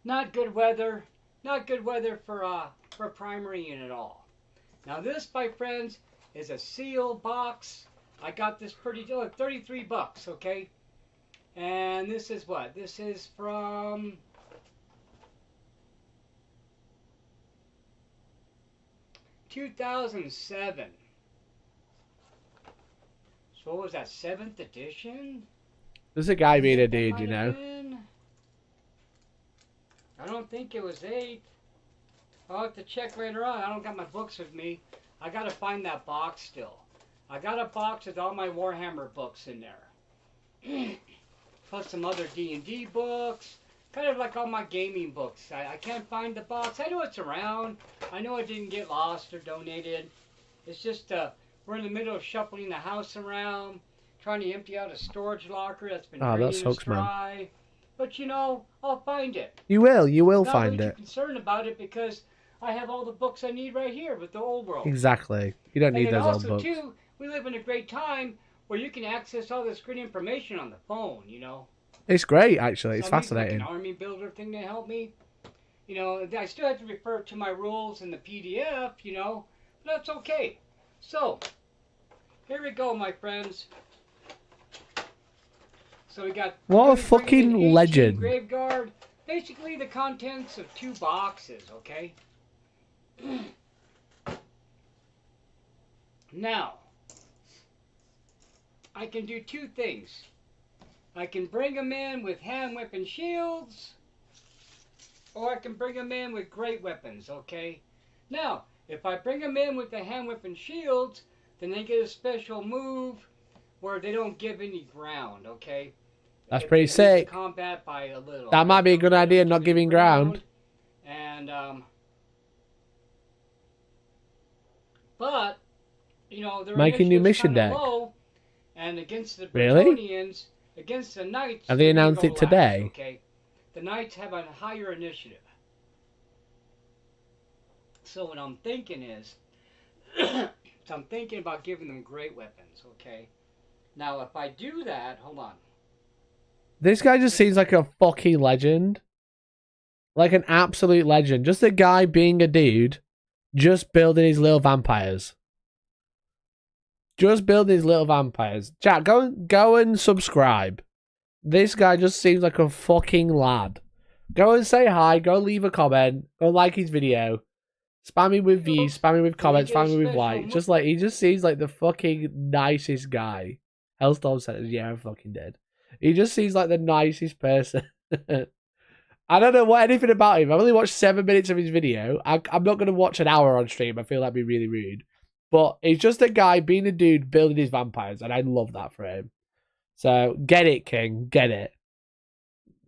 Not good weather. Not good weather for primary unit at all. Now this, my friends, is a seal box. I got this pretty deal at 33 bucks, okay? And this is what? This is from 2007. So what was that, 7th edition? There's a guy being a dude, you know. I don't think it was 8th. I'll have to check later on. I don't got my books with me. I gotta find that box still. I got a box with all my Warhammer books in there. Plus some other D&D books. Kind of like all my gaming books. I can't find the box. I know it's around. I know it didn't get lost or donated. It's just we're in the middle of shuffling the house around, trying to empty out a storage locker that's been Oh, that draining sucks, man. dry. But you know, I'll find it. You will Not find really it. too concerned about it because I have all the books I need right here with the old world. Exactly. You don't need And then those old also books. too, we live in a great time where you can access all this great information on the phone. You know. It's great, actually. It's So I'm using, like, fascinating. an army builder thing to help me. You know, I still have to refer to my rules in the PDF. You know, but that's okay. So here we go, my friends. So we got What a really bringing in fucking 18 legend. Graveguard. Basically the contents of 2 boxes, okay? Now, I can do 2 things. I can bring them in with hand weapon shields, or I can bring them in with great weapons, okay? Now, if I bring them in with the hand weapon shields, then they get a special move where they don't give any ground, okay? That's If pretty they lose sick. combat by a little. That might be a good idea, not giving ground. And but you know, they're Make a new mission kinda deck. low, and against the Really? Bretonians, against the knights, Have they they're gonna announced go it today? last, okay, the knights have a higher initiative. So what I'm thinking is, so I'm thinking about giving them great weapons, okay. Now if I do that, hold on. This guy just seems like a fucking legend. Like an absolute legend. Just a guy being a dude, just building his little vampires. Just building his little vampires. Jack, go and subscribe. This guy just seems like a fucking lad. Go and say hi. Go leave a comment. Go like his video. Spam me with views. Spam me with comments. Spam me with likes. Just like, he just seems like the fucking nicest guy. Hellstorm said, yeah, I'm fucking dead. He just seems like the nicest person. I don't know anything about him. I've only watched 7 minutes of his video. I'm not going to watch an hour on stream. I feel that'd be really rude. But he's just a guy being a dude building his vampires. And I love that for him. So, get it, King. Get it.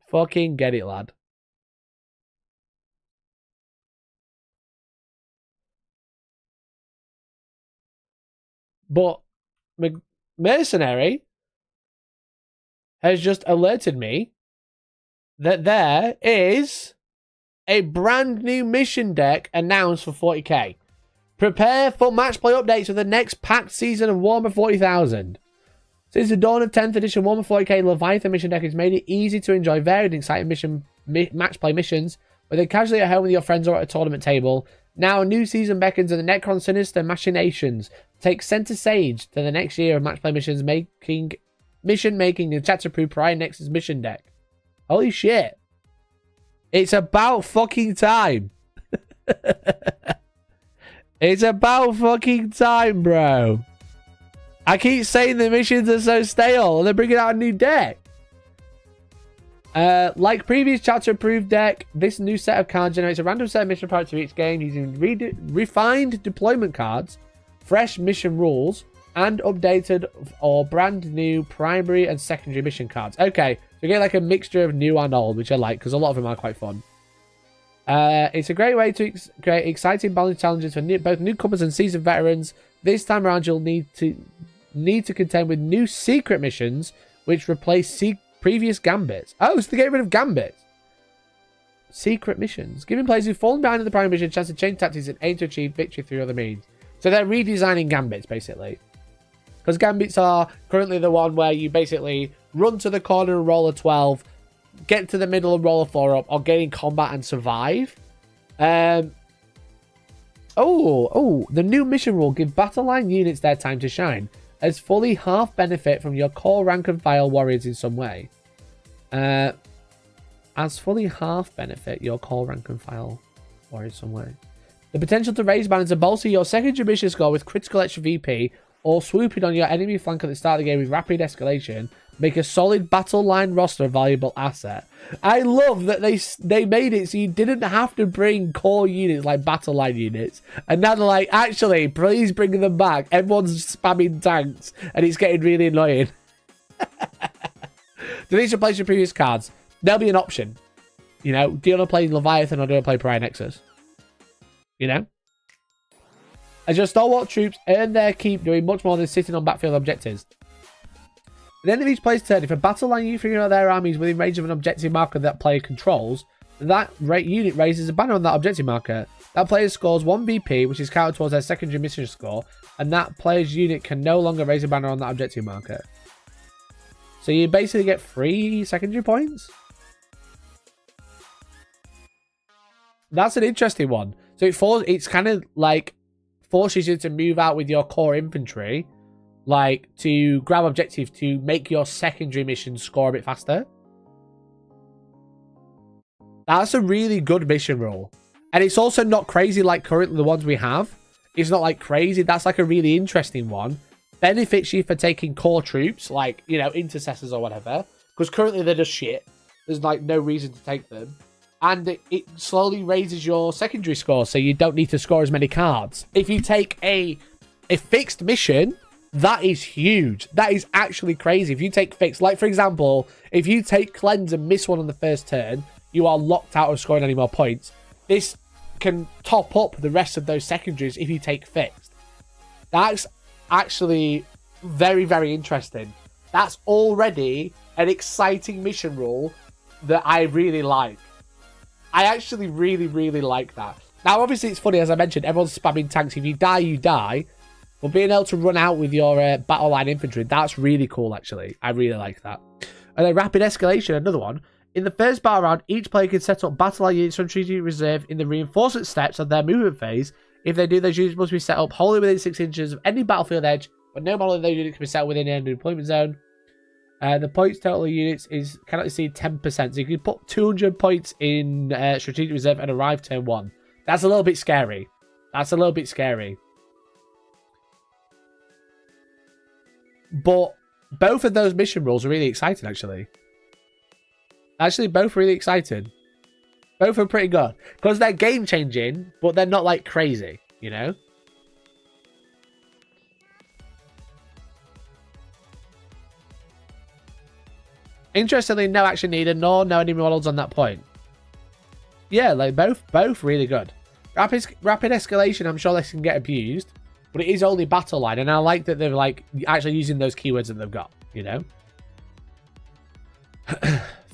Fucking get it, lad. But Mercenary has just alerted me that there is a brand new mission deck announced for 40k. Prepare for match play updates for the next packed season of Warhammer 40,000. Since the dawn of 10th edition, Warhammer 40k Leviathan mission deck has made it easy to enjoy varied and exciting match play missions, whether casually at home with your friends or at a tournament table. Now a new season beckons and the Necron Sinister machinations take center stage to the next year of match play mission making and chat-to-proof Pariah Nexus mission deck. Holy shit. It's about fucking time. It's about fucking time, bro. I keep saying the missions are so stale and they're bringing out a new deck. Like previous chapter-approved deck, this new set of cards generates a random set of mission products for each game using refined deployment cards, fresh mission rules, and updated or brand new primary and secondary mission cards. Okay, so you get like a mixture of new and old, which I like because a lot of them are quite fun. It's a great way to create exciting balanced challenges for both newcomers and seasoned veterans. This time around, you'll need to contend with new secret missions, which replace previous gambits. Oh, so they get rid of gambits. Secret missions, giving players who've fallen behind in the primary mission a chance to change tactics and aim to achieve victory through other means. So they're redesigning gambits, basically. Because gambits are currently the one where you basically run to the corner and roll a 12, get to the middle and roll a 4 up, or get in combat and survive. The new mission rule give battle line units their time to shine, as fully half benefit from your core rank and file warriors in some way. As fully half benefit your core rank and file warriors in some way. The potential to raise banners and bolster your secondary mission score with critical extra VP, or swooping on your enemy flank at the start of the game with rapid escalation, make a solid battle line roster a valuable asset. I love that they made it so you didn't have to bring core units like battle line units. And now they're like, actually, please bring them back. Everyone's spamming tanks and it's getting really annoying. Do these replace your previous cards? There'll be an option. You know, do you want to play Leviathan or do you want to play Pariah Nexus? You know? As your stalwart troops earn their keep doing much more than sitting on battlefield objectives. At the end of each player's turn, if a battle line unit figuring out their army is within range of an objective marker that player controls, that unit raises a banner on that objective marker. That player scores 1 VP, which is counted towards their secondary mission score, and that player's unit can no longer raise a banner on that objective marker. So you basically get 3 secondary points? That's an interesting one. So it's kind of like forces you to move out with your core infantry, like to grab objectives to make your secondary mission score a bit faster. That's a really good mission rule. And it's also not crazy like currently the ones we have. It's not like crazy. That's like a really interesting one. Benefits you for taking core troops, like, you know, intercessors or whatever. Because currently they're just shit. There's like no reason to take them. And it slowly raises your secondary score, so you don't need to score as many cards. If you take a fixed mission, that is huge. That is actually crazy. If you take fixed, like for example, if you take cleanse and miss one on the first turn, you are locked out of scoring any more points. This can top up the rest of those secondaries if you take fixed. That's actually very, very interesting. That's already an exciting mission rule that I really like. I actually really, really like that. Now, obviously, it's funny, as I mentioned, everyone's spamming tanks. If you die, you die. But being able to run out with your battle line infantry, that's really cool, actually. I really like that. And then rapid escalation, another one. In the first battle round, each player can set up battle line units from strategic reserve in the reinforcement steps of their movement phase. If they do, those units must be set up wholly within 6 inches of any battlefield edge, but no model of those units can be set up within any deployment zone. The points total of units cannot exceed 10%. So you can put 200 points in strategic reserve and arrive turn 1. That's a little bit scary. That's a little bit scary. But both of those mission rules are really exciting, actually. Actually, both really exciting. Both are pretty good. Because they're game-changing, but they're not, like, crazy, you know? Interestingly, no action needed, nor no enemy models on that point. Yeah, like both really good. Rapid escalation, I'm sure they can get abused, but it is only battle line, and I like that they're like actually using those keywords that they've got, you know.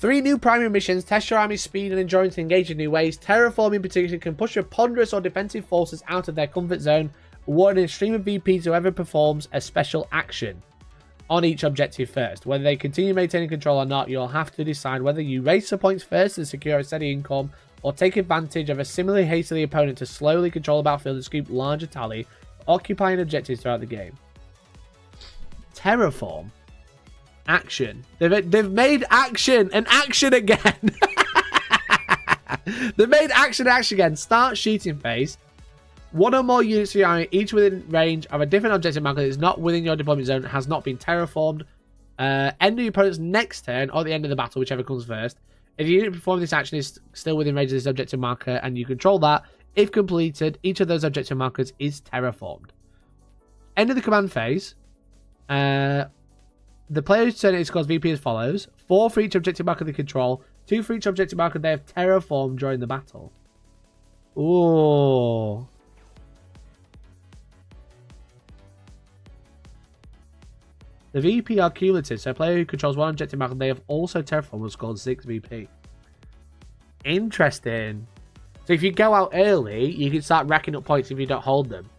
3 new primary missions test your army's speed and endurance to engage in new ways. Terraform in particular can push your ponderous or defensive forces out of their comfort zone, awarding a stream of VP to whoever performs a special action on each objective first. Whether they continue maintaining control or not, you'll have to decide whether you race the points first to secure a steady income, or take advantage of a similarly hastily opponent to slowly control the battlefield and scoop larger tally, occupying objectives throughout the game. Terraform. Action. They've made action and action again. They've made action again. Start shooting phase. 1 or more units of your army, each within range of a different objective marker that is not within your deployment zone, has not been terraformed. End of your opponent's next turn, or the end of the battle, whichever comes first. If your unit performing this action is still within range of this objective marker and you control that, if completed, each of those objective markers is terraformed. End of the command phase. The player's turn scores VP as follows: 4 for each objective marker they control, 2 for each objective marker they have terraformed during the battle. Ooh. The VP are cumulative, so a player who controls 1 objective marker they have also terraformed will score 6 VP. Interesting. So if you go out early, you can start racking up points if you don't hold them.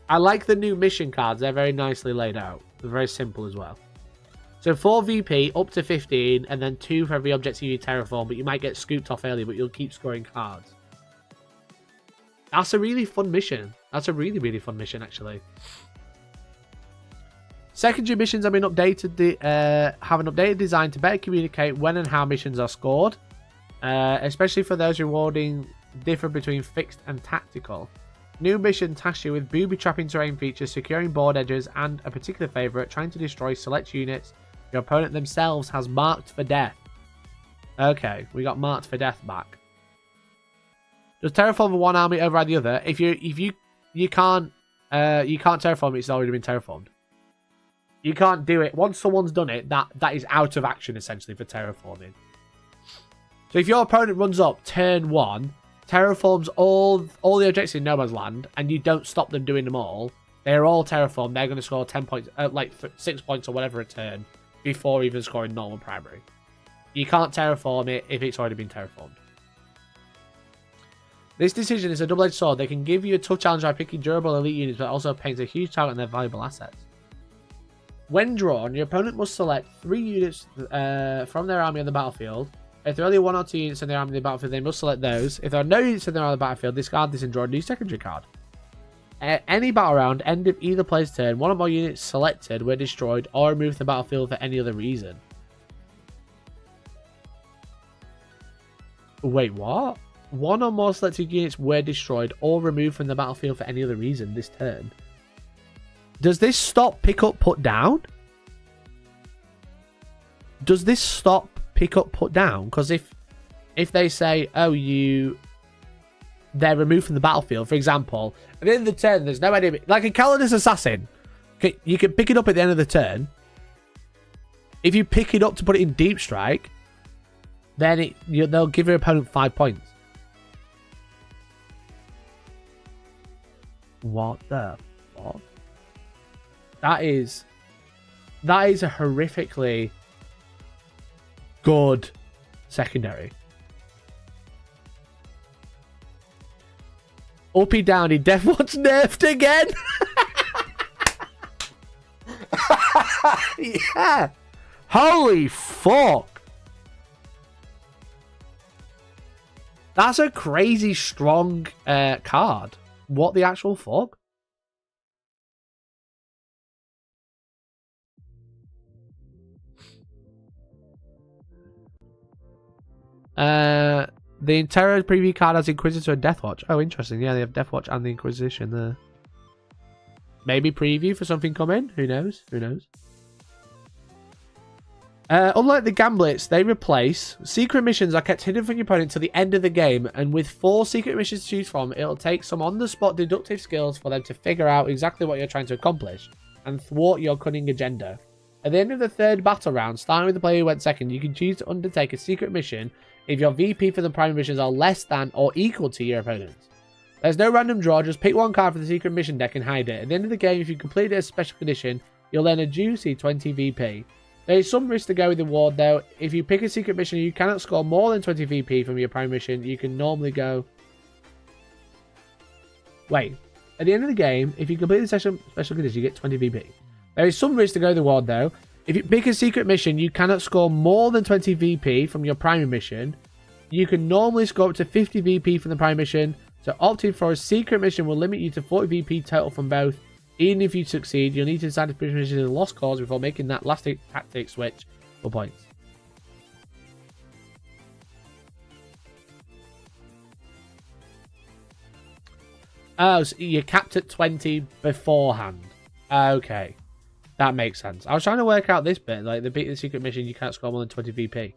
I like the new mission cards. They're very nicely laid out. They're very simple as well. So 4 VP, up to 15, and then 2 for every objective you terraform, but you might get scooped off early, but you'll keep scoring cards. That's a really fun mission. That's a really, really fun mission, actually. Secondary missions have been updated. Have an updated design to better communicate when and how missions are scored, especially for those rewarding differ between fixed and tactical. New mission tasks you with booby-trapping terrain features, securing board edges, and a particular favourite, trying to destroy select units your opponent themselves has marked for death. Okay, we got marked for death back. Does terraform one army override the other? If you can't terraform it, it's already been terraformed. You can't do it once someone's done it. That is out of action essentially for terraforming. So if your opponent runs up turn 1, terraforms all the objectives in No Man's Land, and you don't stop them doing them all, they're all terraformed. They're going to score 10 points, 6 points or whatever a turn before even scoring normal primary. You can't terraform it if it's already been terraformed. This decision is a double-edged sword. They can give you a tough challenge by picking durable elite units, but also paints a huge target on their valuable assets. When drawn, your opponent must select 3 units from their army on the battlefield. If there are only 1 or 2 units in their army on the battlefield, they must select those. If there are no units in their army on the battlefield, discard this and draw a new secondary card. Any battle round, end of either player's turn, 1 or more units selected were destroyed or removed from the battlefield for any other reason. Wait, what? 1 or more selected units were destroyed or removed from the battlefield for any other reason this turn. Does this stop, pick up, put down? Does this stop, pick up, put down? Because if they say, oh, they're removed from the battlefield, for example, at the end of the turn, there's no idea, like a Calidus Assassin, you can pick it up at the end of the turn. If you pick it up to put it in deep strike, then they'll give your opponent 5 points. What the fuck? That is a horrifically good secondary. Uppy downy, Deathwatch nerfed again. Yeah. Holy fuck. That's a crazy strong card. What the actual fuck? The entire preview card has Inquisitor and Deathwatch. Oh, interesting. Yeah, they have Deathwatch and the Inquisition there. Maybe preview for something coming. Who knows? Who knows? Unlike the Gamblets, they replace secret missions are kept hidden from your opponent till the end of the game, and with 4 secret missions to choose from, it'll take some on-the-spot deductive skills for them to figure out exactly what you're trying to accomplish and thwart your cunning agenda. At the end of the 3rd battle round, starting with the player who went second, you can choose to undertake a secret mission if your VP for the primary missions are less than or equal to your opponent's. There's no random draw, just pick one card from the secret mission deck and hide it. At the end of the game, if you complete a special condition, you'll earn a juicy 20 VP. There is some risk to go with the ward though. If you pick a secret mission and you cannot score more than 20 VP from your prime mission, you can normally go... Wait. At the end of the game, if you complete the special condition, you get 20 VP. There is some risk to go with the ward though. If you pick a secret mission, you cannot score more than 20 VP from your primary mission. You can normally score up to 50 VP from the primary mission. So opting for a secret mission will limit you to 40 VP total from both. Even if you succeed, you'll need to decide if the mission is a lost cause before making that last tactic switch for points. Oh, so you're capped at 20 beforehand. Okay. That makes sense. I was trying to work out this bit. Like, the beat the secret mission, you can't score more than 20 VP.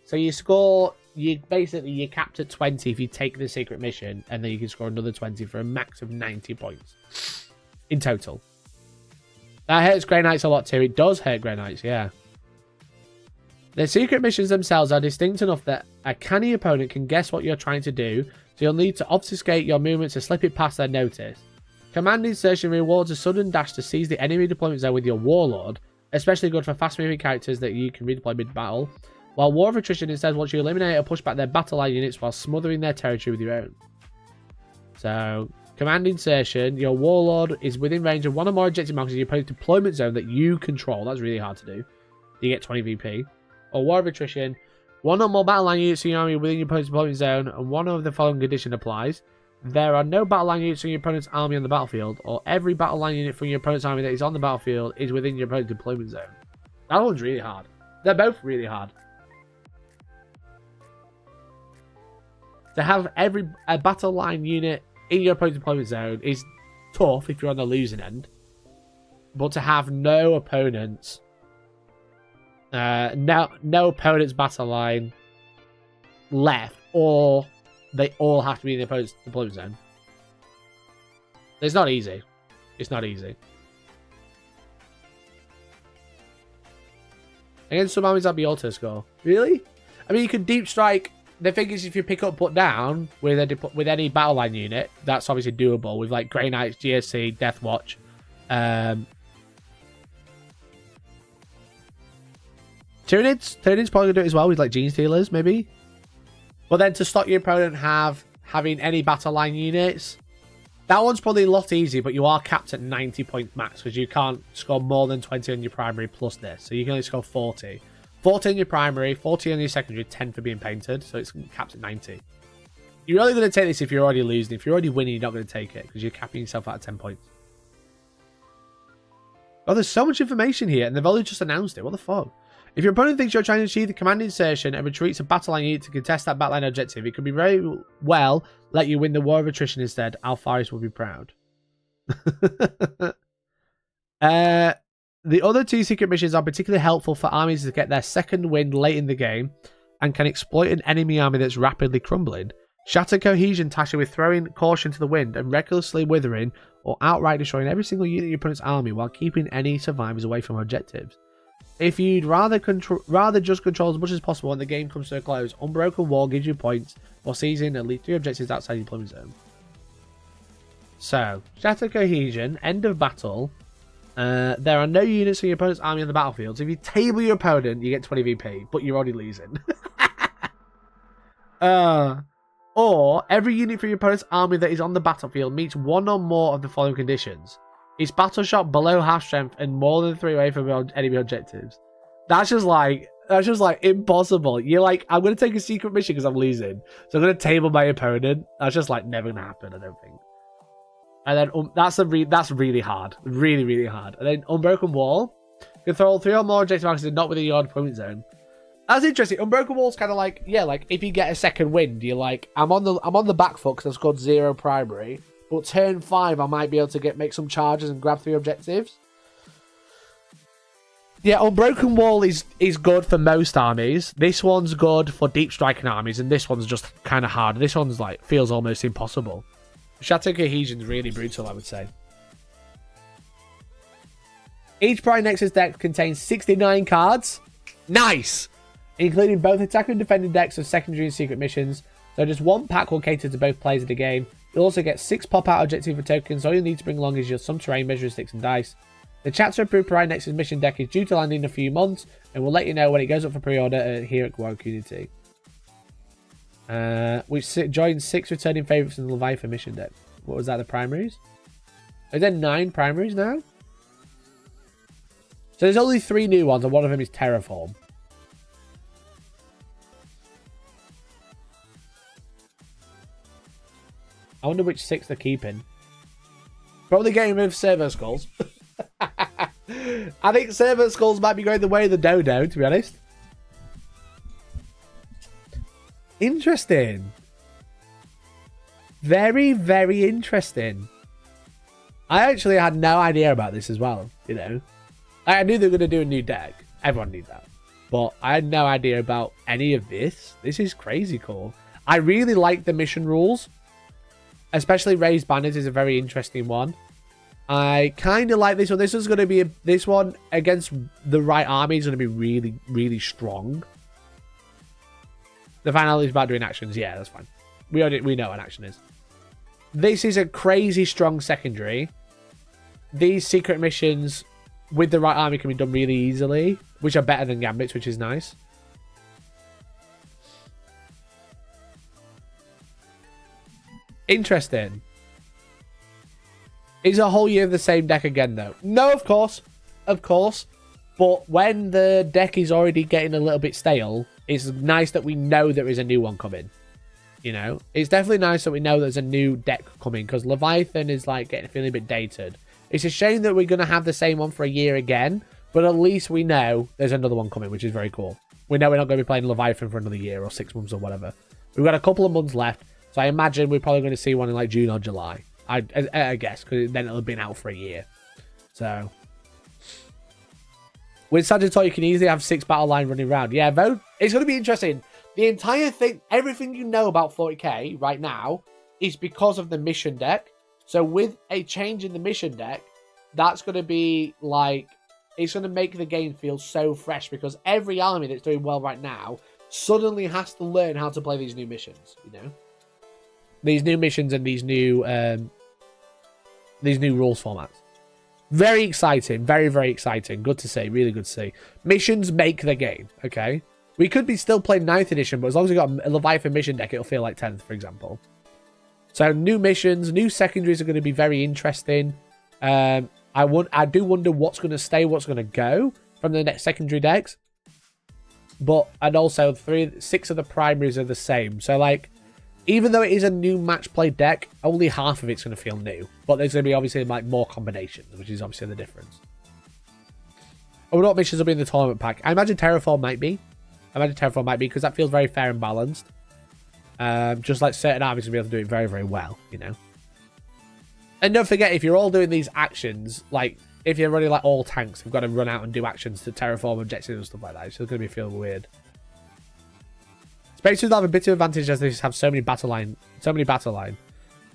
So you score... You're capped at 20 if you take the secret mission, and then you can score another 20 for a max of 90 points in total. That hurts Grey Knights a lot too. It does hurt Grey Knights, yeah. The secret missions themselves are distinct enough that a canny opponent can guess what you're trying to do, so you'll need to obfuscate your movements to slip it past their notice. Command insertion rewards a sudden dash to seize the enemy deployment zone with your Warlord, especially good for fast-moving characters that you can redeploy mid-battle. While War of Attrition instead wants you to eliminate or push back their battle line units while smothering their territory with your own. So, command insertion, your Warlord is within range of one or more objective markers in your opponent's deployment zone that you control. That's really hard to do. You get 20 VP. Or War of Attrition, one or more battle line units in your army within your opponent's deployment zone, and one of the following condition applies. There are no battle line units in your opponent's army on the battlefield, or every battle line unit from your opponent's army that is on the battlefield is within your opponent's deployment zone. That one's really hard. They're both really hard. To have a battle line unit in your opponent's deployment zone is tough if you're on the losing end. But to have no opponents, no opponent's battle line left, or they all have to be in the opponent's deployment zone. It's not easy. It's not easy. Against some armies, that'd be auto score. Really? I mean, you could deep strike. The thing is, if you pick up put down with any battle line unit, that's obviously doable with like Grey Knights, GSC, Deathwatch. Tyranids probably gonna do it as well with like Gene Stealers, maybe. But then to stop your opponent having any battle line units, that one's probably a lot easier, but you are capped at 90 points max because you can't score more than 20 on your primary plus this. So you can only score 40. 40 on your primary, 40 on your secondary, 10 for being painted, so it's capped at 90. You're only going to take this if you're already losing. If you're already winning, you're not going to take it because you're capping yourself out at 10 points. Oh, there's so much information here, and they've only just announced it. What the fuck? If your opponent thinks you're trying to achieve the command insertion and retreats a battle line unit to contest that battle line objective, it could be very well let you win the War of Attrition instead. Alfaris will be proud. The other two secret missions are particularly helpful for armies to get their second wind late in the game and can exploit an enemy army that's rapidly crumbling. Shatter Cohesion tasks you with throwing caution to the wind and recklessly withering or outright destroying every single unit in your opponent's army while keeping any survivors away from objectives. If you'd rather just control as much as possible when the game comes to a close, Unbroken Wall gives you points for seizing at least 3 objectives outside your deployment zone. So, Shatter Cohesion, end of battle. There are no units in your opponent's army on the battlefield, so if you table your opponent, you get 20 VP, but you're already losing. Or, every unit from your opponent's army that is on the battlefield meets one or more of the following conditions. It's battle shot below half strength and more than 3 away from enemy objectives. That's just like impossible. You're like, I'm going to take a secret mission because I'm losing, so I'm going to table my opponent. That's just like never going to happen, I don't think. And then that's really hard. Really, really hard. And then Unbroken Wall. Control 3 or more objective markers not within your deployment zone. That's interesting. Unbroken Wall's kind of like, yeah, like if you get a second wind, you're like, I'm on the back foot because I've scored 0 primary. But turn 5, I might be able to make some charges and grab 3 objectives. Yeah, Unbroken Wall is good for most armies. This one's good for deep striking armies, and this one's just kind of hard. This one's like feels almost impossible. Shatter Cohesion's really brutal, I would say. Each Prime Nexus deck contains 69 cards. Nice! Including both attack and defending decks of secondary and secret missions. So just one pack will cater to both players of the game. You'll also get 6 pop-out objective for tokens. All you need to bring along is some terrain, measuring sticks, and dice. The chapter approved Pride Nexus mission deck is due to land in a few months, and we'll let you know when it goes up for pre-order here at Guar Community. We joined 6 returning favourites in the Leviathan mission deck. What was that, the primaries? Is there 9 primaries now? So there's only 3 new ones, and one of them is Terraform. I wonder which 6 they're keeping. Probably getting rid of Servo Skulls. I think Servo Skulls might be going the way of the dodo, to be honest. Interesting. Very, very interesting. I actually had no idea about this as well, you know. I knew they were going to do a new deck. Everyone knew that. But I had no idea about any of this. This is crazy cool. I really like the mission rules. Especially Raised Banners is a very interesting one. I kind of like this one. This is going to be this one against the right army is going to be really, really strong. The final is about doing actions. Yeah, that's fine. We know what action is. This is a crazy strong secondary. These secret missions with the right army can be done really easily, which are better than Gambits, which is nice. Interesting. Is a whole year of the same deck again, though? No, of course. Of course. But when the deck is already getting a little bit stale, it's nice that we know there is a new one coming. You know? It's definitely nice that we know there's a new deck coming, because Leviathan is like feeling a bit dated. It's a shame that we're going to have the same one for a year again, but at least we know there's another one coming, which is very cool. We know we're not going to be playing Leviathan for another year or 6 months or whatever. We've got a couple of months left. So I imagine we're probably going to see one in like June or July. I guess, because then it'll have been out for a year. So with Sagittarius, you can easily have 6 battle line running around. Yeah, vote. It's going to be interesting. The entire thing, everything you know about 40k right now is because of the mission deck. So with a change in the mission deck, that's going to be like, it's going to make the game feel so fresh, because every army that's doing well right now suddenly has to learn how to play these new missions, you know? These new missions and these new rules formats. Very exciting. Very, very exciting. Good to see. Really good to see. Missions make the game, okay? We could be still playing 9th edition, but as long as we got a Leviathan mission deck, it'll feel like 10th, for example. So new missions, new secondaries are going to be very interesting. I do wonder what's going to stay, what's going to go from the next secondary decks. And also 6 of the primaries are the same. So like, even though it is a new match play deck, only half of it's going to feel new. But there's going to be obviously like more combinations, which is obviously the difference. Oh, what missions will be in the tournament pack? I imagine Terraform might be. Because that feels very fair and balanced. Just like certain armies will be able to do it very, very well, you know. And don't forget, if you're all doing these actions, like if you're running like all tanks, we've got to run out and do actions to terraform objectives and stuff like that. It's just going to be feeling weird. Space Suits have a bit of advantage as they have so many battle line.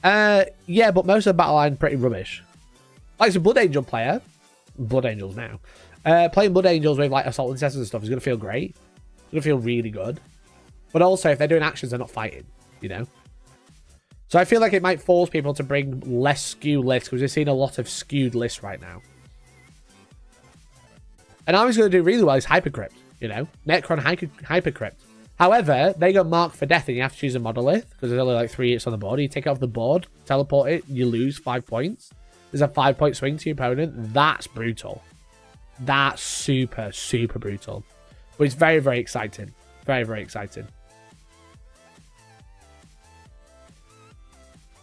Yeah, but most of the battle line are pretty rubbish. Like it's a Blood Angel player. Blood Angels now. Playing Blood Angels with like Assault Intercessors and stuff is going to feel great. It's going to feel really good. But also, if they're doing actions, they're not fighting, you know? So I feel like it might force people to bring less skewed lists, because we're seeing a lot of skewed lists right now. And army's going to do really well is Hypercrypt, you know? Necron Hypercrypt. However, they got marked for death and you have to choose a monolith, because there's only like 3 hits on the board. You take it off the board, teleport it, you lose 5 points. There's a 5-point swing to your opponent. That's brutal. That's super, super brutal. But it's very, very exciting. Very, very exciting.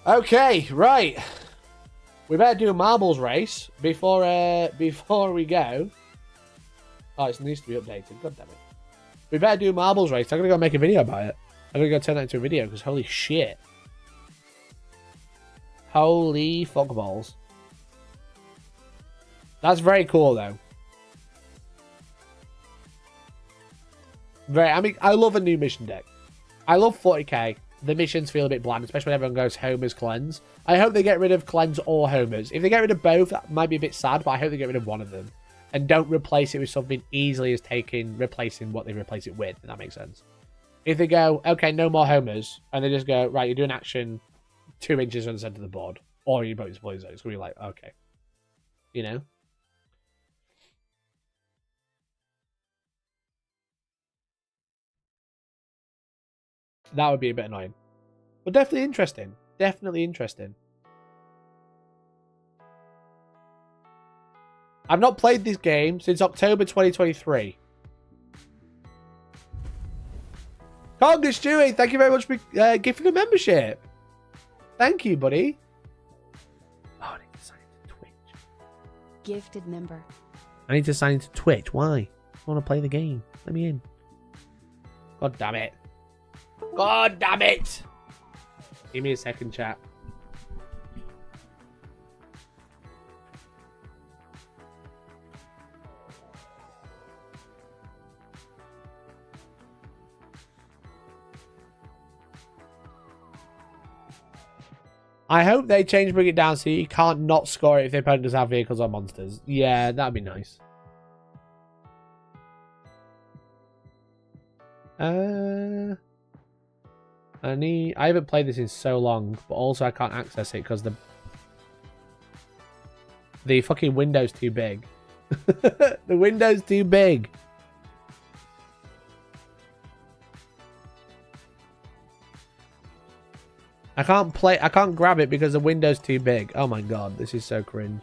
Okay, right. We better do a marbles race before we go. Oh, it needs to be updated. God damn it. We better do a marbles race. I'm going to go make a video about it. I'm going to go turn that into a video because holy shit. Holy fuckballs. That's very cool though. I mean, I love a new mission deck. I love 40k. The missions feel a bit bland, especially when everyone goes Homer's Cleanse. I hope they get rid of Cleanse or Homer's. If they get rid of both, that might be a bit sad, but I hope they get rid of one of them. And don't replace it with something easily as replacing what they replace it with, if that makes sense. if they go, okay, no more homers, and they just go, right, you're doing action 2 inches on the center of the board, or your opponent's plays it, it's gonna be like, okay, you know. That would be a bit annoying, but definitely interesting. Definitely interesting. I've not played this game since October 2023. Congress Stewie, thank you very much for gifting a membership. Thank you, buddy. Oh, I need to sign into Twitch. Gifted member. I need to sign into Twitch. Why? I want to play the game. Let me in. God damn it. God damn it. Give me a second, chat. I hope they bring it down so you can't not score it if the opponent does have vehicles or monsters. Yeah, that'd be nice. I haven't played this in so long, but also I can't access it because the fucking window's too big. The window's too big. I can't grab it because the window's too big. Oh my god, this is so cringe.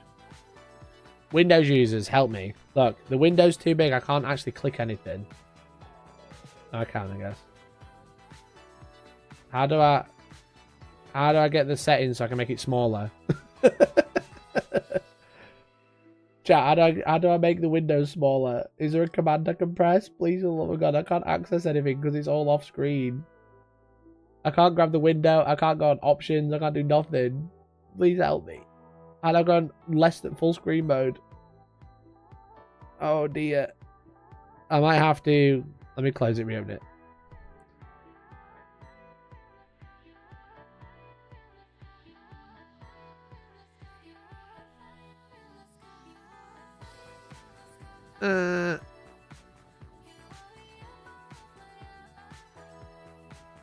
Windows users, help me. Look, the window's too big. I can't actually click anything. I can, I guess. How do I get the settings so I can make it smaller? Chat, how do I make the windows smaller? Is there a command I can press? Please, oh my god, I can't access anything because it's all off screen. I can't grab the window. I can't go on options. I can't do nothing. Please help me. And I've gone less than full screen mode. Oh dear. I might have to... Let me close it, reopen it.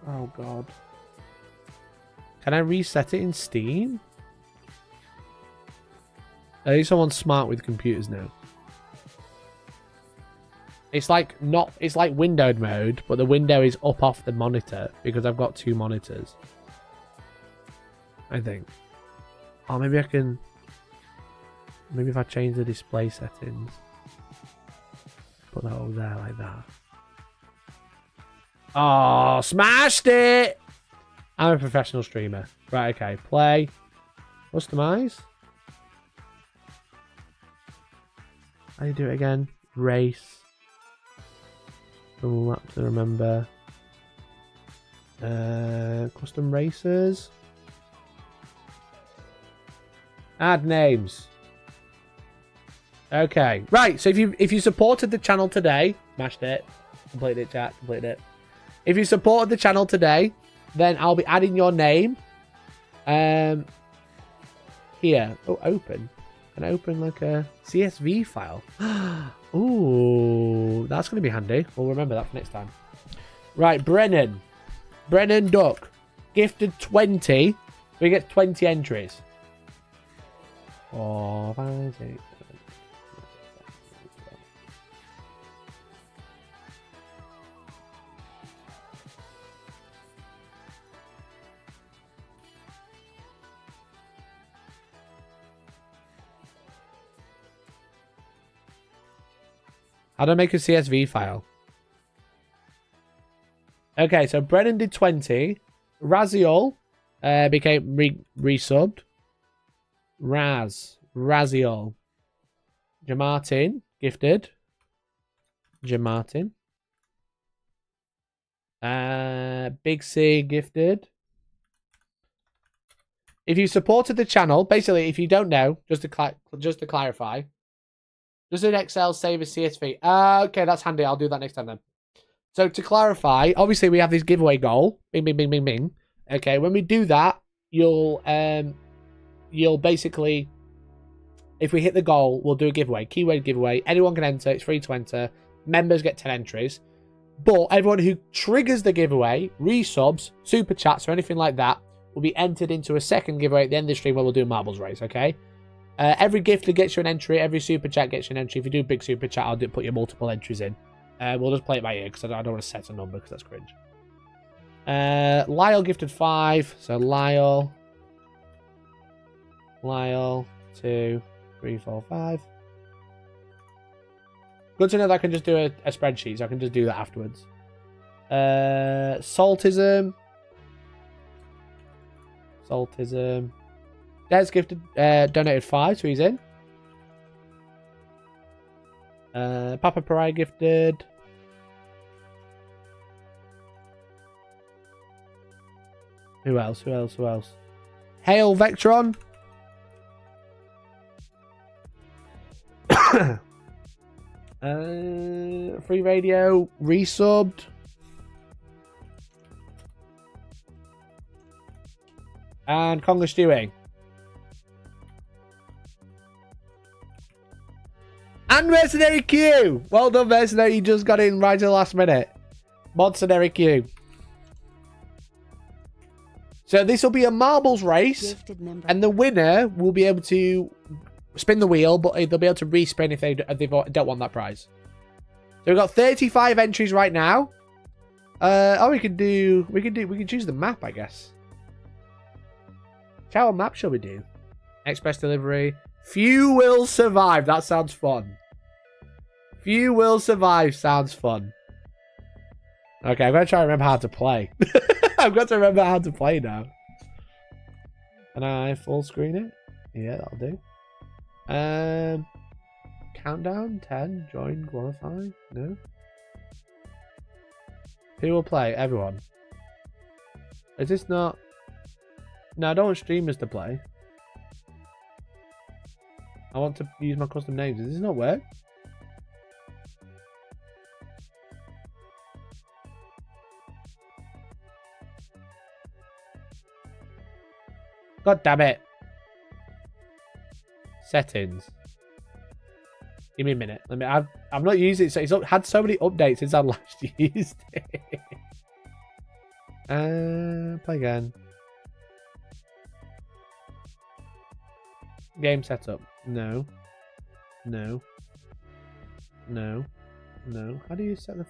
Oh god. Can I reset it in Steam? I think someone's smart with computers now. It's like windowed mode, but the window is up off the monitor because I've got 2 monitors. I think. Oh, maybe I can... Maybe if I change the display settings. Put that over there like that. Oh, smashed it! I'm a professional streamer. Right, okay. Play. Customize. How do you do it again? Race. Double map to remember. Custom racers. Add names. Okay. Right, so if you supported the channel today, smashed it. Completed it, chat. Completed it. If you supported the channel today, then I'll be adding your name. Here. Oh, open. Can I open like a CSV file? Ooh, that's going to be handy. We'll remember that for next time. Right, Brennan. Brennan Duck. Gifted 20. We get 20 entries. 4, 5, 6, 7. How do I make a CSV file? Okay, so Brennan did 20. Raziel became resubbed. Raziel. Jamartin, gifted. Jamartin. Big C, gifted. If you supported the channel, basically, if you don't know, just to clarify, does an Excel save a CSV? Okay, that's handy. I'll do that next time then. So to clarify, obviously we have this giveaway goal. Bing, bing, bing, bing, bing. Okay, when we do that, you'll basically, if we hit the goal, we'll do a giveaway. Keyword giveaway. Anyone can enter. It's free to enter. Members get 10 entries. But everyone who triggers the giveaway, resubs, super chats, or anything like that, will be entered into a second giveaway at the end of the stream where we'll do a marbles race, okay? Every gift that gets you an entry, every super chat gets you an entry. If you do a big super chat, I'll put your multiple entries in. We'll just play it by ear because I don't want to set a number because that's cringe. Lyle gifted 5. So Lyle, 2, 3, 4, 5. Good to know that I can just do a spreadsheet, so I can just do that afterwards. Saltism. Des gifted, donated 5, so he's in. Papa Pariah gifted. Who else? Hail Vectron. Free radio resubbed. And Conga Stewing. And Mercenary Q! Well done, Mercenary. You just got in right at the last minute. Mercenary Q. So this will be a marbles race. And the winner will be able to spin the wheel, but they'll be able to respin if they don't want that prize. So we've got 35 entries right now. We can choose the map, I guess. What map shall we do? Express delivery. Few will survive. That sounds fun. Few will survive sounds fun. Okay, I'm going to try and remember how to play. I've got to remember how to play now. Can I full screen it? Yeah, that'll do. Countdown 10. Join, qualify. No. Who will play? Everyone. Is this not? No, I don't want streamers to play. I want to use my custom names. Does this not work? God damn it. Settings. Give me a minute. I've not used it, so it's had so many updates since I last used it. Play again. Game setup. No. How do you set the...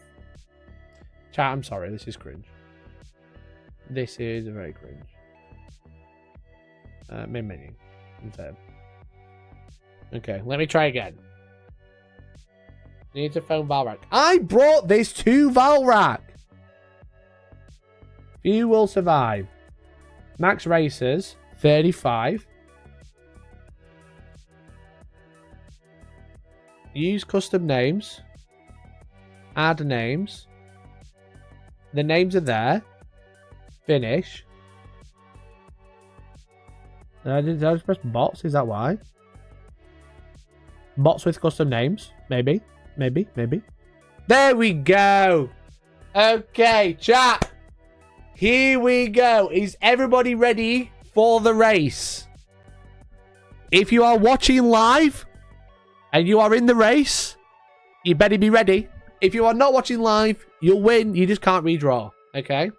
Chat, I'm sorry. This is cringe. This is very cringe. Main menu. Instead. Okay, let me try again. Need to phone Valrak. I brought this to Valrak! Few will survive. Max Racers, 35. Use custom names. Add names. The names are there. Finish. Did I just press bots? Is that why? Bots with custom names. Maybe. There we go. Okay, chat. Here we go. Is everybody ready for the race? If you are watching live and you are in the race, you better be ready. If you are not watching live, you'll win. You just can't redraw. Okay?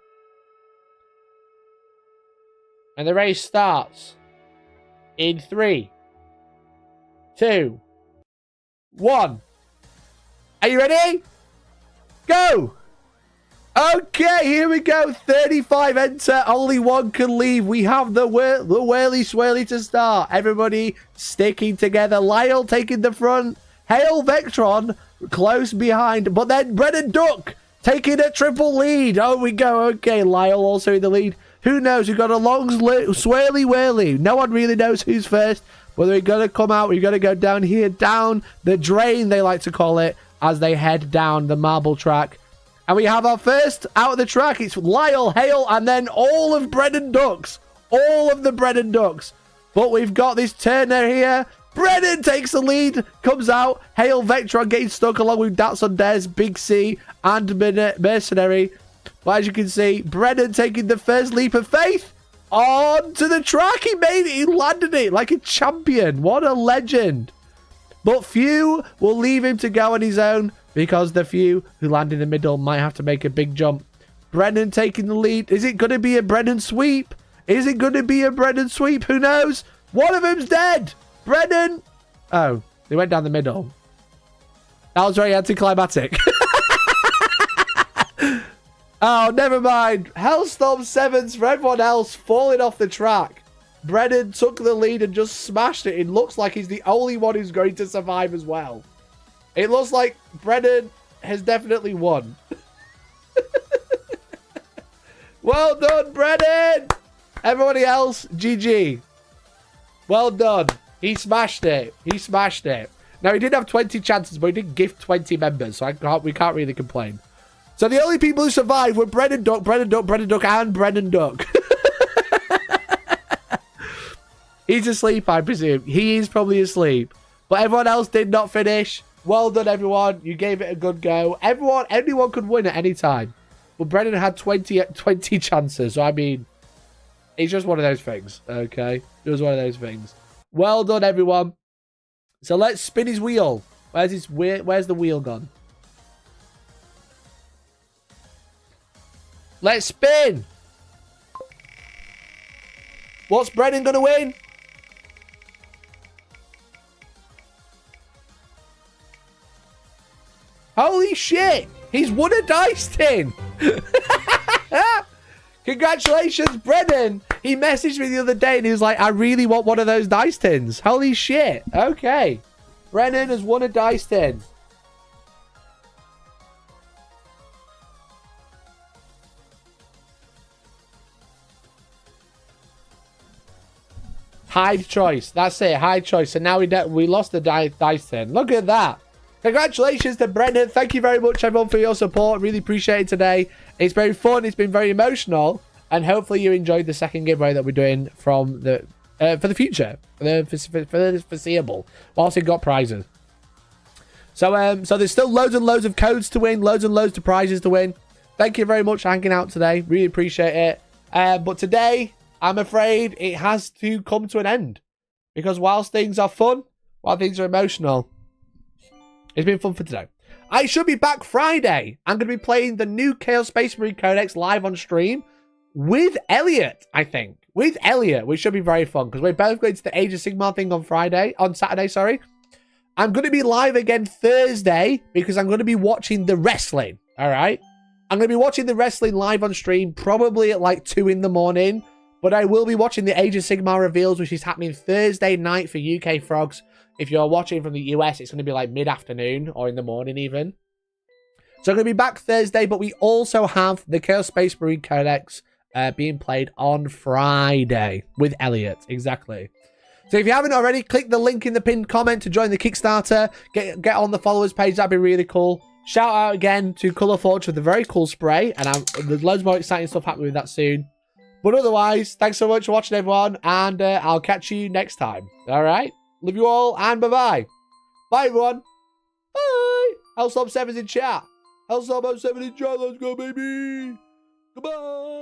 And the race starts in 3, 2, 1. Are you ready? Go! Okay, here we go. 35 enter. Only one can leave. We have the whirly swirly to start. Everybody sticking together. Lyle taking the front. Hail Vectron close behind. But then Brennan Duck taking a triple lead. Oh, we go. Okay, Lyle also in the lead. Who knows? We've got a long swirly whirly. No one really knows who's first. Whether we're going to come out, we're going to go down here, down the drain, they like to call it, as they head down the marble track. And we have our first out of the track. It's Lyle, Hale, and then all of Brennan Ducks. All of the Brennan Ducks. But we've got this Turner here. Brennan takes the lead, comes out. Hale Vectron getting stuck along with Datsun Des, Big C, and Mercenary. But as you can see, Brennan taking the first leap of faith onto the track. He made it. He landed it like a champion. What a legend. But few will leave him to go on his own because the few who land in the middle might have to make a big jump. Brennan taking the lead. Is it going to be a Brennan sweep? Is it going to be a Brennan sweep? Who knows? One of them's dead. Brennan. Oh, they went down the middle. That was very anticlimactic. Oh, never mind. Hellstorm 7s for everyone else falling off the track. Brennan took the lead and just smashed it. It looks like he's the only one who's going to survive as well. It looks like Brennan has definitely won. Well done, Brennan! Everybody else, GG. Well done. He smashed it. He smashed it. Now, he did have 20 chances, but he did gift 20 members, so we can't really complain. So the only people who survived were Brennan Duck, Brennan Duck, Brennan Duck, and Brennan Duck. He's asleep, I presume. He is probably asleep. But everyone else did not finish. Well done, everyone. You gave it a good go. Anyone could win at any time. But Brennan had 20 chances. So, I mean, it's just one of those things. Okay? It was one of those things. Well done, everyone. So let's spin his wheel. Where's the wheel gone? Let's spin. What's Brennan going to win? Holy shit. He's won a dice tin. Congratulations, Brennan. He messaged me the other day and he was like, I really want one of those dice tins. Holy shit. Okay. Brennan has won a dice tin. High choice. That's it. High choice. So now we lost the dice tin. Look at that. Congratulations to Brennan. Thank you very much, everyone, for your support. Really appreciate it today. It's very fun. It's been very emotional. And hopefully you enjoyed the second giveaway that we're doing from the for the future. For the foreseeable. Whilst it got prizes. So there's still loads and loads of codes to win. Loads and loads of prizes to win. Thank you very much for hanging out today. Really appreciate it. But today, I'm afraid it has to come to an end. Because whilst things are fun, while things are emotional, it's been fun for today. I should be back Friday. I'm going to be playing the new Chaos Space Marine Codex live on stream with Elliot, I think. With Elliot, which should be very fun because we're both going to the Age of Sigmar thing on Saturday, sorry. I'm going to be live again Thursday because I'm going to be watching the wrestling, all right? I'm going to be watching the wrestling live on stream probably at like 2 in the morning, but I will be watching the Age of Sigmar reveals, which is happening Thursday night for UK Frogs. If you're watching from the US, it's going to be like mid-afternoon or in the morning even. So I'm going to be back Thursday, but we also have the Chaos Space Marine Codex being played on Friday with Elliot. Exactly. So if you haven't already, click the link in the pinned comment to join the Kickstarter. Get on the followers page. That'd be really cool. Shout out again to Colour Forge for the very cool spray. And there's loads more exciting stuff happening with that soon. But otherwise, thanks so much for watching, everyone. And I'll catch you next time. All right? Love you all, and bye-bye. Bye, everyone. Bye. Hellstorm 7's in chat. Hellstorm 7 in chat. Let's go, baby. Goodbye.